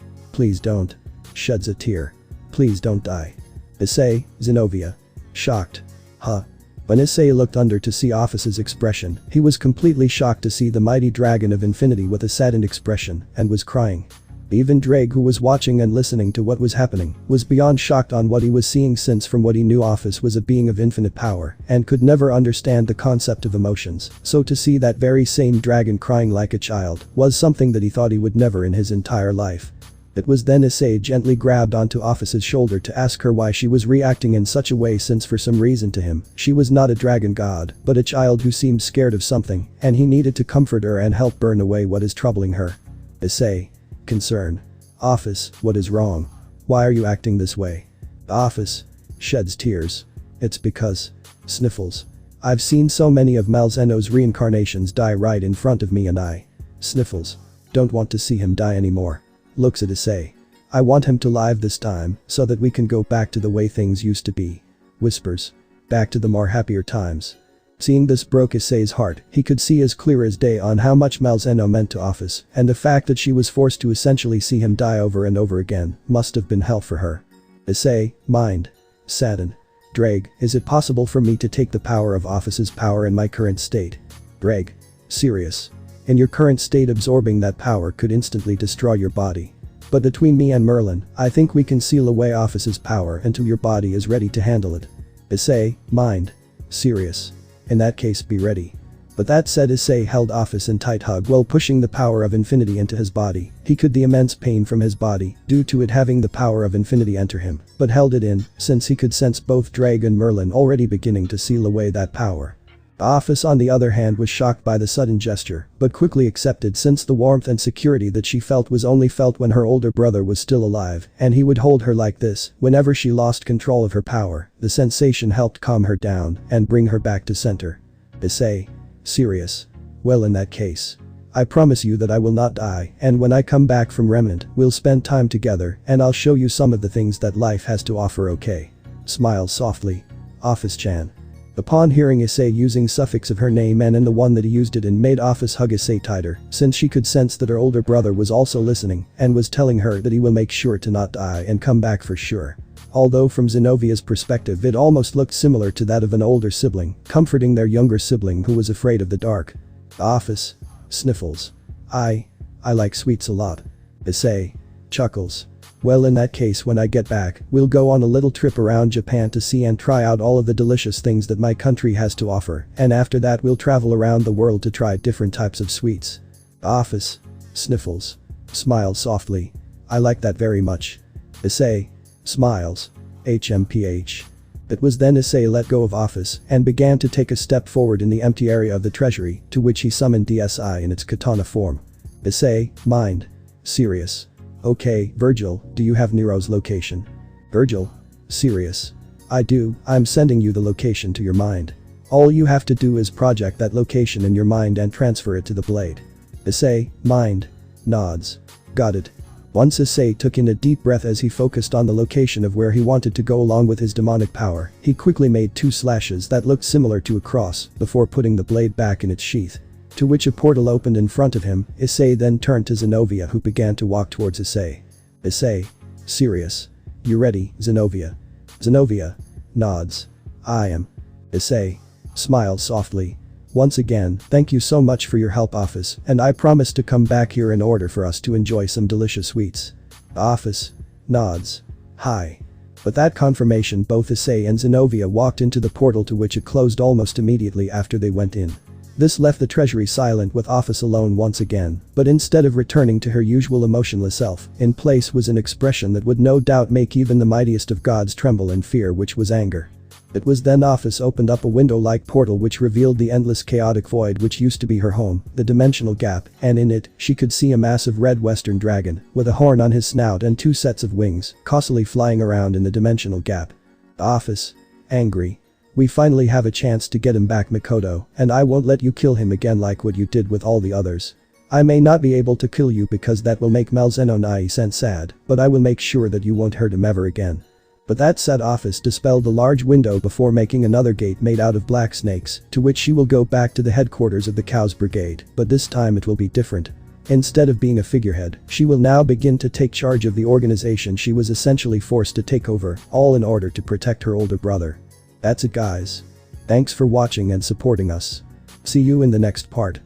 don't. Sheds a tear. Please don't die. Issei Zenobia shocked. Huh. When Issei looked under to see Office's expression, he was completely shocked to see the mighty dragon of infinity with a saddened expression, and was crying. Even Ddraig, who was watching and listening to what was happening, was beyond shocked on what he was seeing, since from what he knew, Office was a being of infinite power and could never understand the concept of emotions, so to see that very same dragon crying like a child was something that he thought he would never in his entire life. It was then Issei gently grabbed onto Office's shoulder to ask her why she was reacting in such a way, since for some reason to him, she was not a dragon god, but a child who seemed scared of something, and he needed to comfort her and help burn away what is troubling her. Issei concern. Office, what is wrong? Why are you acting this way? Office sheds tears. It's because sniffles. I've seen so many of Malzeno's reincarnations die right in front of me, and I sniffles. Don't want to see him die anymore. Looks at Issei. I want him to live this time, so that we can go back to the way things used to be. Whispers. Back to the more happier times. Seeing this broke Issei's heart. He could see as clear as day on how much Malzeno meant to Office, and the fact that she was forced to essentially see him die over and over again must have been hell for her. Issei, mind. Saddened. Ddraig, is it possible for me to take the power of Office's power in my current state? Ddraig. Serious. In your current state, absorbing that power could instantly destroy your body. But between me and Merlin, I think we can seal away Office's power until your body is ready to handle it. Issei, mind. Serious. In that case, be ready. But that said, Issei held Office in tight hug while pushing the power of infinity into his body. He could the immense pain from his body due to it having the power of infinity enter him, but held it in since he could sense both Ddraig and Merlin already beginning to seal away that power. Office on the other hand was shocked by the sudden gesture, but quickly accepted since the warmth and security that she felt was only felt when her older brother was still alive, and he would hold her like this whenever she lost control of her power. The sensation helped calm her down and bring her back to center. Issei. Serious. Well, in that case, I promise you that I will not die, and when I come back from Remnant, we'll spend time together and I'll show you some of the things that life has to offer, okay? Smiles softly. Office-chan. Upon hearing Issei using suffix of her name and in the one that he used it in made Office hug Issei tighter, since she could sense that her older brother was also listening and was telling her that he will make sure to not die and come back for sure. Although from Zenovia's perspective it almost looked similar to that of an older sibling, comforting their younger sibling who was afraid of the dark. Office. Sniffles. I like sweets a lot. Issei. Chuckles. Well, in that case, when I get back, we'll go on a little trip around Japan to see and try out all of the delicious things that my country has to offer, and after that we'll travel around the world to try different types of sweets. Office. Sniffles. Smiles softly. I like that very much. Issei. Smiles. HMPH. It was then Issei let go of Office and began to take a step forward in the empty area of the treasury, to which he summoned DSI in its katana form. Issei, mind. Serious. Okay, Vergil, do you have Nero's location? Vergil. Serious. I do, I'm sending you the location to your mind. All you have to do is project that location in your mind and transfer it to the blade. Issei, mind. Nods. Got it. Once Issei took in a deep breath as he focused on the location of where he wanted to go along with his demonic power, he quickly made two slashes that looked similar to a cross before putting the blade back in its sheath. To which a portal opened in front of him. Issei then turned to Zenovia, who began to walk towards Issei. Issei. Serious. You ready, Zenovia? Zenovia. Nods. I am. Issei. Smiles softly. Once again, thank you so much for your help, Office, and I promise to come back here in order for us to enjoy some delicious sweets. Office. Nods. Hi. With that confirmation, both Issei and Zenovia walked into the portal, to which it closed almost immediately after they went in. This left the treasury silent with Office alone once again, but instead of returning to her usual emotionless self, in place was an expression that would no doubt make even the mightiest of gods tremble in fear, which was anger. It was then Office opened up a window-like portal which revealed the endless chaotic void which used to be her home, the dimensional gap, and in it, she could see a massive red western dragon, with a horn on his snout and two sets of wings, costily flying around in the dimensional gap. Office. Angry. We finally have a chance to get him back, Mikoto, and I won't let you kill him again like what you did with all the others. I may not be able to kill you because that will make Malzeno Nai-sen sad, but I will make sure that you won't hurt him ever again. But that said, Office dispelled the large window before making another gate made out of black snakes, to which she will go back to the headquarters of the Cows Brigade, but this time it will be different. Instead of being a figurehead, she will now begin to take charge of the organization she was essentially forced to take over, all in order to protect her older brother. That's it, guys. Thanks for watching and supporting us. See you in the next part.